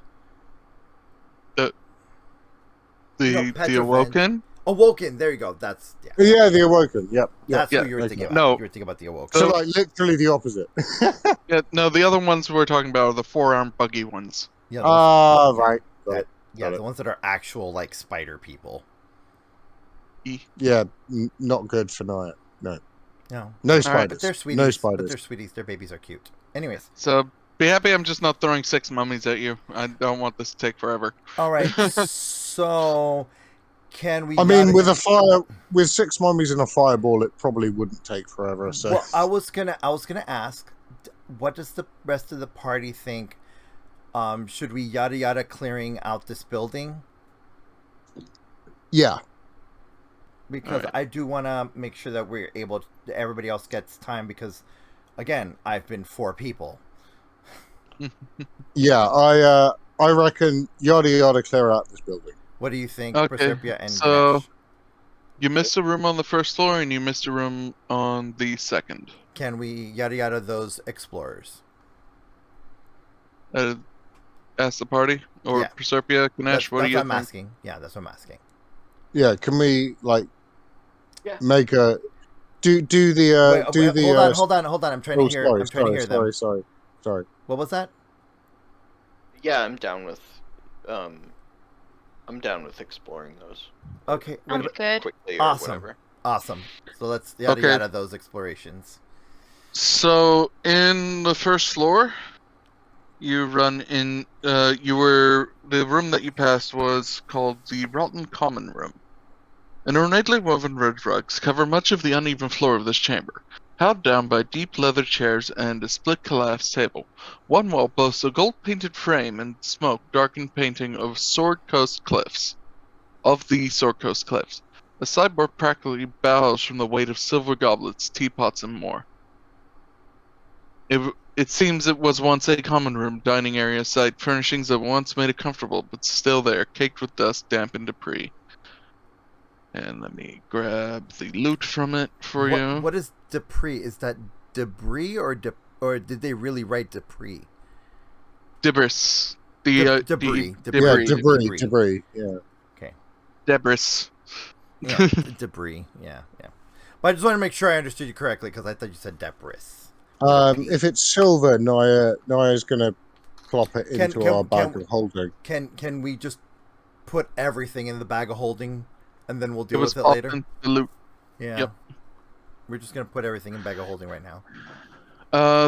[SPEAKER 2] The
[SPEAKER 1] Petra
[SPEAKER 2] Awoken?
[SPEAKER 1] Awoken. There you go. That's
[SPEAKER 4] Yeah, the Awoken. Yep.
[SPEAKER 1] That's
[SPEAKER 2] Yeah,
[SPEAKER 1] who you were thinking about.
[SPEAKER 2] no.
[SPEAKER 1] You were thinking about the Awoken.
[SPEAKER 4] So, like, literally the opposite.
[SPEAKER 2] Yeah, no, the other ones we're talking about are the 4-armed buggy ones.
[SPEAKER 1] Yeah,
[SPEAKER 4] Right.
[SPEAKER 1] the ones that are actual like spider people.
[SPEAKER 4] Yeah, not good for Naia. No.
[SPEAKER 1] No,
[SPEAKER 4] No
[SPEAKER 1] but
[SPEAKER 4] spiders.
[SPEAKER 1] they're sweeties.
[SPEAKER 4] No
[SPEAKER 1] But
[SPEAKER 4] spiders.
[SPEAKER 1] they're sweeties. Their babies are cute. Anyways,
[SPEAKER 2] So be happy I'm just not throwing 6 mummies at you. I don't want this to take forever.
[SPEAKER 1] all right. So can we?
[SPEAKER 4] I mean, with 6 mummies and a fireball, it probably wouldn't take forever. So,
[SPEAKER 1] Well, I was gonna ask, what does the rest of the party think? Should we yada yada clearing out this building?
[SPEAKER 4] yeah,
[SPEAKER 1] Because
[SPEAKER 2] Alright.
[SPEAKER 1] I do want to make sure that we're able to, everybody else gets time because, again, I've been 4 people.
[SPEAKER 4] yeah. I reckon yada yada clear out this building.
[SPEAKER 1] What do you think,
[SPEAKER 2] Okay,
[SPEAKER 1] Proserpia and
[SPEAKER 2] so-
[SPEAKER 1] Ganesh?
[SPEAKER 2] You missed a room on the first floor and you missed a room on the second.
[SPEAKER 1] Can we yada yada those explorers?
[SPEAKER 2] Ask the party? Or
[SPEAKER 1] Yeah.
[SPEAKER 2] Proserpia, Ganesh, what do
[SPEAKER 1] That's
[SPEAKER 2] you
[SPEAKER 1] what I'm
[SPEAKER 2] think?
[SPEAKER 1] asking. Yeah, that's what I'm asking.
[SPEAKER 4] Yeah, can we
[SPEAKER 6] Yeah.
[SPEAKER 4] make a do the
[SPEAKER 1] Wait, hold on. I'm trying to hear.
[SPEAKER 4] sorry,
[SPEAKER 1] I'm trying to hear them.
[SPEAKER 4] sorry.
[SPEAKER 1] What was that?
[SPEAKER 6] Yeah, I'm down with exploring those
[SPEAKER 1] Okay.
[SPEAKER 3] I'm
[SPEAKER 1] wait,
[SPEAKER 3] good.
[SPEAKER 6] quickly or
[SPEAKER 1] Awesome.
[SPEAKER 6] whatever.
[SPEAKER 1] Awesome. So let's yada
[SPEAKER 2] Okay.
[SPEAKER 1] yada those explorations.
[SPEAKER 2] So in the first floor, you run in. The room that you passed was called the Rotten Common Room. An ornately woven red rugs cover much of the uneven floor of this chamber, held down by deep leather chairs and a split collapsed table. One wall boasts a gold-painted frame and smoke-darkened painting of Sword Coast Cliffs. A sideboard practically bows from the weight of silver goblets, teapots, and more. It seems it was once a common room, dining area site, furnishings that once made it comfortable, but still there, caked with dust, damp, and debris. And let me grab the loot from it for you.
[SPEAKER 1] What is debris? Is that debris or did they really write debris?
[SPEAKER 2] Debris.
[SPEAKER 1] Debris.
[SPEAKER 4] Yeah, debris. Yeah.
[SPEAKER 2] Debris.
[SPEAKER 1] Yeah, debris. Yeah. But I just want to make sure I understood you correctly because I thought you said debris.
[SPEAKER 4] If it's silver, Naia's gonna plop it into our bag of holding.
[SPEAKER 1] Can we just put everything in the bag of holding, and then we'll
[SPEAKER 2] It
[SPEAKER 1] deal
[SPEAKER 2] was
[SPEAKER 1] with it later?
[SPEAKER 2] often the loot.
[SPEAKER 1] Yeah.
[SPEAKER 2] Yep.
[SPEAKER 1] We're just gonna put everything in bag of holding right now.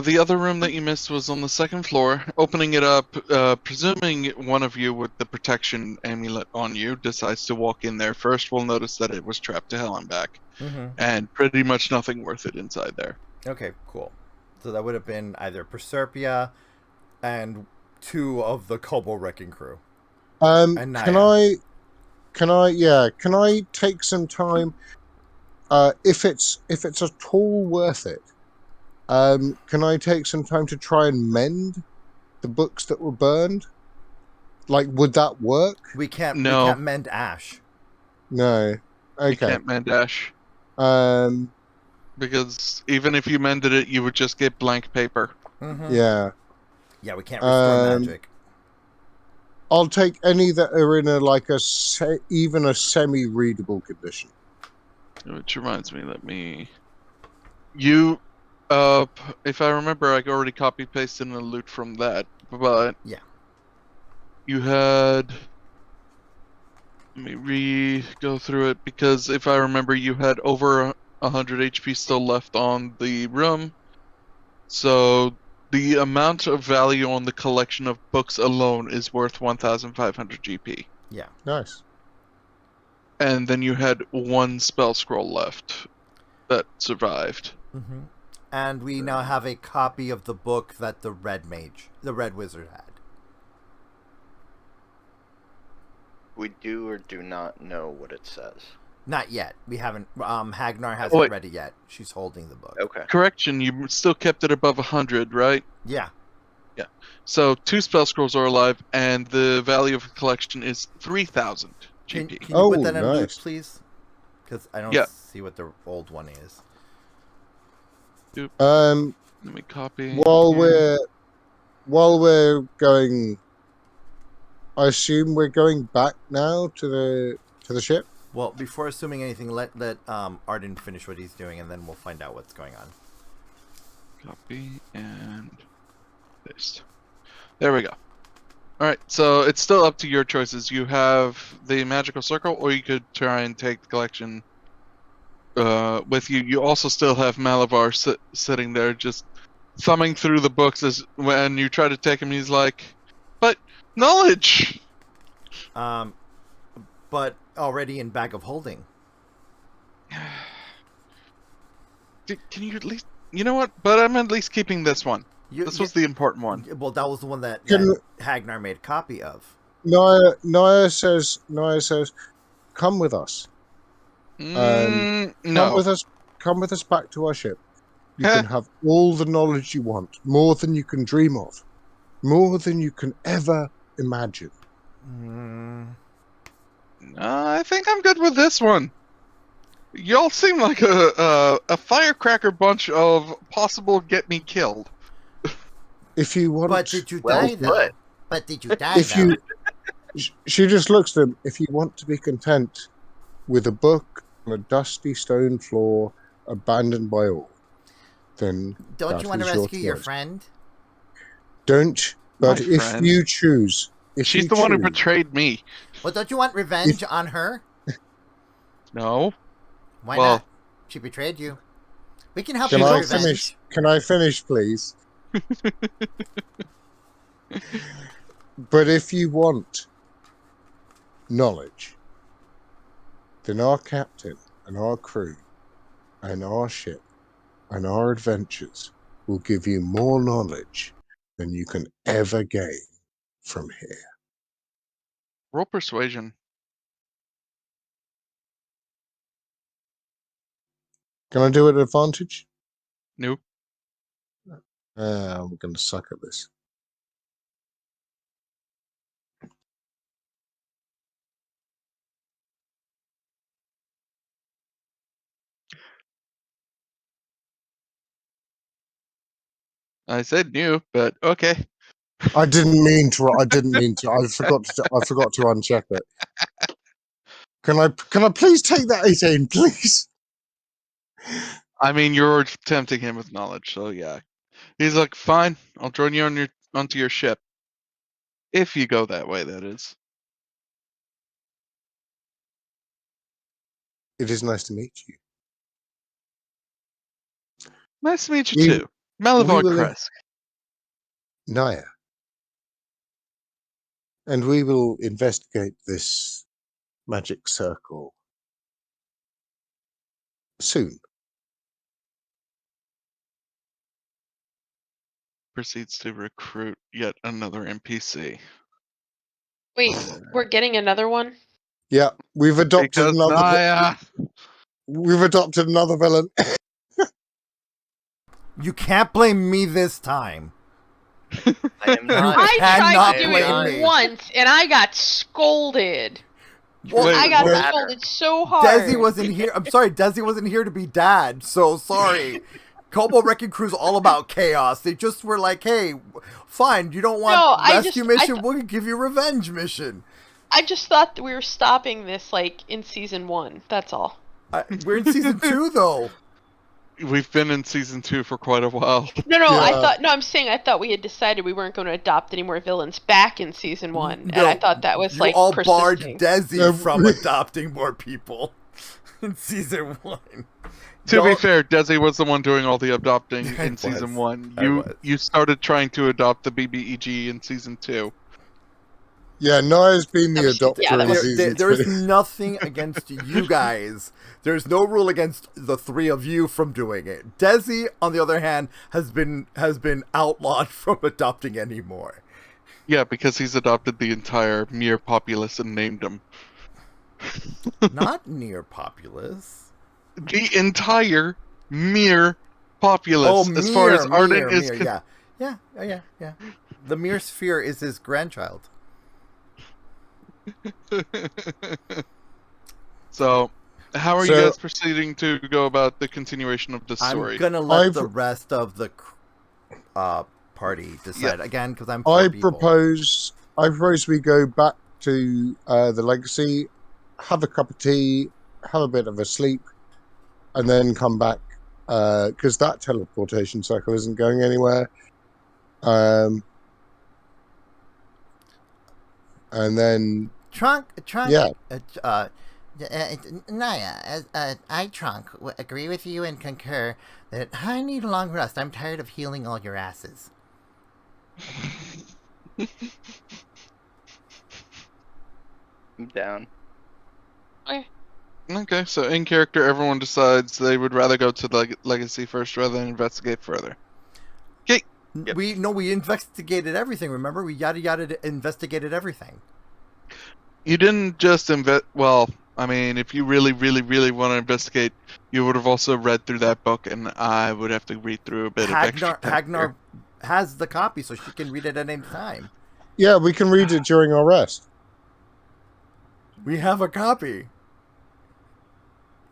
[SPEAKER 2] The other room that you missed was on the second floor. Opening it up, presuming one of you with the protection amulet on you decides to walk in there first, will notice that it was trapped to hell and back.
[SPEAKER 1] Mm-hmm.
[SPEAKER 2] And pretty much nothing worth it inside there.
[SPEAKER 1] Okay, cool. So that would have been either Proserpia and 2 of the Cobalt Wrecking Crew. And Naia.
[SPEAKER 4] Can I take some time? If it's at all worth it, can I take some time to try and mend the books that were burned? Like, would that work?
[SPEAKER 1] We can't mend ash.
[SPEAKER 4] No.
[SPEAKER 2] You
[SPEAKER 4] Okay.
[SPEAKER 2] can't mend ash.
[SPEAKER 4] Um.
[SPEAKER 2] Because even if you mended it, you would just get blank paper.
[SPEAKER 1] Mm-hmm.
[SPEAKER 4] Yeah.
[SPEAKER 1] Yeah, we can't restore magic.
[SPEAKER 4] I'll take any that are in even a semi-readable condition.
[SPEAKER 2] Which reminds me, if I remember, I already copy-pasted in the loot from that, but...
[SPEAKER 1] Yeah.
[SPEAKER 2] You had... Let me go through it, because if I remember, you had over 100 HP still left on the room. So The amount of value on the collection of books alone is worth 1,500 GP.
[SPEAKER 1] Yeah.
[SPEAKER 4] Nice.
[SPEAKER 2] And then you had one spell scroll left that survived.
[SPEAKER 1] Mm-hmm. And we now have a copy of the book that the Red Wizard had.
[SPEAKER 6] We do or do not know what it says.
[SPEAKER 1] Not yet. We haven't. Hagnar hasn't read it yet. She's holding the book.
[SPEAKER 6] Okay.
[SPEAKER 2] Correction, you still kept it above 100, right?
[SPEAKER 1] Yeah.
[SPEAKER 2] Yeah. So 2 spell scrolls are alive, and the value of the collection is 3,000 GP.
[SPEAKER 1] Can you put that in loot,
[SPEAKER 4] nice.
[SPEAKER 1] please? Because I don't see what the old one is.
[SPEAKER 2] Let me copy.
[SPEAKER 4] While we're going, I assume we're going back now to the ship.
[SPEAKER 1] Well, before assuming anything, let Arden finish what he's doing, and then we'll find out what's going on.
[SPEAKER 2] Copy and paste. There we go. Alright, so it's still up to your choices. You have the magical circle, or you could try and take the collection with you. You also still have Malavar sitting there just thumbing through the books as when you try to take him, he's like, but knowledge!
[SPEAKER 1] But already in bag of holding.
[SPEAKER 2] Can you at least... You know what? But I'm at least keeping this one. This was the important one.
[SPEAKER 1] Well, that was the one that Hagnar made a copy of.
[SPEAKER 4] Naia says, come with us.
[SPEAKER 2] No.
[SPEAKER 4] Come with us back to our ship. You can have all the knowledge you want, more than you can dream of, more than you can ever imagine.
[SPEAKER 2] I think I'm good with this one. Y'all seem like a firecracker bunch of possible get me killed.
[SPEAKER 4] If you want,
[SPEAKER 1] but did you die though? But did you die though?
[SPEAKER 4] She just looks at him. If you want to be content with a book on a dusty stone floor, abandoned by all, then
[SPEAKER 1] don't you want to rescue your friend?
[SPEAKER 4] Don't. But if you choose,
[SPEAKER 2] she's the one who betrayed me.
[SPEAKER 1] Well, don't you want revenge on her?
[SPEAKER 2] No.
[SPEAKER 1] Why not? She betrayed you. We can help you
[SPEAKER 4] with
[SPEAKER 1] revenge.
[SPEAKER 4] Finish? Can I finish, please? But if you want knowledge, then our captain and our crew and our ship and our adventures will give you more knowledge than you can ever gain from here.
[SPEAKER 2] Roll persuasion.
[SPEAKER 4] Can I do it at advantage?
[SPEAKER 2] Nope.
[SPEAKER 4] I'm going to suck at this.
[SPEAKER 2] I said new, but okay.
[SPEAKER 4] I didn't mean to. I forgot to uncheck it. Can I please take that 18, please?
[SPEAKER 2] I mean, you're tempting him with knowledge, so yeah. He's like, fine, I'll join you onto your ship. If you go that way, that is.
[SPEAKER 4] It is nice to meet you.
[SPEAKER 2] Nice to meet you too. Malavar Kresk.
[SPEAKER 4] Naia. And we will investigate this magic circle soon.
[SPEAKER 2] Proceeds to recruit yet another NPC.
[SPEAKER 3] Wait, we're getting another one?
[SPEAKER 4] Yeah, we've adopted another. We've adopted another villain.
[SPEAKER 1] You can't blame me this time.
[SPEAKER 6] I am not.
[SPEAKER 3] I tried to do
[SPEAKER 1] blame
[SPEAKER 3] it
[SPEAKER 1] me.
[SPEAKER 3] once, and I got scolded.
[SPEAKER 1] Well,
[SPEAKER 3] I got scolded so hard.
[SPEAKER 1] Desi wasn't here. I'm sorry, Desi wasn't here to be dad. So sorry. Cobalt Wrecking Crew's all about chaos. They just were like, "Hey, fine, you don't want rescue mission? We'll give you revenge mission."
[SPEAKER 3] I just thought that we were stopping this like in season 1. That's all.
[SPEAKER 1] We're in season 2 though.
[SPEAKER 2] We've been in season 2 for quite a while.
[SPEAKER 3] No, I'm saying I thought we had decided we weren't going to adopt any more villains back in season 1, and I thought that was
[SPEAKER 1] you
[SPEAKER 3] like
[SPEAKER 1] all
[SPEAKER 3] persisting.
[SPEAKER 1] barred Desi from adopting more people. in season 1.
[SPEAKER 2] To be fair, Desi was the one doing all the adopting
[SPEAKER 1] I
[SPEAKER 2] in season
[SPEAKER 1] was.
[SPEAKER 2] 1.
[SPEAKER 1] I was.
[SPEAKER 2] You started trying to adopt the BBEG in season 2.
[SPEAKER 4] Yeah, Naia's been the
[SPEAKER 3] That was-
[SPEAKER 4] adopter
[SPEAKER 3] yeah, that
[SPEAKER 4] in
[SPEAKER 3] was-
[SPEAKER 4] season
[SPEAKER 1] There's
[SPEAKER 4] 2.
[SPEAKER 1] nothing against you guys. There's no rule against the 3 of you from doing it. Desi, on the other hand, has been outlawed from adopting anymore.
[SPEAKER 2] Yeah, because he's adopted the entire Mir populace and named them.
[SPEAKER 1] Not near populace.
[SPEAKER 2] The entire Mir populace, as far as Arden is
[SPEAKER 1] Mir, yeah. The Mir sphere is his grandchild.
[SPEAKER 2] So, how are you
[SPEAKER 4] So-
[SPEAKER 2] guys proceeding to go about the continuation of the story?
[SPEAKER 1] I'm gonna let
[SPEAKER 4] I've-
[SPEAKER 1] the rest of the party decide again because I'm.
[SPEAKER 4] I
[SPEAKER 1] 4 people.
[SPEAKER 4] propose we go back to the legacy, have a cup of tea, have a bit of a sleep, and then come back because that teleportation circle isn't going anywhere. And then
[SPEAKER 7] Trunk,
[SPEAKER 4] yeah,
[SPEAKER 7] Naia, I, Trunk, agree with you and concur that I need a long rest. I'm tired of healing all your asses.
[SPEAKER 6] I'm down.
[SPEAKER 2] Okay, so in character, everyone decides they would rather go to the legacy first rather than investigate further. Okay.
[SPEAKER 6] Yep.
[SPEAKER 1] We investigated everything. Remember, we yada investigated everything.
[SPEAKER 2] You didn't just well, I mean, if you really, really, really want to investigate, you would have also read through that book, and I would have to read through a bit of extra text
[SPEAKER 1] Hagnar has the copy, so she can read it at any time.
[SPEAKER 4] yeah, we can read it during our rest.
[SPEAKER 1] We have a copy.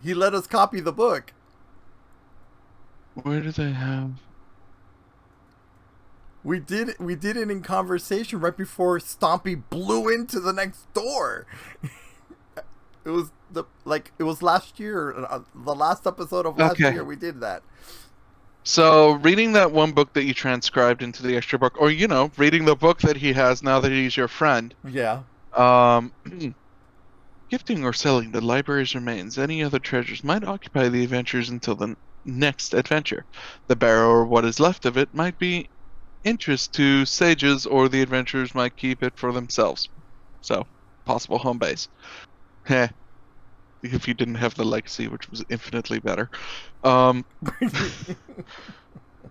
[SPEAKER 1] He let us copy the book.
[SPEAKER 2] Where do they have?
[SPEAKER 1] We did it in conversation right before Stompy blew into the next door. It was last year, the last episode of last
[SPEAKER 2] Okay.
[SPEAKER 1] year. We did that.
[SPEAKER 2] So, reading that one book that you transcribed into the extra book, or reading the book that he has now that he's your friend.
[SPEAKER 1] Yeah.
[SPEAKER 2] Gifting or selling the library's remains, any other treasures might occupy the adventurers until the next adventure. The barrow or what is left of it might be interest to sages, or the adventurers might keep it for themselves. So, possible home base. Heh. If you didn't have the legacy, which was infinitely better.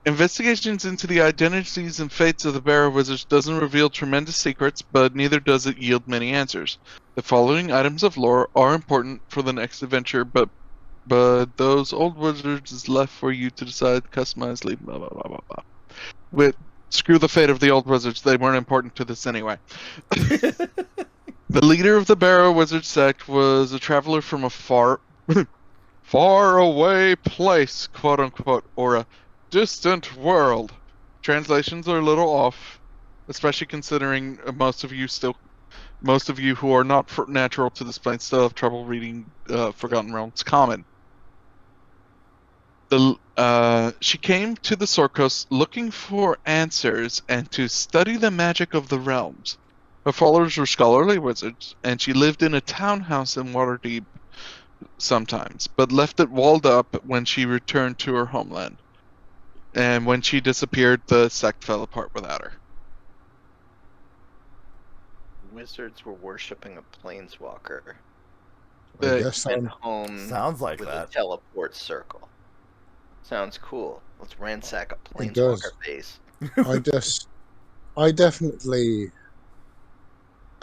[SPEAKER 2] Investigations into the identities and fates of the Barrow Wizards doesn't reveal tremendous secrets, but neither does it yield many answers. The following items of lore are important for the next adventure, but those old wizards is left for you to decide, customize, leave, blah, blah, blah, blah, blah. Screw the fate of the old wizards, they weren't important to this anyway. The leader of the Barrow Wizard sect was a traveler from a far away place, quote unquote, or a distant world. Translations are a little off, especially considering most of you who are not natural to this plane still have trouble reading Forgotten Realms Common. She came to the Circles looking for answers and to study the magic of the realms. Her followers were scholarly wizards, and she lived in a townhouse in Waterdeep sometimes, but left it walled up when she returned to her homeland. And when she disappeared, the sect fell apart without her.
[SPEAKER 6] Wizards were worshipping a planeswalker.
[SPEAKER 4] I guess
[SPEAKER 6] Went
[SPEAKER 4] I'm
[SPEAKER 6] home
[SPEAKER 1] Sounds like
[SPEAKER 6] with
[SPEAKER 1] that.
[SPEAKER 6] a teleport circle. Sounds cool. Let's ransack a
[SPEAKER 4] It does.
[SPEAKER 6] planeswalker base.
[SPEAKER 4] I definitely,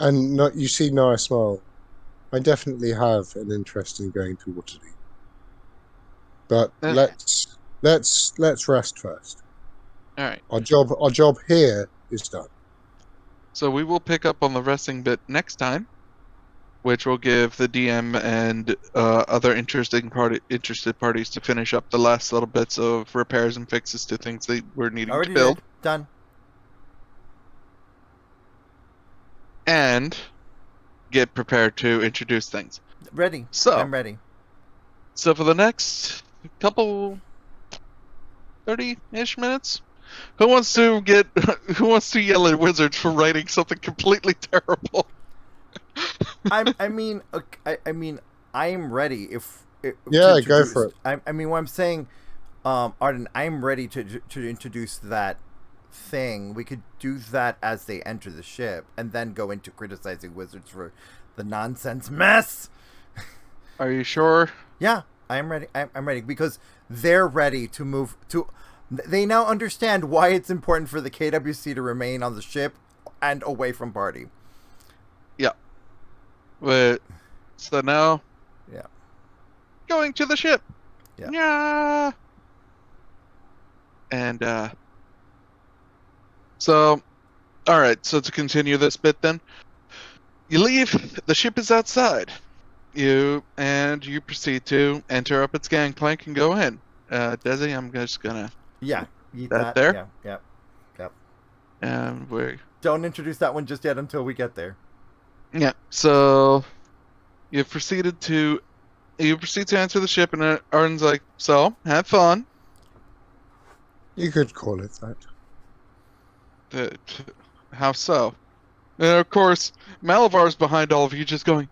[SPEAKER 4] and not you see now I smile. I definitely have an interest in going to Waterdeep, but let's rest first.
[SPEAKER 2] All right.
[SPEAKER 4] Our job here is done.
[SPEAKER 2] So we will pick up on the resting bit next time, which will give the DM and other interested parties to finish up the last little bits of repairs and fixes to things they were needing
[SPEAKER 1] Already
[SPEAKER 2] to build.
[SPEAKER 1] did. Done.
[SPEAKER 2] And get prepared to introduce things.
[SPEAKER 1] Ready.
[SPEAKER 2] So-
[SPEAKER 1] I'm ready.
[SPEAKER 2] So for the next couple 30-ish minutes, who wants to yell at wizards for writing something completely terrible?
[SPEAKER 1] I mean, I'm ready. If
[SPEAKER 4] Yeah,
[SPEAKER 1] to
[SPEAKER 4] go
[SPEAKER 1] introduce-
[SPEAKER 4] for it.
[SPEAKER 1] I mean, what I'm saying, Arden, I'm ready to introduce that thing. We could do that as they enter the ship, and then go into criticizing wizards for the nonsense mess.
[SPEAKER 2] Are you sure?
[SPEAKER 1] Yeah, I'm ready. I'm ready because they're ready to move to. They now understand why it's important for the KWC to remain on the ship and away from party.
[SPEAKER 2] Yeah. But so now,
[SPEAKER 1] Yeah.
[SPEAKER 2] going to the ship.
[SPEAKER 1] Yeah.
[SPEAKER 2] Yeah. And so, all right. So to continue this bit, then you leave. The ship is outside. You proceed to enter up its gangplank and go in. Desi, I'm just gonna
[SPEAKER 1] Yeah. Eat
[SPEAKER 2] that
[SPEAKER 1] that.
[SPEAKER 2] there?
[SPEAKER 1] Yeah. Yep. Yep.
[SPEAKER 2] and we
[SPEAKER 1] Don't introduce that one just yet until we get there.
[SPEAKER 2] yeah. So you proceed to enter the ship, and Arden's like, "So have fun."
[SPEAKER 4] You could call it that.
[SPEAKER 2] Uh, How so? And of course, Malavar's behind all of you, just going,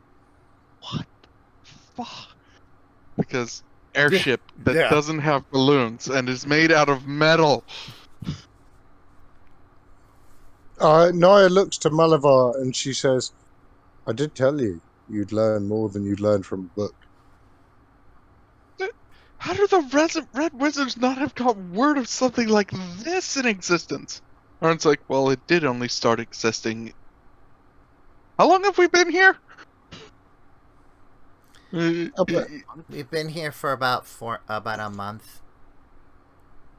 [SPEAKER 2] "What the fuck?" Because airship that
[SPEAKER 1] Yeah.
[SPEAKER 2] doesn't have balloons and is made out of metal.
[SPEAKER 4] Naia looks to Malavar and she says, I did tell you you'd learn more than you'd learn from a book.
[SPEAKER 2] How do the Red Wizards not have got word of something like this in existence? Arden's like, well, it did only start existing. How long have we been here?
[SPEAKER 4] but-
[SPEAKER 7] We've been here for about a month.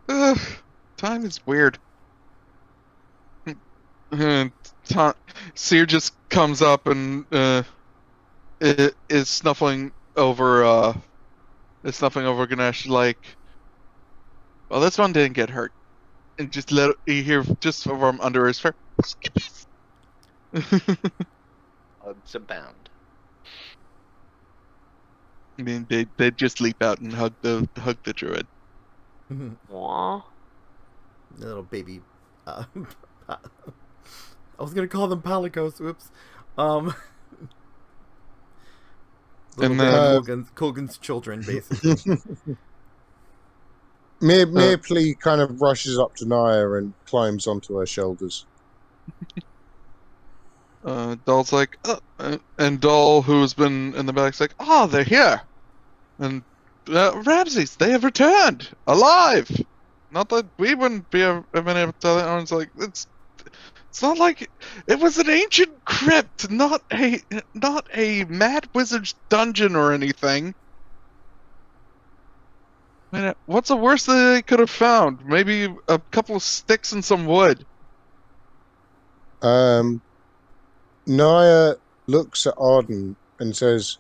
[SPEAKER 2] Time is weird. And Seer just comes up and is snuffling over Ganesh like, well, this one didn't get hurt, and just you hear just from under his fur.
[SPEAKER 6] Hugs abound.
[SPEAKER 2] I mean, they just leap out and hug the druid.
[SPEAKER 3] Aw.
[SPEAKER 1] The little baby. I was gonna call them palicos. Oops.
[SPEAKER 2] And
[SPEAKER 1] Little
[SPEAKER 2] then-
[SPEAKER 1] Kulgan's children, basically.
[SPEAKER 4] Meerpley kind of rushes up to Naia and climbs onto her shoulders.
[SPEAKER 2] Doll's like, and Doll, who's been in the back's like, oh, they're here. And Ramses, they have returned alive. Not that we wouldn't have been able to tell it. Aaron's like, it's not like it was an ancient crypt, not a mad wizard's dungeon or anything. I mean, what's the worst that they could have found? Maybe a couple of sticks and some wood.
[SPEAKER 4] Naia looks at Arden and says,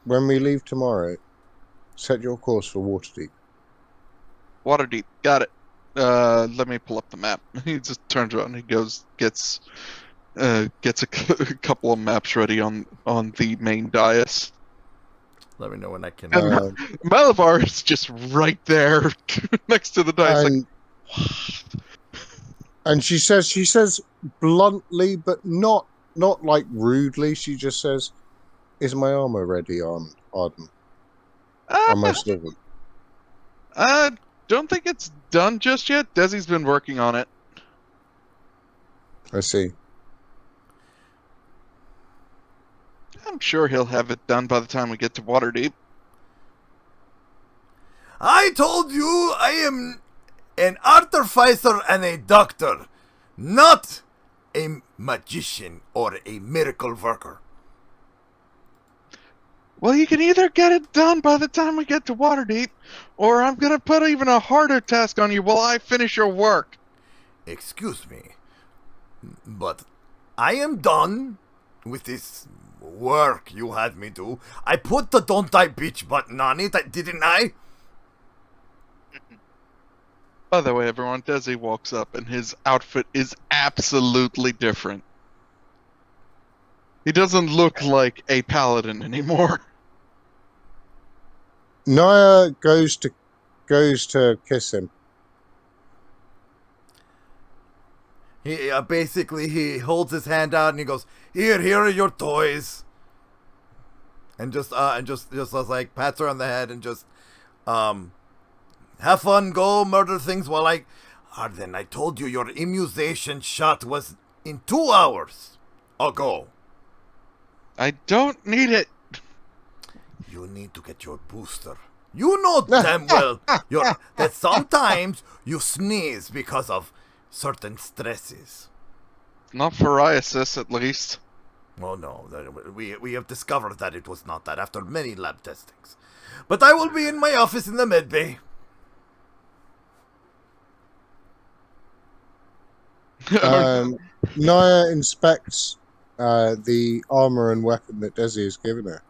[SPEAKER 4] when we leave tomorrow, set your course for Waterdeep.
[SPEAKER 2] Waterdeep, got it. Let me pull up the map. He just turns around and he gets a couple of maps ready on the main dais.
[SPEAKER 1] Let me know when I can.
[SPEAKER 2] Malavar is just right there next to the dice.
[SPEAKER 4] And she says bluntly, but not like rudely. She just says, "Is my armor ready, Arden? Almost all."
[SPEAKER 2] I don't think it's done just yet. Desi's been working on it.
[SPEAKER 4] I see.
[SPEAKER 2] I'm sure he'll have it done by the time we get to Waterdeep.
[SPEAKER 1] I told you I am an artificer and a doctor, not a magician or a miracle worker.
[SPEAKER 2] Well, you can either get it done by the time we get to Waterdeep, or I'm gonna put even a harder task on you while I finish your work.
[SPEAKER 1] Excuse me, but I am done with this work you had me do. I put the don't die bitch button on it, didn't I?
[SPEAKER 2] By the way, everyone, Desi walks up and his outfit is absolutely different. He doesn't look like a paladin anymore.
[SPEAKER 4] Naia goes to kiss him.
[SPEAKER 1] He basically he holds his hand out and he goes, "Here are your toys." and just like pats her on the head and just have fun, go murder things while Arden, I told you your immunization shot was in 2 hours ago.
[SPEAKER 2] I don't need it.
[SPEAKER 1] You need to get your booster. You know damn well that sometimes you sneeze because of certain stresses.
[SPEAKER 2] Not psoriasis, at least.
[SPEAKER 1] Oh no, we have discovered that it was not that after many lab testings. But I will be in my office in the medbay.
[SPEAKER 4] Naia inspects the armor and weapon that Desi has given her.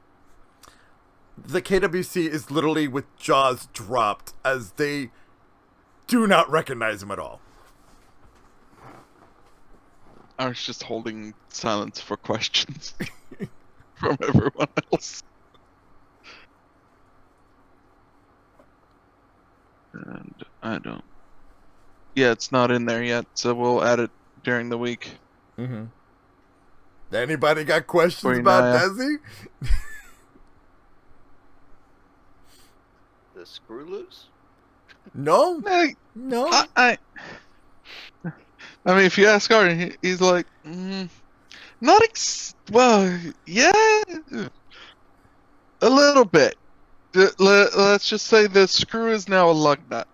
[SPEAKER 1] The KWC is literally with jaws dropped as they do not recognize him at all.
[SPEAKER 2] I was just holding silence for questions from everyone else. And I don't. Yeah, it's not in there yet, so we'll add it during the week.
[SPEAKER 1] Mm-hmm. Anybody got questions
[SPEAKER 2] For you,
[SPEAKER 1] about
[SPEAKER 2] Naia.
[SPEAKER 1] Desi?
[SPEAKER 6] The screw loose?
[SPEAKER 1] No?
[SPEAKER 2] Hey,
[SPEAKER 1] No?
[SPEAKER 2] I mean, if you ask Arden, he's like, well, yeah, a little bit. Let's just say the screw is now a lug nut.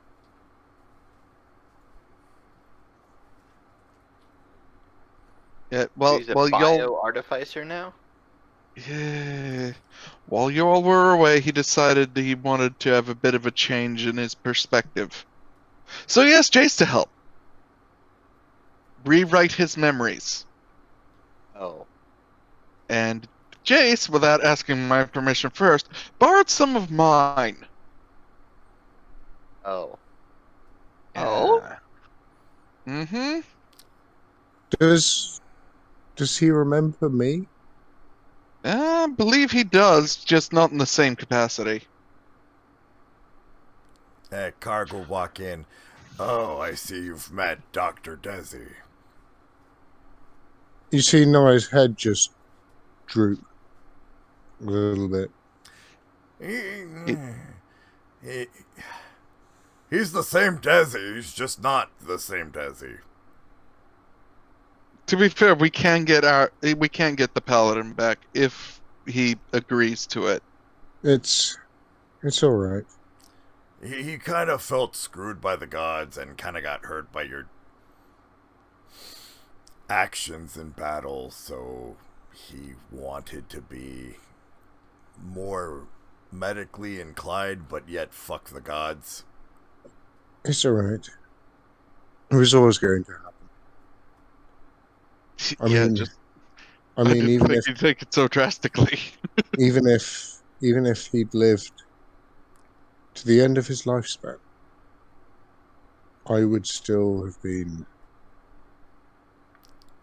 [SPEAKER 2] Yeah, well,
[SPEAKER 6] He's a
[SPEAKER 2] y'all,
[SPEAKER 6] bio-artificer now?
[SPEAKER 2] yeah, while y'all were away, he decided that he wanted to have a bit of a change in his perspective. So he asked Jace to help rewrite his memories.
[SPEAKER 6] Oh.
[SPEAKER 2] And Jace, without asking my permission first, borrowed some of mine.
[SPEAKER 6] Oh.
[SPEAKER 3] Oh?
[SPEAKER 2] Mm-hmm.
[SPEAKER 4] Does he remember me?
[SPEAKER 2] I believe he does, just not in the same capacity.
[SPEAKER 1] Cargo walk in. Oh, I see you've met Dr. Desi.
[SPEAKER 4] You see Naia's head just droop a little bit.
[SPEAKER 1] He's the same Desi, he's just not the same Desi.
[SPEAKER 2] To be fair, we can get the paladin back if he agrees to it.
[SPEAKER 4] It's all right.
[SPEAKER 1] He kind of felt screwed by the gods and kind of got hurt by your actions in battle, so he wanted to be more medically inclined, but yet fuck the gods.
[SPEAKER 4] It's all right. It was always going to happen. I mean,
[SPEAKER 2] I
[SPEAKER 4] even
[SPEAKER 2] didn't think
[SPEAKER 4] if
[SPEAKER 2] you'd take it so drastically.
[SPEAKER 4] even if he'd lived to the end of his lifespan, I would still have been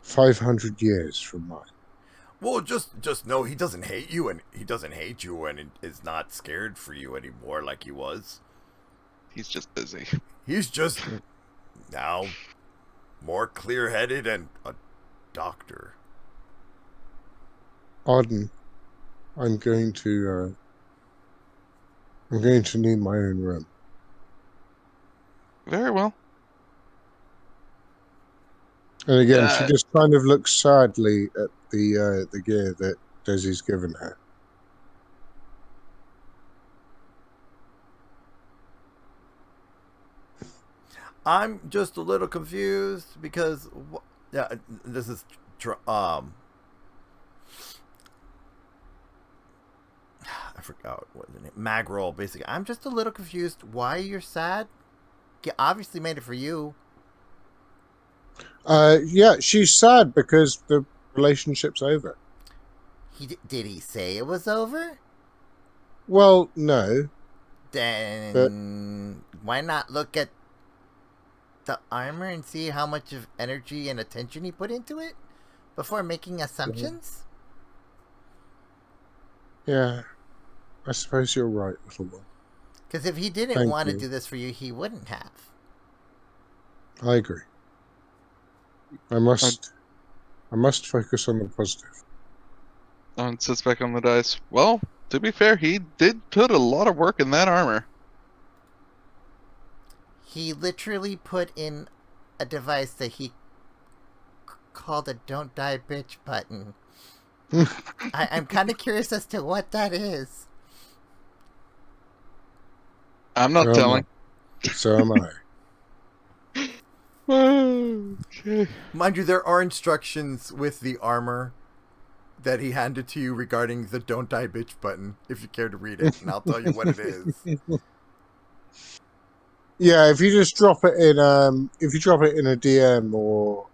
[SPEAKER 4] 500 years from mine.
[SPEAKER 1] Well, just know he doesn't hate you, and is not scared for you anymore like he was.
[SPEAKER 2] He's just busy.
[SPEAKER 1] He's just now more clear-headed and a doctor.
[SPEAKER 4] Arden, I'm going to need my own room.
[SPEAKER 2] Very well.
[SPEAKER 4] And again, she just kind of looks sadly at the gear that Desi's given her.
[SPEAKER 1] I'm just a little confused because this is I forgot what the name. Magriel, basically. I'm just a little confused why you're sad. He obviously made it for you.
[SPEAKER 4] Yeah, she's sad because the relationship's over.
[SPEAKER 7] Did he say it was over?
[SPEAKER 4] Well, no.
[SPEAKER 7] Then why not look at the armor and see how much of energy and attention he put into it before making assumptions?
[SPEAKER 4] Yeah, I suppose you're right, little one.
[SPEAKER 7] Because if he didn't want to do this for you, he wouldn't have.
[SPEAKER 4] I agree. I must focus on the positive.
[SPEAKER 2] Sits back on the dice. Well, To be fair, he did put a lot of work in that armor.
[SPEAKER 7] He literally put in a device that he called a "Don't Die, Bitch" button. I'm kind of curious as to what that is.
[SPEAKER 2] I'm not telling.
[SPEAKER 4] So am I.
[SPEAKER 2] Okay.
[SPEAKER 1] Mind you, there are instructions with the armor that he handed to you regarding the "Don't Die, Bitch" button, if you care to read it, and I'll tell you what it is.
[SPEAKER 4] Yeah, if you just drop it in, if you drop it in a DM or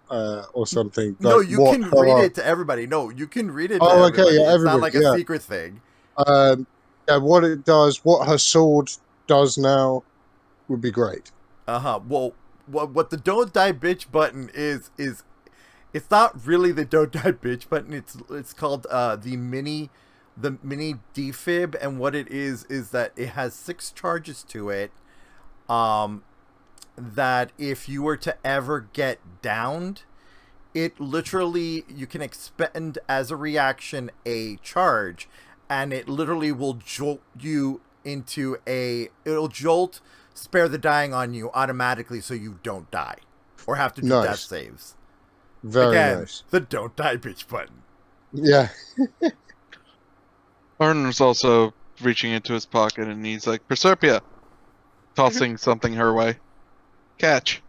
[SPEAKER 4] something.
[SPEAKER 1] No,
[SPEAKER 4] like
[SPEAKER 1] you can read it to everybody. No, you can read it to
[SPEAKER 4] Oh, okay,
[SPEAKER 1] everybody.
[SPEAKER 4] yeah,
[SPEAKER 1] It's not
[SPEAKER 4] everybody,
[SPEAKER 1] like
[SPEAKER 4] yeah.
[SPEAKER 1] a secret thing.
[SPEAKER 4] Yeah, what it does, what her sword does now, would be great.
[SPEAKER 1] Well, what the "Don't Die, Bitch" button is it's not really the "Don't Die, Bitch" button. It's called the mini defib, and what it is that it has 6 charges to it. That if you were to ever get downed, it literally, you can expend as a reaction a charge, and it literally will jolt you into it'll jolt spare the dying on you automatically so you don't die or have to do
[SPEAKER 4] Nice.
[SPEAKER 1] death saves.
[SPEAKER 4] Very
[SPEAKER 1] Again,
[SPEAKER 4] nice.
[SPEAKER 1] the "Don't Die, Bitch" button.
[SPEAKER 4] Yeah.
[SPEAKER 2] Arden's also reaching into his pocket and he's like, Proserpia! Tossing something her way. Catch.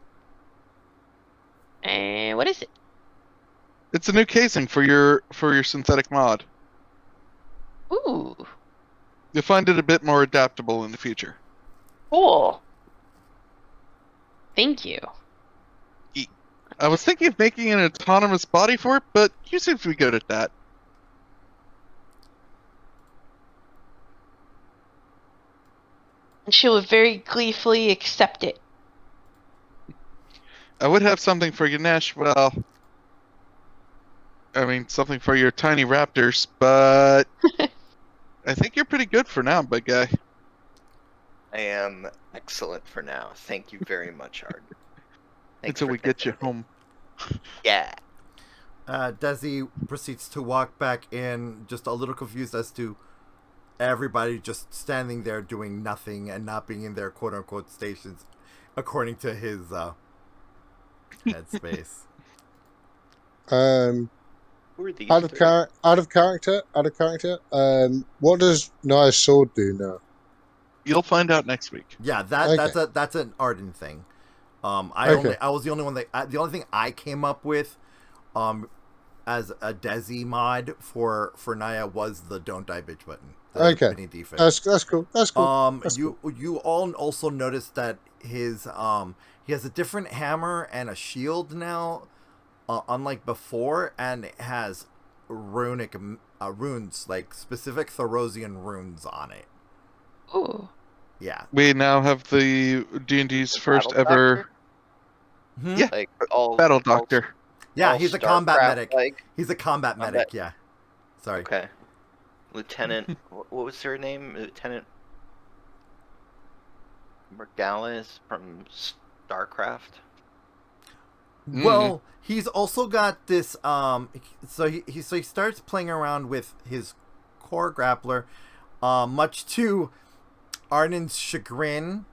[SPEAKER 3] And what is it?
[SPEAKER 2] It's a new casing for your synthetic mod.
[SPEAKER 3] Ooh,
[SPEAKER 2] You'll find it a bit more adaptable in the future.
[SPEAKER 3] cool. Thank you.
[SPEAKER 2] I was thinking of making an autonomous body for it, but you seem to be good at that.
[SPEAKER 3] And she will very gleefully accept it.
[SPEAKER 2] I would have something for Ganesh, well... I mean, something for your tiny raptors, but... I think you're pretty good for now, big guy.
[SPEAKER 6] I am excellent for now. Thank you very much, Arden.
[SPEAKER 2] Until we get you home.
[SPEAKER 6] Yeah.
[SPEAKER 1] Desi proceeds to walk back in, just a little confused as to everybody just standing there doing nothing and not being in their quote-unquote stations, according to his headspace.
[SPEAKER 6] Who are these
[SPEAKER 4] Out of
[SPEAKER 6] three?
[SPEAKER 4] character. What does Naia's sword do now?
[SPEAKER 2] You'll find out next week.
[SPEAKER 1] Yeah,
[SPEAKER 4] Okay.
[SPEAKER 1] that's an Arden thing.
[SPEAKER 4] Okay.
[SPEAKER 1] I was the only one the only thing I came up with, as a Desi mod for Naia was the "Don't Die, Bitch" button. The
[SPEAKER 4] Okay.
[SPEAKER 1] mini defense.
[SPEAKER 4] That's cool. That's cool. That's
[SPEAKER 1] You all also noticed that his he has a different hammer and a shield now, unlike before, and it has runic runes, like specific Thorosian runes on it.
[SPEAKER 3] Ooh.
[SPEAKER 1] Yeah.
[SPEAKER 2] We now have the D&D's first
[SPEAKER 6] Battle
[SPEAKER 2] ever...
[SPEAKER 6] Doctor?
[SPEAKER 1] Hmm?
[SPEAKER 2] Yeah.
[SPEAKER 6] Like all
[SPEAKER 2] Battle Doctor.
[SPEAKER 1] Yeah,
[SPEAKER 6] all
[SPEAKER 1] he's a combat
[SPEAKER 6] StarCraft
[SPEAKER 1] medic.
[SPEAKER 6] like?
[SPEAKER 1] He's a combat medic, yeah. Sorry.
[SPEAKER 6] Okay. Lieutenant, what was her name? Lieutenant Morgales from StarCraft.
[SPEAKER 1] Well, he's also got this so he starts playing around with his core grappler, much to Arden's chagrin.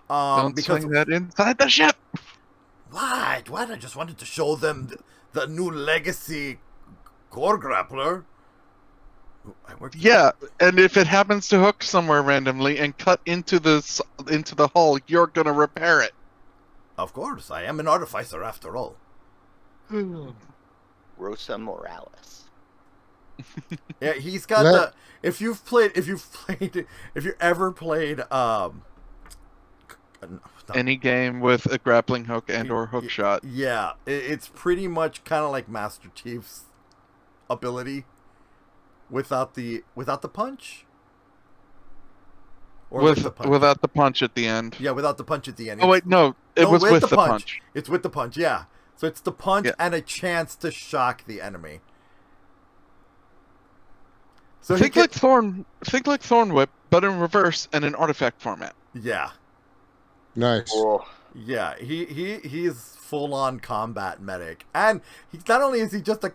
[SPEAKER 2] Don't
[SPEAKER 1] Because
[SPEAKER 2] swing that inside the ship!
[SPEAKER 1] what? I just wanted to show them the new legacy core grappler.
[SPEAKER 2] Yeah, and if it happens to hook somewhere randomly and cut into the hull, you're gonna repair it.
[SPEAKER 1] Of course, I am an artificer after all.
[SPEAKER 6] Rosa Morales.
[SPEAKER 1] Yeah, he's got the. If you've ever played
[SPEAKER 2] Any game with a grappling hook and or hook shot.
[SPEAKER 1] Yeah, it's pretty much kind of like Master Chief's ability, without the punch. Or with the punch.
[SPEAKER 2] Without the punch at the end.
[SPEAKER 1] Yeah, without the punch at the end.
[SPEAKER 2] Oh wait, no, it was with the punch.
[SPEAKER 1] It's with the punch, yeah. So it's the punch
[SPEAKER 2] Yeah.
[SPEAKER 1] and a chance to shock the enemy. So
[SPEAKER 2] Think like Thorn Whip, but in reverse and in artifact format.
[SPEAKER 1] Yeah.
[SPEAKER 4] Nice.
[SPEAKER 6] Cool.
[SPEAKER 1] Yeah, he's full on combat medic, and he's not only is he just a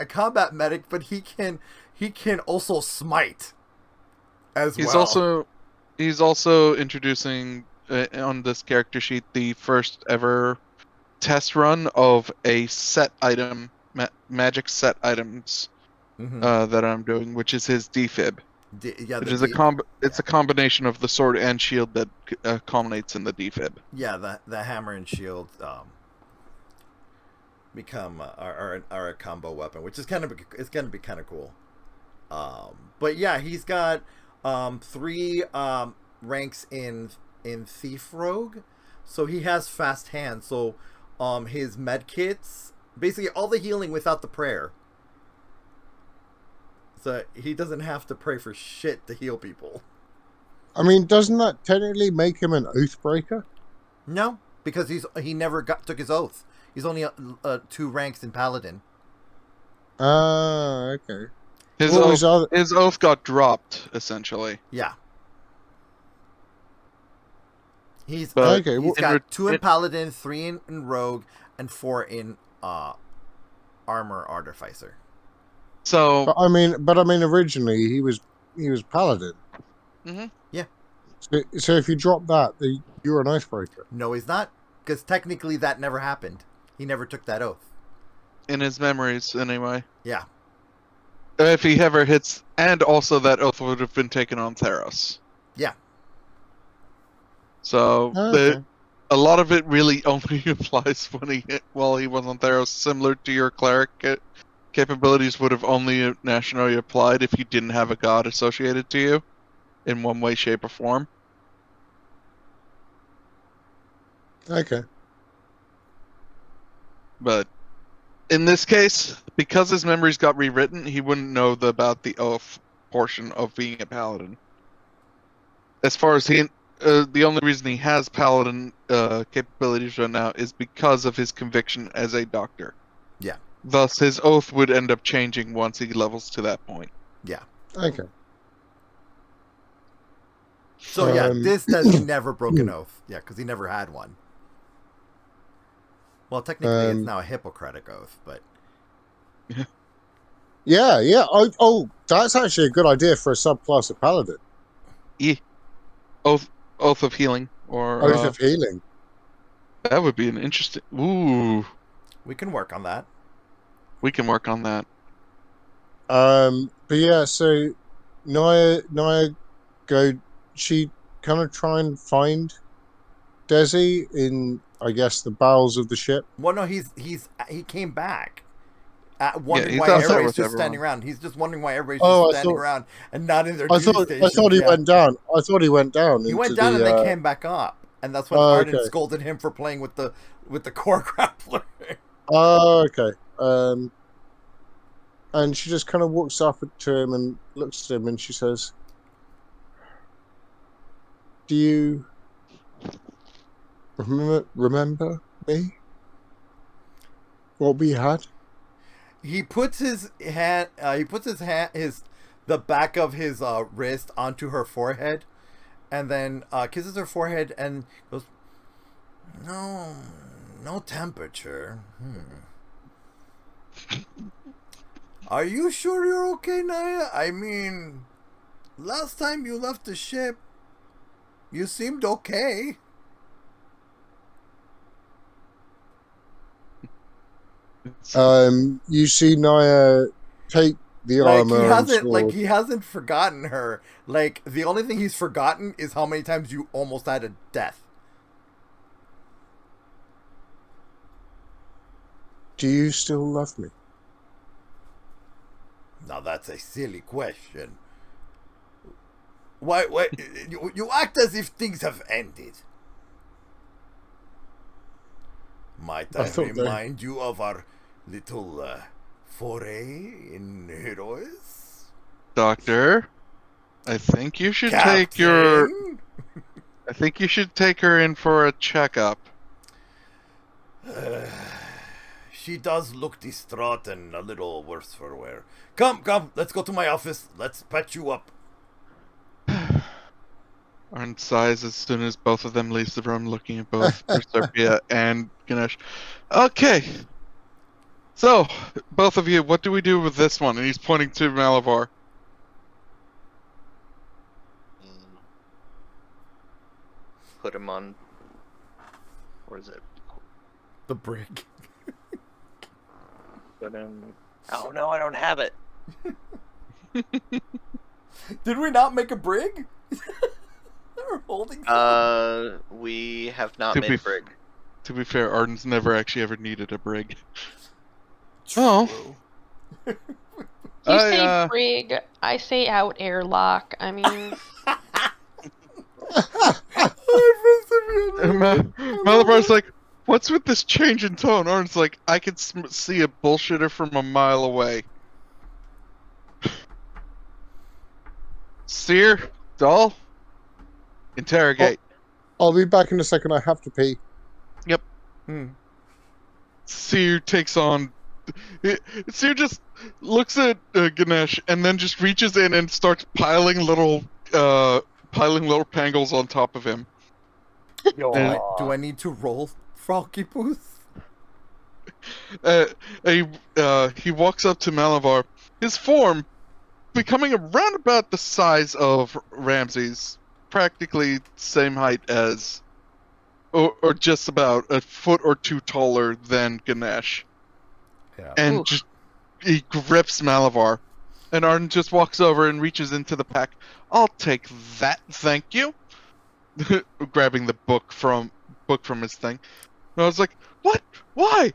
[SPEAKER 1] combat medic, but he can also smite. as
[SPEAKER 2] He's
[SPEAKER 1] well.
[SPEAKER 2] also introducing on this character sheet the first ever test run of a set item, magic set items that I'm doing, which is his defib. It's a combination of the sword and shield that culminates in the defib.
[SPEAKER 1] Yeah, the hammer and shield become are a combo weapon, which is going to be kind of cool. But yeah, he's got 3 ranks in Thief Rogue, so he has fast hands. So his med kits, basically all the healing without the prayer. So he doesn't have to pray for shit to heal people.
[SPEAKER 4] I mean, doesn't that technically make him an Oathbreaker?
[SPEAKER 1] No, because he never took his oath. He's only 2 ranks in Paladin.
[SPEAKER 4] Ah, okay.
[SPEAKER 2] His oath got dropped, essentially.
[SPEAKER 1] Yeah. He's
[SPEAKER 2] But
[SPEAKER 1] got 2 in Paladin, 3 in Rogue, and 4 in Armor Artificer.
[SPEAKER 2] So,
[SPEAKER 4] but I mean, originally he was Paladin.
[SPEAKER 2] Mm-hmm.
[SPEAKER 1] Yeah.
[SPEAKER 4] So if you drop that, you're an Oathbreaker.
[SPEAKER 1] No, he's not, because technically that never happened. He never took that oath.
[SPEAKER 2] In his memories, anyway.
[SPEAKER 1] Yeah.
[SPEAKER 2] If he ever hits, and also that oath would have been taken on Theros.
[SPEAKER 1] Yeah.
[SPEAKER 2] So
[SPEAKER 4] okay.
[SPEAKER 2] a lot of it really only applies while he was on Theros, similar to your cleric capabilities would have only nationally applied if you didn't have a god associated to you in one way, shape, or form.
[SPEAKER 4] Okay.
[SPEAKER 2] But in this case, because his memories got rewritten, he wouldn't know about the oath portion of being a paladin. As far as the only reason he has paladin capabilities right now is because of his conviction as a doctor.
[SPEAKER 1] Yeah.
[SPEAKER 2] Thus, his oath would end up changing once he levels to that point.
[SPEAKER 1] Yeah.
[SPEAKER 4] Okay.
[SPEAKER 1] So yeah, this does never broke an oath. Yeah, because he never had one. Well, technically, it's now a Hippocratic oath, but
[SPEAKER 4] yeah. Oh, that's actually a good idea for a subclass of Paladin.
[SPEAKER 2] Yeah. Oath of healing, or
[SPEAKER 4] Oath of healing.
[SPEAKER 2] That would be an interesting. Ooh.
[SPEAKER 1] We can work on that.
[SPEAKER 2] We can work on that.
[SPEAKER 4] But yeah, so Naia she kind of try and find Desi in, I guess, the bowels of the ship.
[SPEAKER 1] Well, no, he came back. Wondering
[SPEAKER 2] he's
[SPEAKER 1] why
[SPEAKER 2] outside
[SPEAKER 1] everybody's
[SPEAKER 2] with
[SPEAKER 1] just
[SPEAKER 2] everyone.
[SPEAKER 1] standing around. He's just wondering why everybody's just standing around and not in their duty stations.
[SPEAKER 4] I thought he went down. I thought he went down.
[SPEAKER 1] He went down and then came back up, and that's when Arden scolded him for playing with the core grappler.
[SPEAKER 4] Oh, okay. And she just kind of walks up to him and looks at him, and she says, "Do you remember me? What we had?"
[SPEAKER 1] He puts his hand. The back of his wrist onto her forehead, and then kisses her forehead and goes, "No temperature. Are you sure you're okay, Naia? I mean, last time you left the ship, you seemed okay."
[SPEAKER 4] You see Naia take the armor.
[SPEAKER 1] He hasn't forgotten her. Like, the only thing he's forgotten is how many times you almost had a death.
[SPEAKER 4] Do you still love me?
[SPEAKER 1] Now that's a silly question. Why you act as if things have ended. Might I remind you of our little foray in heroes?
[SPEAKER 2] Doctor, I think you should
[SPEAKER 1] Captain?
[SPEAKER 2] I think you should take her in for a checkup.
[SPEAKER 1] She does look distraught and a little worse for wear. Come, let's go to my office. Let's patch you up.
[SPEAKER 2] Arden sighs as soon as both of them leaves the room, looking at both Proserpia and Ganesh. Okay. So, both of you, what do we do with this one? And he's pointing to Malavar.
[SPEAKER 6] put him on. Where is it?
[SPEAKER 1] The brig.
[SPEAKER 6] Put him. Oh no, I don't have it.
[SPEAKER 1] Did we not make a brig? We're holding.
[SPEAKER 6] We have not
[SPEAKER 2] To
[SPEAKER 6] made
[SPEAKER 2] be
[SPEAKER 6] a brig.
[SPEAKER 2] To be fair, Arden's never actually ever needed a brig.
[SPEAKER 1] True.
[SPEAKER 2] Oh.
[SPEAKER 3] You
[SPEAKER 2] I,
[SPEAKER 3] say brig, I say out airlock. I mean,
[SPEAKER 2] Malabar's like, what's with this change in tone? Arden's like, I can see a bullshitter from a mile away. Seer, doll, interrogate.
[SPEAKER 4] I'll be back in a second. I have to pee.
[SPEAKER 2] Yep. Seer takes on. Seer just looks at Ganesh and then just reaches in and starts piling little pangles on top of him.
[SPEAKER 1] Do I need to roll Froggy Booth?
[SPEAKER 2] He walks up to Malabar, his form becoming around about the size of Ramsey's, practically same height as, or just about a foot or two taller than Ganesh.
[SPEAKER 1] Yeah.
[SPEAKER 2] And
[SPEAKER 3] Ooh.
[SPEAKER 2] just he grips Malabar, and Arden just walks over and reaches into the pack. I'll take that, thank you. Grabbing the book from his thing. And I was like, what? Why?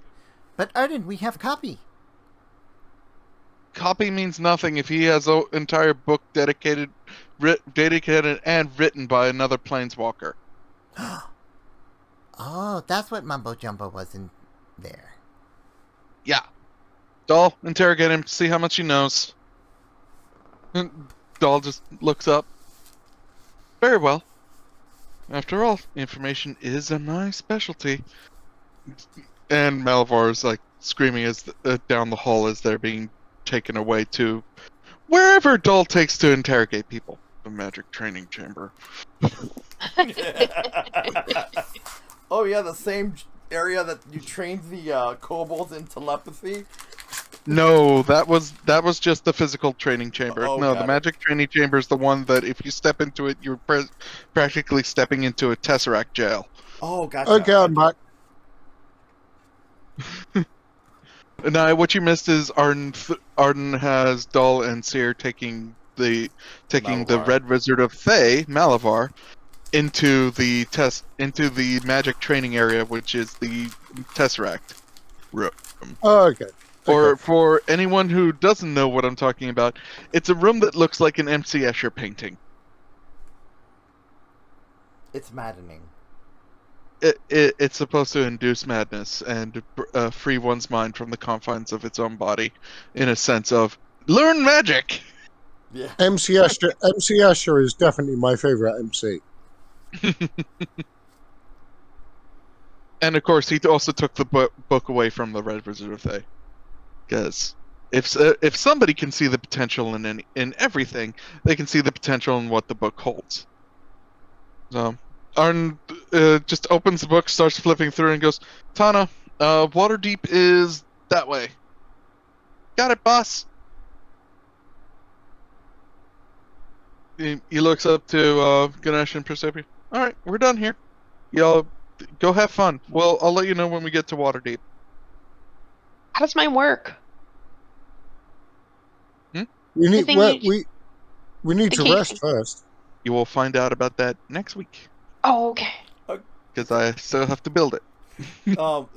[SPEAKER 7] But Arden, we have copy.
[SPEAKER 2] Copy means nothing if he has an entire book dedicated and written by another planeswalker.
[SPEAKER 7] Oh, that's what Mumbo Jumbo was in there.
[SPEAKER 2] Yeah. Doll, interrogate him, see how much he knows. And Doll just looks up. Very well. After all, information is my specialty. And Malabar is like screaming as down the hall as they're being taken away to wherever Doll takes to interrogate people. The magic training chamber.
[SPEAKER 1] Oh yeah, the same area that you trained the kobolds in telepathy.
[SPEAKER 2] No, that was just the physical training chamber.
[SPEAKER 1] Oh,
[SPEAKER 2] No,
[SPEAKER 1] got
[SPEAKER 2] the
[SPEAKER 1] it.
[SPEAKER 2] magic training chamber is the one that if you step into it, you're practically stepping into a Tesseract jail.
[SPEAKER 1] Oh, gotcha.
[SPEAKER 4] Okay, I'm back.
[SPEAKER 2] Now, what you missed is Arden has Dull and Seer taking the
[SPEAKER 1] Malavar.
[SPEAKER 2] Red Wizard of Thay, Malavar, into the magic training area, which is the Tesseract room.
[SPEAKER 4] Oh, okay.
[SPEAKER 2] For anyone who doesn't know what I'm talking about, it's a room that looks like an MC Escher painting.
[SPEAKER 1] It's maddening.
[SPEAKER 2] It's supposed to induce madness and free one's mind from the confines of its own body, in a sense of learn magic.
[SPEAKER 1] Yeah.
[SPEAKER 4] MC Escher is definitely my favorite MC.
[SPEAKER 2] And of course, he also took the book away from the Red Wizard of Thay, because if somebody can see the potential in everything, they can see the potential in what the book holds. So Arden just opens the book, starts flipping through, and goes, "Tana, Waterdeep is that way." Got it, boss. He looks up to Ganesh and Proserpia. All right, we're done here. Y'all go have fun. Well, I'll let you know when we get to Waterdeep.
[SPEAKER 3] how does mine work?
[SPEAKER 4] We need
[SPEAKER 3] I think
[SPEAKER 4] we need to
[SPEAKER 3] Okay.
[SPEAKER 4] rest first.
[SPEAKER 2] You will find out about that next week,
[SPEAKER 3] Oh, okay.
[SPEAKER 2] because I still have to build it.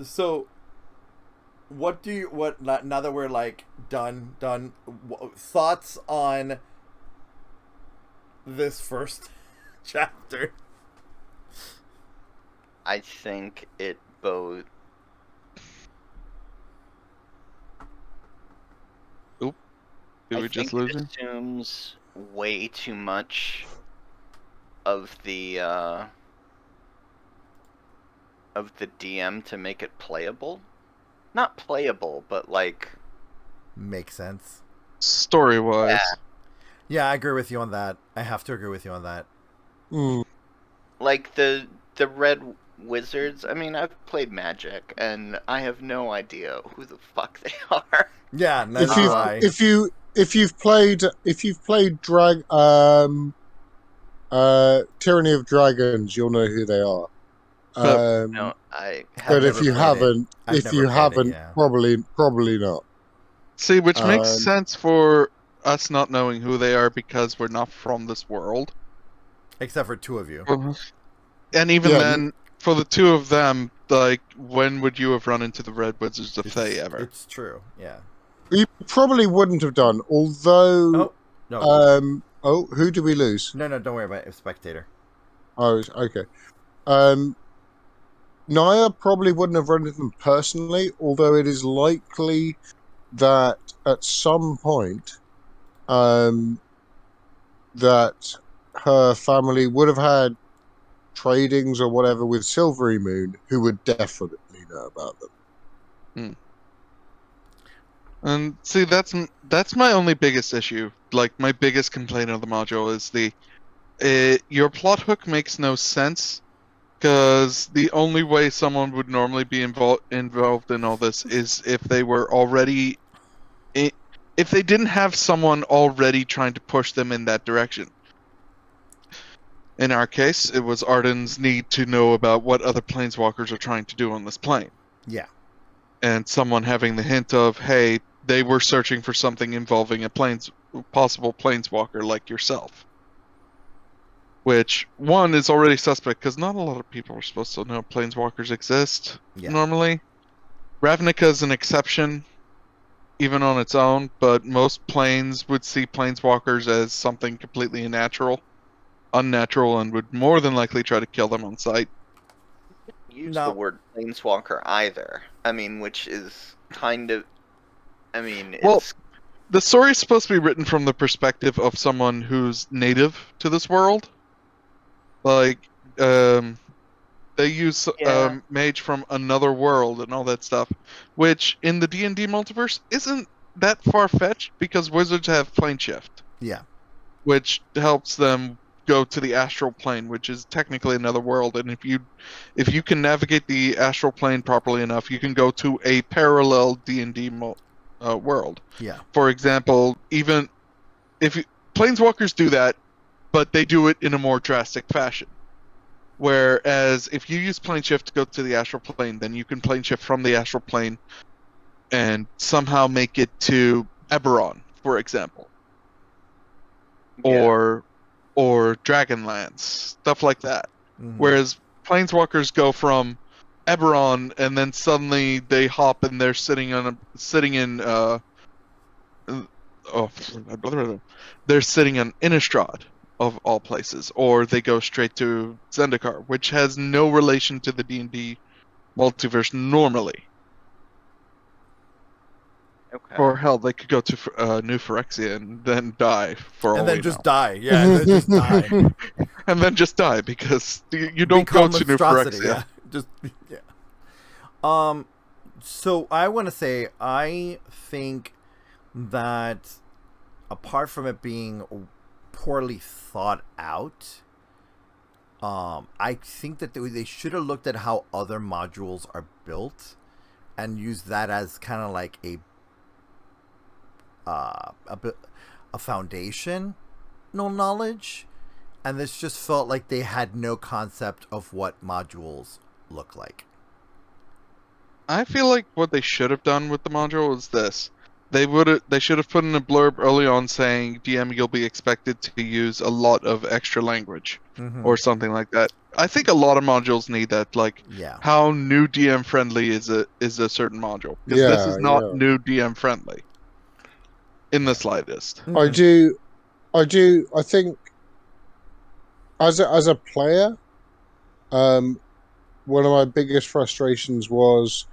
[SPEAKER 1] So what now that we're like done thoughts on this first chapter?
[SPEAKER 6] I think it both.
[SPEAKER 2] Did
[SPEAKER 6] I
[SPEAKER 2] we just
[SPEAKER 6] think
[SPEAKER 2] lose
[SPEAKER 6] it
[SPEAKER 2] him?
[SPEAKER 6] assumes way too much of the DM to make it playable. Not playable, but like
[SPEAKER 1] Makes sense.
[SPEAKER 2] Story-wise.
[SPEAKER 6] Yeah.
[SPEAKER 1] Yeah, I agree with you on that. I have to agree with you on that.
[SPEAKER 4] Mm.
[SPEAKER 6] like the red wizards. I mean, I've played Magic, and I have no idea who the fuck they are.
[SPEAKER 1] Yeah, neither do I.
[SPEAKER 4] If you've played Tyranny of Dragons, you'll know who they are.
[SPEAKER 6] No, I
[SPEAKER 4] But
[SPEAKER 6] haven't
[SPEAKER 4] if
[SPEAKER 1] never
[SPEAKER 4] you
[SPEAKER 1] played it.
[SPEAKER 4] haven't,
[SPEAKER 1] I've
[SPEAKER 4] if
[SPEAKER 1] never
[SPEAKER 4] you
[SPEAKER 1] played it,
[SPEAKER 4] haven't,
[SPEAKER 1] yeah.
[SPEAKER 4] probably not.
[SPEAKER 2] See, which makes
[SPEAKER 4] Um,
[SPEAKER 2] sense for us not knowing who they are because we're not from this world.
[SPEAKER 1] Except for two of you.
[SPEAKER 2] And even
[SPEAKER 4] Yeah,
[SPEAKER 2] then, for the two of them, like, when would you have run into the Red Wizards of Thay ever?
[SPEAKER 1] It's true, yeah.
[SPEAKER 4] you probably wouldn't have done. Although,
[SPEAKER 1] Oh, no.
[SPEAKER 4] who did we lose?
[SPEAKER 1] No, don't worry about it. Spectator.
[SPEAKER 4] Oh, okay. Naia probably wouldn't have run into them personally, although it is likely that at some point, that her family would have had tradings or whatever with Silvery Moon, who would definitely know about them.
[SPEAKER 2] And see, that's my only biggest issue. Like, my biggest complaint of the module is your plot hook makes no sense, because the only way someone would normally be involved in all this is if they were already, if they didn't have someone already trying to push them in that direction. In our case, it was Arden's need to know about what other planeswalkers are trying to do on this plane.
[SPEAKER 1] Yeah.
[SPEAKER 2] And someone having the hint of, hey, they were searching for something involving a possible planeswalker like yourself. Which, one, is already suspect, because not a lot of people are supposed to know planeswalkers exist, normally. Ravnica is an exception, even on its own, but most planes would see planeswalkers as something completely unnatural, and would more than likely try to kill them on sight.
[SPEAKER 6] Use the word planeswalker either. I mean, which is kind of... I mean, it's...
[SPEAKER 2] Well, the story is supposed to be written from the perspective of someone who's native to this world. Like, they use mage from another world and all that stuff, which in the D&D multiverse isn't that far-fetched, because wizards have plane shift.
[SPEAKER 1] Yeah.
[SPEAKER 2] Which helps them go to the astral plane, which is technically another world, and if you can navigate the astral plane properly enough, you can go to a parallel D&D world.
[SPEAKER 1] Yeah.
[SPEAKER 2] For example, even if planeswalkers do that, but they do it in a more drastic fashion. Whereas if you use plane shift to go to the astral plane, then you can plane shift from the astral plane and somehow make it to Eberron, for example.
[SPEAKER 6] Yeah.
[SPEAKER 2] Or Dragonlance, stuff like that.
[SPEAKER 1] Mm-hmm.
[SPEAKER 2] Whereas planeswalkers go from Eberron and then suddenly they hop and they're sitting in Innistrad, of all places, or they go straight to Zendikar, which has no relation to the D&D multiverse normally.
[SPEAKER 6] Okay.
[SPEAKER 2] Or hell, they could go to New Phyrexia and then die for all
[SPEAKER 1] And then
[SPEAKER 2] we
[SPEAKER 1] just
[SPEAKER 2] know.
[SPEAKER 1] die. Yeah, and then just die.
[SPEAKER 2] And then just die, because you don't
[SPEAKER 1] Become
[SPEAKER 2] go to New
[SPEAKER 1] monstrosity,
[SPEAKER 2] Phyrexia.
[SPEAKER 1] yeah. Just yeah. So I want to say, I think that apart from it being poorly thought out, I think that they should have looked at how other modules are built and used that as kind of like a foundation, no knowledge, and this just felt like they had no concept of what modules look like.
[SPEAKER 2] I feel like what they should have done with the module is this. They should have put in a blurb early on saying, DM, you'll be expected to use a lot of extra language, or something like that. I think a lot of modules need that, like, how new DM friendly is a certain module, because this is not new DM friendly in the slightest.
[SPEAKER 4] I think as a player, one of my biggest frustrations was,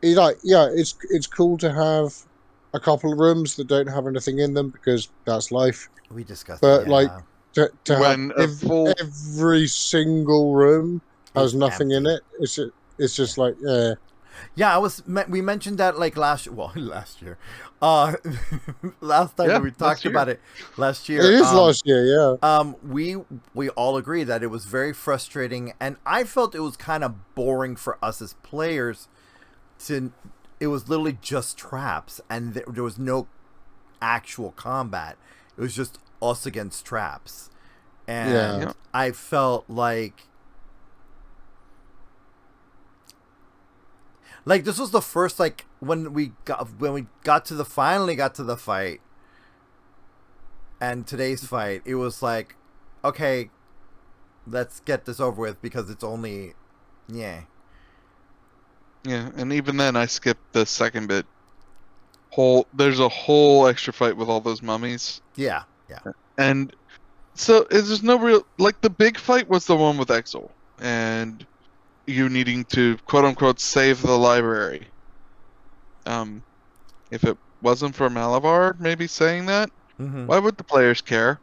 [SPEAKER 4] it's cool to have a couple of rooms that don't have anything in them, because that's life.
[SPEAKER 1] We discussed
[SPEAKER 4] but
[SPEAKER 1] that,
[SPEAKER 4] like to
[SPEAKER 2] when
[SPEAKER 4] have every single room has nothing in
[SPEAKER 1] empty.
[SPEAKER 4] it. It's just like
[SPEAKER 1] Yeah, we mentioned that like last year. Last time that we talked about it last year.
[SPEAKER 4] It is last year, yeah.
[SPEAKER 1] We all agreed that it was very frustrating, and I felt it was kind of boring for us as players. It was literally just traps, and there was no actual combat. It was just us against traps, and
[SPEAKER 4] Yeah.
[SPEAKER 1] I felt like this was the first, like, when we got to the fight, and today's fight, it was like, okay, let's get this over with, because it's only
[SPEAKER 2] Yeah, and even then I skipped the second bit. There's a whole extra fight with all those mummies.
[SPEAKER 1] yeah.
[SPEAKER 2] And so there's no real, like, the big fight was the one with Exil and you needing to quote unquote save the library. If it wasn't for Malabar maybe saying that, why would the players care?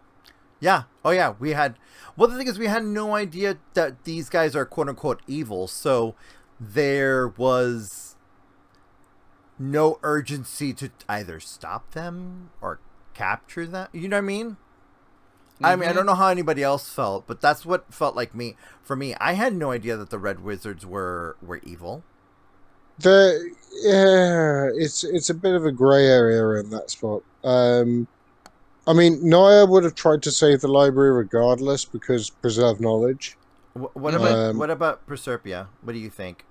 [SPEAKER 1] Yeah. Oh yeah, we had, well, the thing is, we had no idea that these guys are quote unquote evil, so there was no urgency to either stop them or capture them. You know what I mean? I mean, I don't know how anybody else felt, but that's what felt like for me. I had no idea that the Red Wizards were evil.
[SPEAKER 4] It's a bit of a grey area in that spot. I mean, Naia would have tried to save the library regardless because preserve knowledge.
[SPEAKER 1] What about Proserpia? What do you think?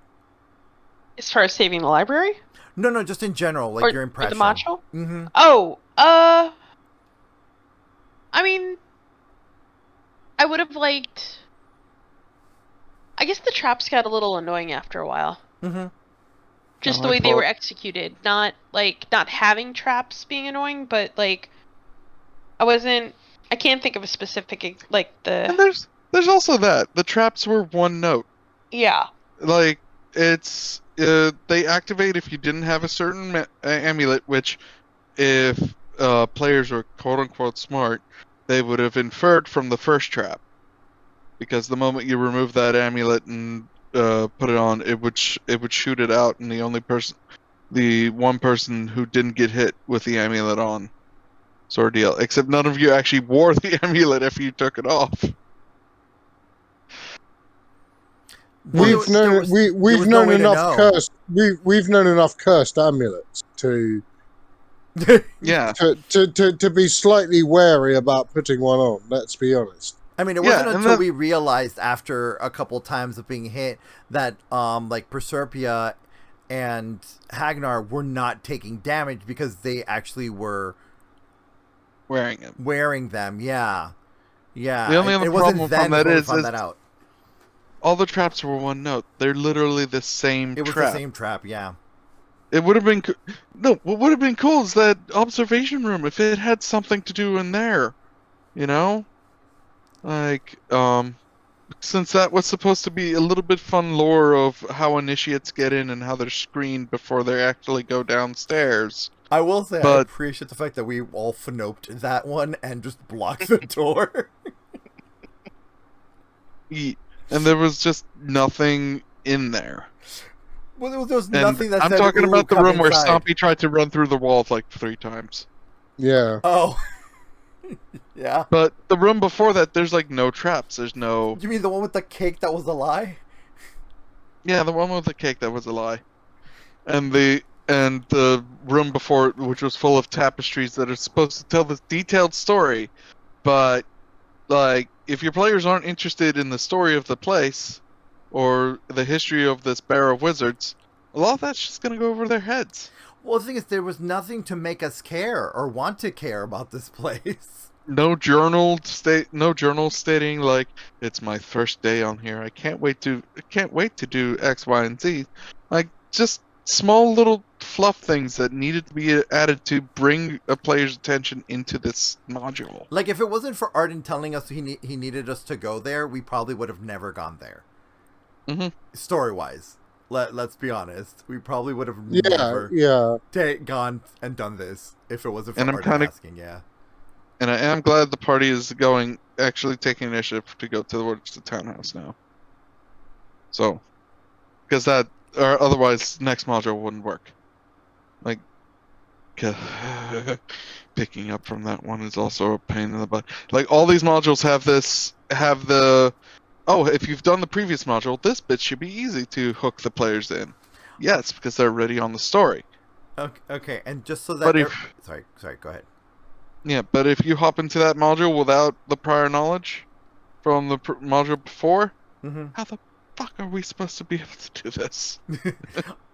[SPEAKER 3] As far as saving the library?
[SPEAKER 1] No, just in general, like, your impression.
[SPEAKER 3] Or the module?
[SPEAKER 1] Mm-hmm.
[SPEAKER 3] Oh, I mean, I would have liked, I guess the traps got a little annoying after a while.
[SPEAKER 1] Mm-hmm.
[SPEAKER 3] Just the way they were executed. Not having traps being annoying, but, like, I can't think of a specific, like,
[SPEAKER 2] And there's also that. The traps were one note.
[SPEAKER 3] Yeah.
[SPEAKER 2] Like, it's, they activate if you didn't have a certain amulet, which, if players were quote-unquote smart, they would have inferred from the first trap. Because the moment you remove that amulet and put it on, it would shoot it out, and the one person who didn't get hit with the amulet on, sort of deal. Except none of you actually wore the amulet if you took it off.
[SPEAKER 4] We've known enough cursed amulets to
[SPEAKER 2] Yeah.
[SPEAKER 4] to be slightly wary about putting one on. Let's be honest.
[SPEAKER 1] I mean, it wasn't until we realized after a couple times of being hit that, like, Proserpia and Gnar were not taking damage because they actually were wearing them. Yeah.
[SPEAKER 2] The only other problem from that is
[SPEAKER 1] out.
[SPEAKER 2] All the traps were one note. They're literally the same trap.
[SPEAKER 1] It was the same trap, yeah.
[SPEAKER 2] It would have been... what would have been cool is that observation room, if it had something to do in there. You know? Like, since that was supposed to be a little bit fun lore of how initiates get in and how they're screened before they actually go downstairs.
[SPEAKER 1] I will say, I appreciate the fact that we all phenoped that one and just blocked the door.
[SPEAKER 2] And there was just nothing in there.
[SPEAKER 1] Well, there was nothing that
[SPEAKER 2] I'm
[SPEAKER 1] said,
[SPEAKER 2] talking about the room where
[SPEAKER 1] inside.
[SPEAKER 2] Stompy tried to run through the walls like 3 times.
[SPEAKER 4] Yeah.
[SPEAKER 1] Oh. Yeah.
[SPEAKER 2] But the room before that, there's like no traps. There's no...
[SPEAKER 1] You mean the one with the cake that was a lie?
[SPEAKER 2] Yeah, the one with the cake that was a lie. And the room before it, which was full of tapestries that are supposed to tell this detailed story, but, like, if your players aren't interested in the story of the place or the history of this Bear of Wizards, a lot of that's just going to go over their heads.
[SPEAKER 1] Well, the thing is, there was nothing to make us care or want to care about this place.
[SPEAKER 2] No journal stating, like, it's my first day on here. I can't wait to do X, Y, and Z. Like, just small little fluff things that needed to be added to bring a player's attention into this module.
[SPEAKER 1] Like, if it wasn't for Arden telling us he needed us to go there, we probably would have never gone there.
[SPEAKER 2] Mm-hmm.
[SPEAKER 1] Story-wise. Let's be honest. We probably would have never gone and done this if it wasn't for Arden asking, yeah.
[SPEAKER 2] And I am glad the party is actually taking initiative to go towards the townhouse now. So, because or otherwise, next module wouldn't work. Like, picking up from that one is also a pain in the butt. Like, all these modules have if you've done the previous module, this bit should be easy to hook the players in. Yes, because they're already on the story.
[SPEAKER 1] Okay, and just so that... Sorry, go ahead.
[SPEAKER 2] Yeah, but if you hop into that module without the prior knowledge from the module before,
[SPEAKER 1] Mm-hmm.
[SPEAKER 2] how the fuck are we supposed to be able to do this?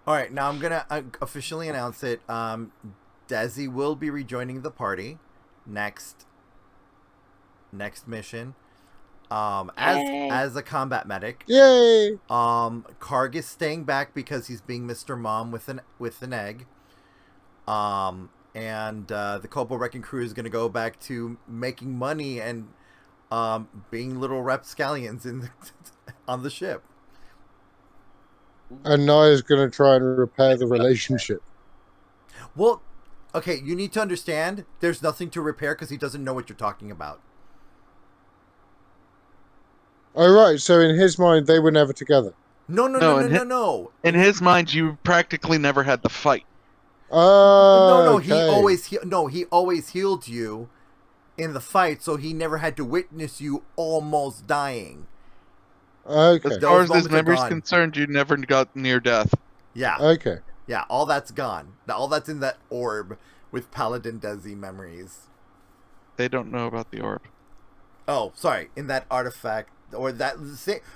[SPEAKER 1] All right, now I'm gonna officially announce it. Desi will be rejoining the party next mission.
[SPEAKER 3] Yay.
[SPEAKER 1] As a combat medic.
[SPEAKER 4] Yay!
[SPEAKER 1] Karg is staying back because he's being Mr. Mom with an egg. And the Cobalt Wrecking Crew is gonna go back to making money and being little rapscallions on the ship.
[SPEAKER 4] And Naia's going to try and repair the relationship.
[SPEAKER 1] Well, okay, you need to understand there's nothing to repair because he doesn't know what you're talking about.
[SPEAKER 4] Oh, right. So in his mind, they were never together.
[SPEAKER 1] No.
[SPEAKER 2] In his mind, you practically never had the fight.
[SPEAKER 1] No,
[SPEAKER 4] okay.
[SPEAKER 1] he always healed you in the fight, so he never had to witness you almost dying.
[SPEAKER 4] Okay.
[SPEAKER 2] As far as
[SPEAKER 1] Those
[SPEAKER 2] his
[SPEAKER 1] moments are
[SPEAKER 2] memory's
[SPEAKER 1] gone.
[SPEAKER 2] concerned, you never got near death.
[SPEAKER 1] Yeah.
[SPEAKER 4] Okay.
[SPEAKER 1] Yeah, all that's gone. All that's in that orb with Paladin Desi memories.
[SPEAKER 2] They don't know about the orb.
[SPEAKER 1] Oh, sorry, in that artifact or that.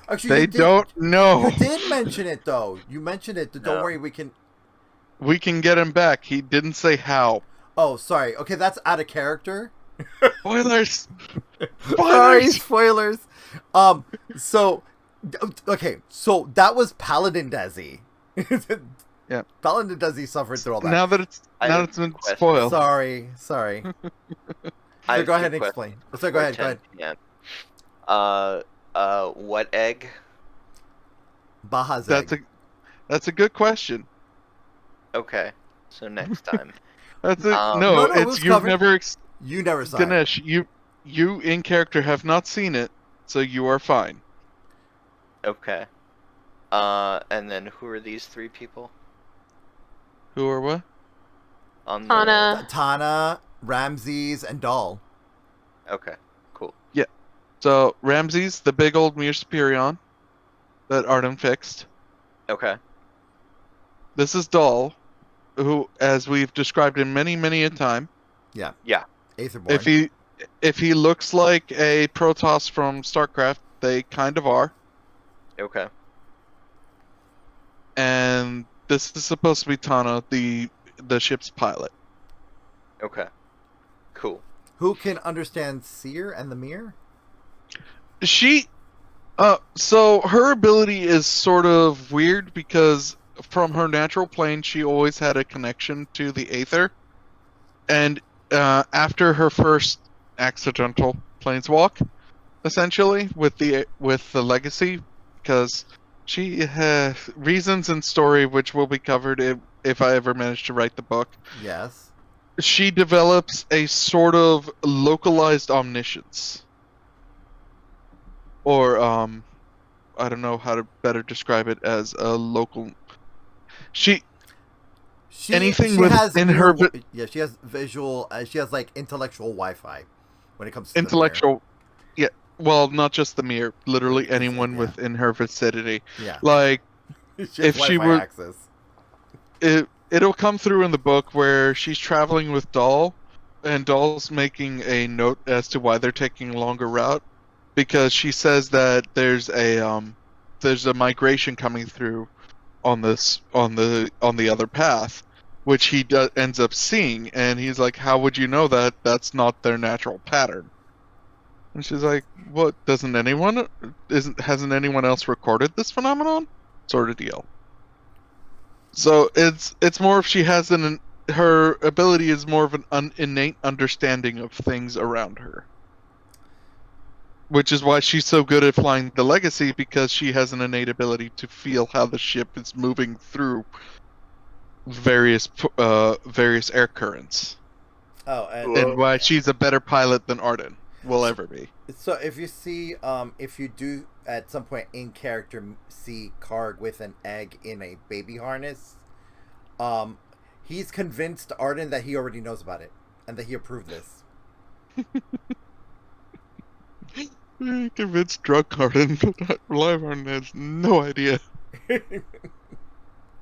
[SPEAKER 1] Actually,
[SPEAKER 2] They don't know.
[SPEAKER 1] You did mention it though. You mentioned it. Don't
[SPEAKER 6] No.
[SPEAKER 1] worry, we can.
[SPEAKER 2] We can get him back. He didn't say how.
[SPEAKER 1] Oh, sorry. Okay, that's out of character.
[SPEAKER 2] Spoilers.
[SPEAKER 1] Sorry, spoilers. So, okay, so that was Paladin Desi.
[SPEAKER 2] Yeah.
[SPEAKER 1] Paladin Desi suffered through all that.
[SPEAKER 2] Now that it's been spoiled.
[SPEAKER 1] Sorry. So go ahead and explain. So go ahead.
[SPEAKER 6] Yeah. What egg?
[SPEAKER 1] Baja's egg.
[SPEAKER 2] That's a good question.
[SPEAKER 6] Okay, so next time.
[SPEAKER 2] That's it.
[SPEAKER 1] No, it
[SPEAKER 2] it's
[SPEAKER 1] was
[SPEAKER 2] you've
[SPEAKER 1] covered.
[SPEAKER 2] never.
[SPEAKER 1] You never saw
[SPEAKER 2] Ganesh, you in character have not seen it, so you are fine.
[SPEAKER 6] Okay. And then who are these three people?
[SPEAKER 2] Who or what?
[SPEAKER 6] On the...
[SPEAKER 3] Tana.
[SPEAKER 1] Tana, Ramses, and Dahl.
[SPEAKER 6] Okay, cool.
[SPEAKER 2] So Ramses, the big old Mir Superion that Arden fixed.
[SPEAKER 6] Okay.
[SPEAKER 2] This is Dahl, who, as we've described him many a time,
[SPEAKER 1] Aetherborn.
[SPEAKER 2] if he looks like a Protoss from StarCraft, they kind of are.
[SPEAKER 6] Okay.
[SPEAKER 2] And this is supposed to be Tana, the ship's pilot.
[SPEAKER 6] Okay. Cool.
[SPEAKER 1] Who can understand Seer and the Mirror?
[SPEAKER 2] So her ability is sort of weird because from her natural plane, she always had a connection to the Aether. And after her first accidental planeswalk, essentially, with the legacy, because she has reasons and story, which will be covered if I ever manage to write the book.
[SPEAKER 1] Yes.
[SPEAKER 2] She develops a sort of localized omniscience. Or, I don't know how to better describe it as a local... She has
[SPEAKER 1] visual... she has, like, intellectual Wi-Fi when it comes to
[SPEAKER 2] intellectual... Yeah, well, not just the mirror. Literally anyone within her vicinity.
[SPEAKER 1] Yeah.
[SPEAKER 2] Like,
[SPEAKER 1] if she were... access.
[SPEAKER 2] It'll come through in the book where she's traveling with Dahl, and Dahl's making a note as to why they're taking a longer route, because she says that there's a migration coming through on the other path, which he ends up seeing, and he's like, "How would you know that? That's not their natural pattern." And she's like, "What? Hasn't anyone else recorded this phenomenon?" Sort of deal. So it's more if she has her ability is more of an innate understanding of things around her. Which is why she's so good at flying the Legacy, because she has an innate ability to feel how the ship is moving through various air currents.
[SPEAKER 1] Oh,
[SPEAKER 2] and why she's a better pilot than Arden will ever be.
[SPEAKER 1] So if you see, if you do at some point in character see Karg with an egg in a baby harness, he's convinced Arden that he already knows about it and that he approved this.
[SPEAKER 2] Convinced drunk Arden, but live Arden has no idea.
[SPEAKER 4] Wait,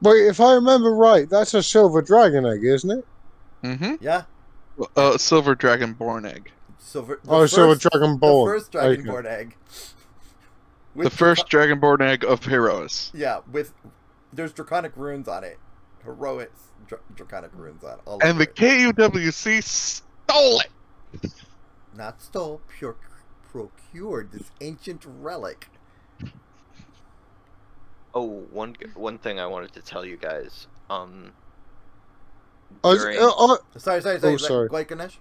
[SPEAKER 4] if I remember right, that's a silver dragon egg, isn't it?
[SPEAKER 2] Mm-hmm.
[SPEAKER 1] Yeah.
[SPEAKER 2] Silver Dragonborn egg.
[SPEAKER 1] Silver.
[SPEAKER 4] So a Dragonborn.
[SPEAKER 1] The first Dragonborn egg.
[SPEAKER 2] The first Dragonborn egg of Heroes.
[SPEAKER 1] Yeah, there's draconic runes on it. Heroic draconic runes on it. All
[SPEAKER 2] And
[SPEAKER 1] over
[SPEAKER 2] the
[SPEAKER 1] it.
[SPEAKER 2] KUWC stole it!
[SPEAKER 1] Not stole, procured this ancient relic.
[SPEAKER 6] Oh, one thing I wanted to tell you guys.
[SPEAKER 1] Sorry.
[SPEAKER 4] sorry.
[SPEAKER 1] Go ahead, Ganesh.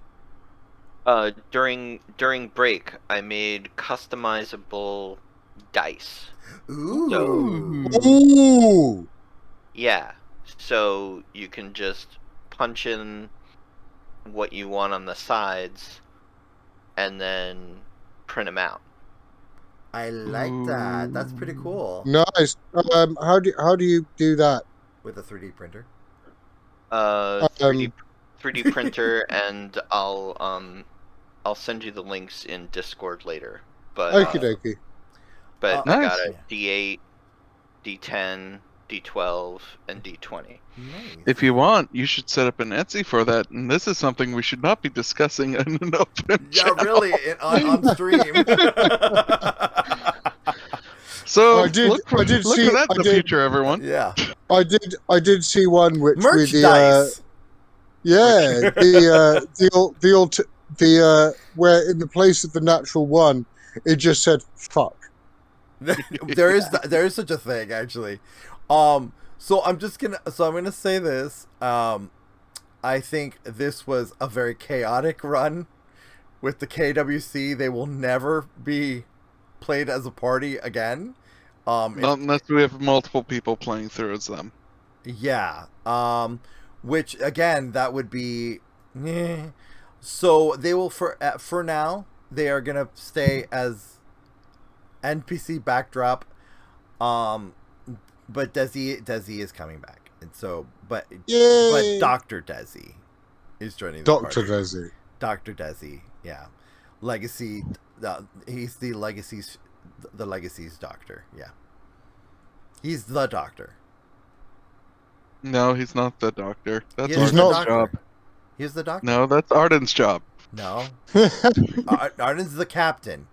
[SPEAKER 6] During break, I made customizable dice.
[SPEAKER 1] Ooh.
[SPEAKER 4] Ooh!
[SPEAKER 6] Yeah, so you can just punch in what you want on the sides, and then print them out.
[SPEAKER 1] I like that. That's pretty cool.
[SPEAKER 4] Nice. How do you do that?
[SPEAKER 1] With a 3D printer.
[SPEAKER 6] 3D printer, and I'll send you the links in Discord later. But
[SPEAKER 4] Okie dokie.
[SPEAKER 6] But
[SPEAKER 1] Nice.
[SPEAKER 6] I got a
[SPEAKER 2] Nice.
[SPEAKER 6] D8, D10, D12, and D20.
[SPEAKER 1] Nice.
[SPEAKER 2] If you want, you should set up an Etsy for that, and this is something we should not be discussing in an open
[SPEAKER 1] Yeah,
[SPEAKER 2] channel.
[SPEAKER 1] really, on stream.
[SPEAKER 2] So
[SPEAKER 4] I did-
[SPEAKER 2] look for,
[SPEAKER 4] I did
[SPEAKER 2] look
[SPEAKER 4] see-
[SPEAKER 2] for that
[SPEAKER 4] I
[SPEAKER 2] in the
[SPEAKER 4] did-
[SPEAKER 2] future, everyone.
[SPEAKER 1] Yeah.
[SPEAKER 4] I did see one which with
[SPEAKER 1] Merchandise.
[SPEAKER 4] where in the place of the natural one, it just said fuck.
[SPEAKER 1] there is such a thing actually. So I'm gonna say this. I think this was a very chaotic run with the KWC. They will never be played as a party again.
[SPEAKER 2] Not unless we have multiple people playing through as them.
[SPEAKER 1] Yeah. Which again, that would be. So they will for now. They are gonna stay as NPC backdrop. But Desi is coming back, and so but
[SPEAKER 4] Yay!
[SPEAKER 1] Dr. Desi is joining the
[SPEAKER 4] Dr.
[SPEAKER 1] party.
[SPEAKER 4] Desi.
[SPEAKER 1] Dr. Desi, yeah, legacy. He's the legacy's doctor. Yeah, he's the doctor.
[SPEAKER 2] No, he's not the doctor. That's
[SPEAKER 1] He's
[SPEAKER 2] Arden's
[SPEAKER 1] the
[SPEAKER 4] not-
[SPEAKER 2] job.
[SPEAKER 1] He's the doctor.
[SPEAKER 2] No, that's Arden's job.
[SPEAKER 1] No. Arden's the captain.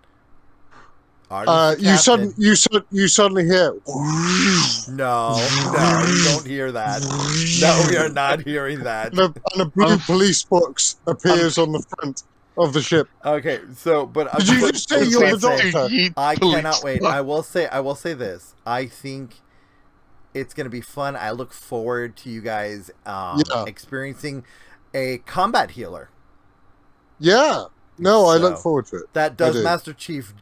[SPEAKER 1] Arden's the
[SPEAKER 4] You
[SPEAKER 1] captain.
[SPEAKER 4] you suddenly hear.
[SPEAKER 1] No, you don't hear that. No, we are not hearing that.
[SPEAKER 4] And a blue police box appears on the front of the ship.
[SPEAKER 1] Okay, so but
[SPEAKER 4] Did you just say you're the doctor?
[SPEAKER 1] I cannot wait. I will say this. I think it's gonna be fun. I look forward to you guys
[SPEAKER 4] Yeah.
[SPEAKER 1] experiencing a combat healer
[SPEAKER 4] Yeah. No, I look
[SPEAKER 1] So-
[SPEAKER 4] forward to it.
[SPEAKER 1] that
[SPEAKER 4] I
[SPEAKER 1] does
[SPEAKER 4] do.
[SPEAKER 1] Master Chief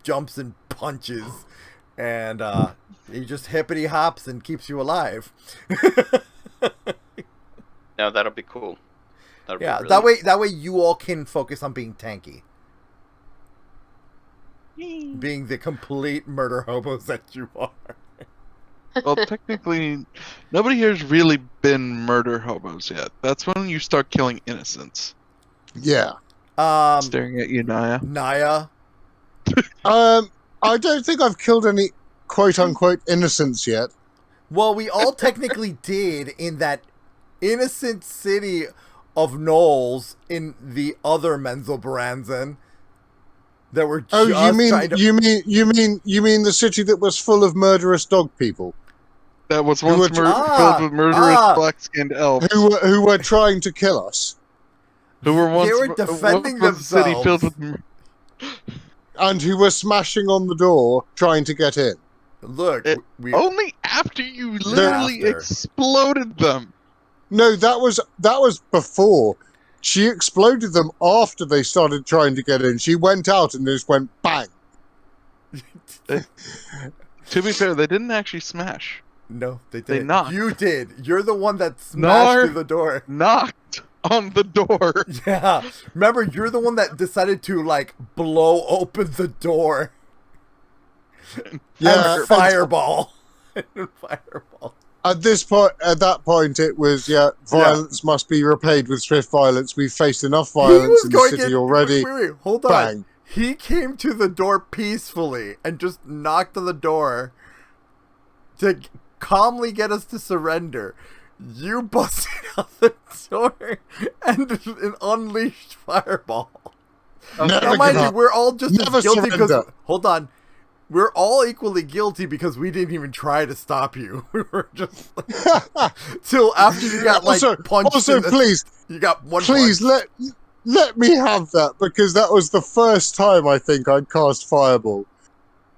[SPEAKER 1] jumps and punches, and he just hippity hops and keeps you alive.
[SPEAKER 6] No, that'll be cool. That'll
[SPEAKER 1] Yeah,
[SPEAKER 6] be really
[SPEAKER 1] that way you all can focus on being tanky. Being the complete murder hobos that you are.
[SPEAKER 2] Well, technically, nobody here's really been murder hobos yet. That's when you start killing innocents.
[SPEAKER 4] Yeah.
[SPEAKER 2] Staring at you, Naia.
[SPEAKER 1] Naia.
[SPEAKER 4] I don't think I've killed any quote unquote innocents yet.
[SPEAKER 1] Well, we all technically did in that innocent city of Knowles in the other Menzelbaranzen. That were just
[SPEAKER 4] Oh, you mean
[SPEAKER 1] trying to...
[SPEAKER 4] you mean the city that was full of murderous dog people
[SPEAKER 2] That was
[SPEAKER 4] Who
[SPEAKER 2] once
[SPEAKER 4] would-
[SPEAKER 2] filled with murderous black-skinned elves.
[SPEAKER 4] who were trying to kill us
[SPEAKER 2] Who were once
[SPEAKER 1] They were defending
[SPEAKER 2] was a city
[SPEAKER 1] themselves.
[SPEAKER 2] filled with
[SPEAKER 4] and who were smashing on the door trying to get in.
[SPEAKER 1] Look,
[SPEAKER 2] It-
[SPEAKER 1] we
[SPEAKER 2] only after you literally
[SPEAKER 1] After.
[SPEAKER 2] exploded them.
[SPEAKER 4] No, that was before. She exploded them after they started trying to get in. She went out and just went bang.
[SPEAKER 2] To be fair, they didn't actually smash.
[SPEAKER 1] no, they
[SPEAKER 2] They
[SPEAKER 1] didn't.
[SPEAKER 2] knocked.
[SPEAKER 1] You did. You're the one that smashed
[SPEAKER 2] Gnar.
[SPEAKER 1] through the door.
[SPEAKER 2] Knocked on the door.
[SPEAKER 1] Yeah, remember, you're the one that decided to like blow open the door.
[SPEAKER 4] Yeah,
[SPEAKER 1] And fireball. Fireball.
[SPEAKER 4] At that point, it was violence must be repaid with swift violence. We've faced enough violence in the city already.
[SPEAKER 1] Wait, hold on.
[SPEAKER 4] Bang.
[SPEAKER 1] He came to the door peacefully and just knocked on the door to calmly get us to surrender. You busted out the door and an unleashed fireball.
[SPEAKER 4] Never
[SPEAKER 1] Now,
[SPEAKER 4] give
[SPEAKER 1] mind you,
[SPEAKER 4] up.
[SPEAKER 1] we're all just
[SPEAKER 4] Never
[SPEAKER 1] as guilty because.
[SPEAKER 4] surrender.
[SPEAKER 1] Hold on. We're all equally guilty because we didn't even try to stop you. We were just like, till after you got like punched.
[SPEAKER 4] Also, please,
[SPEAKER 1] you got one.
[SPEAKER 4] please
[SPEAKER 1] punch.
[SPEAKER 4] let me have that, because that was the first time I think I'd cast Fireball.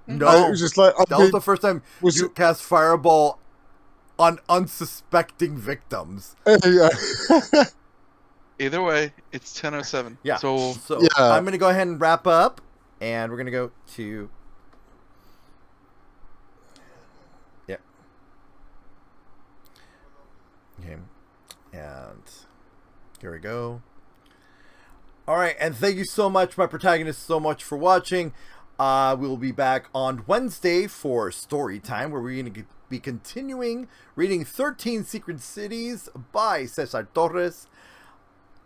[SPEAKER 1] No,
[SPEAKER 4] And it was just like
[SPEAKER 1] that was the first time
[SPEAKER 4] was
[SPEAKER 1] you
[SPEAKER 4] it-
[SPEAKER 1] cast Fireball on unsuspecting victims.
[SPEAKER 4] yeah.
[SPEAKER 2] Either way, it's 10:07.
[SPEAKER 1] Yeah.
[SPEAKER 2] So
[SPEAKER 1] So
[SPEAKER 4] Yeah.
[SPEAKER 1] I'm gonna go ahead and wrap up, and we're gonna go to. Yep. Okay. And here we go. All right, and thank you so much, my protagonists, so much for watching. We'll be back on Wednesday for story time, where we're going to be continuing reading 13 Secret Cities by Cesar Torres,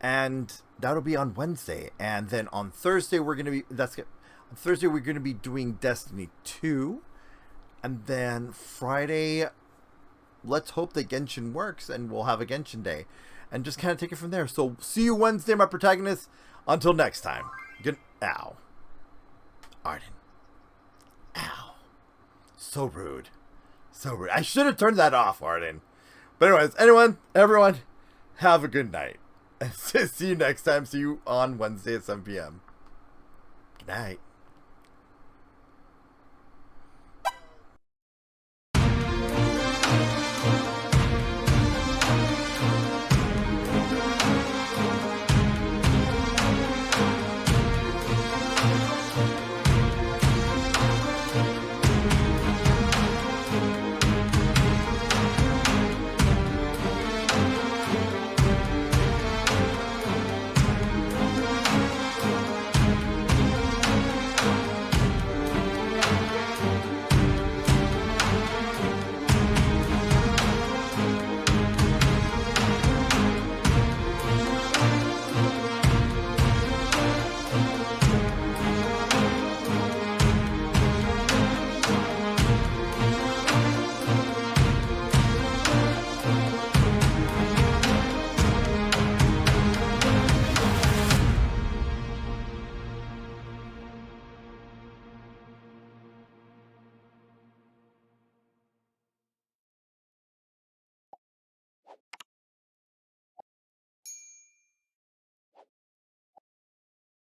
[SPEAKER 1] and that'll be on Wednesday. And then on Thursday, we're going to be on Thursday we're going to be doing Destiny 2, and then Friday, let's hope that Genshin works, and we'll have a Genshin day, and just kind of take it from there. So see you Wednesday, my protagonists. Until next time. Good. Ow. Arden. Ow. So rude. So rude. I should have turned that off, Arden. But anyways, everyone, have a good night. See you next time. See you on Wednesday at 7 p.m. Good night.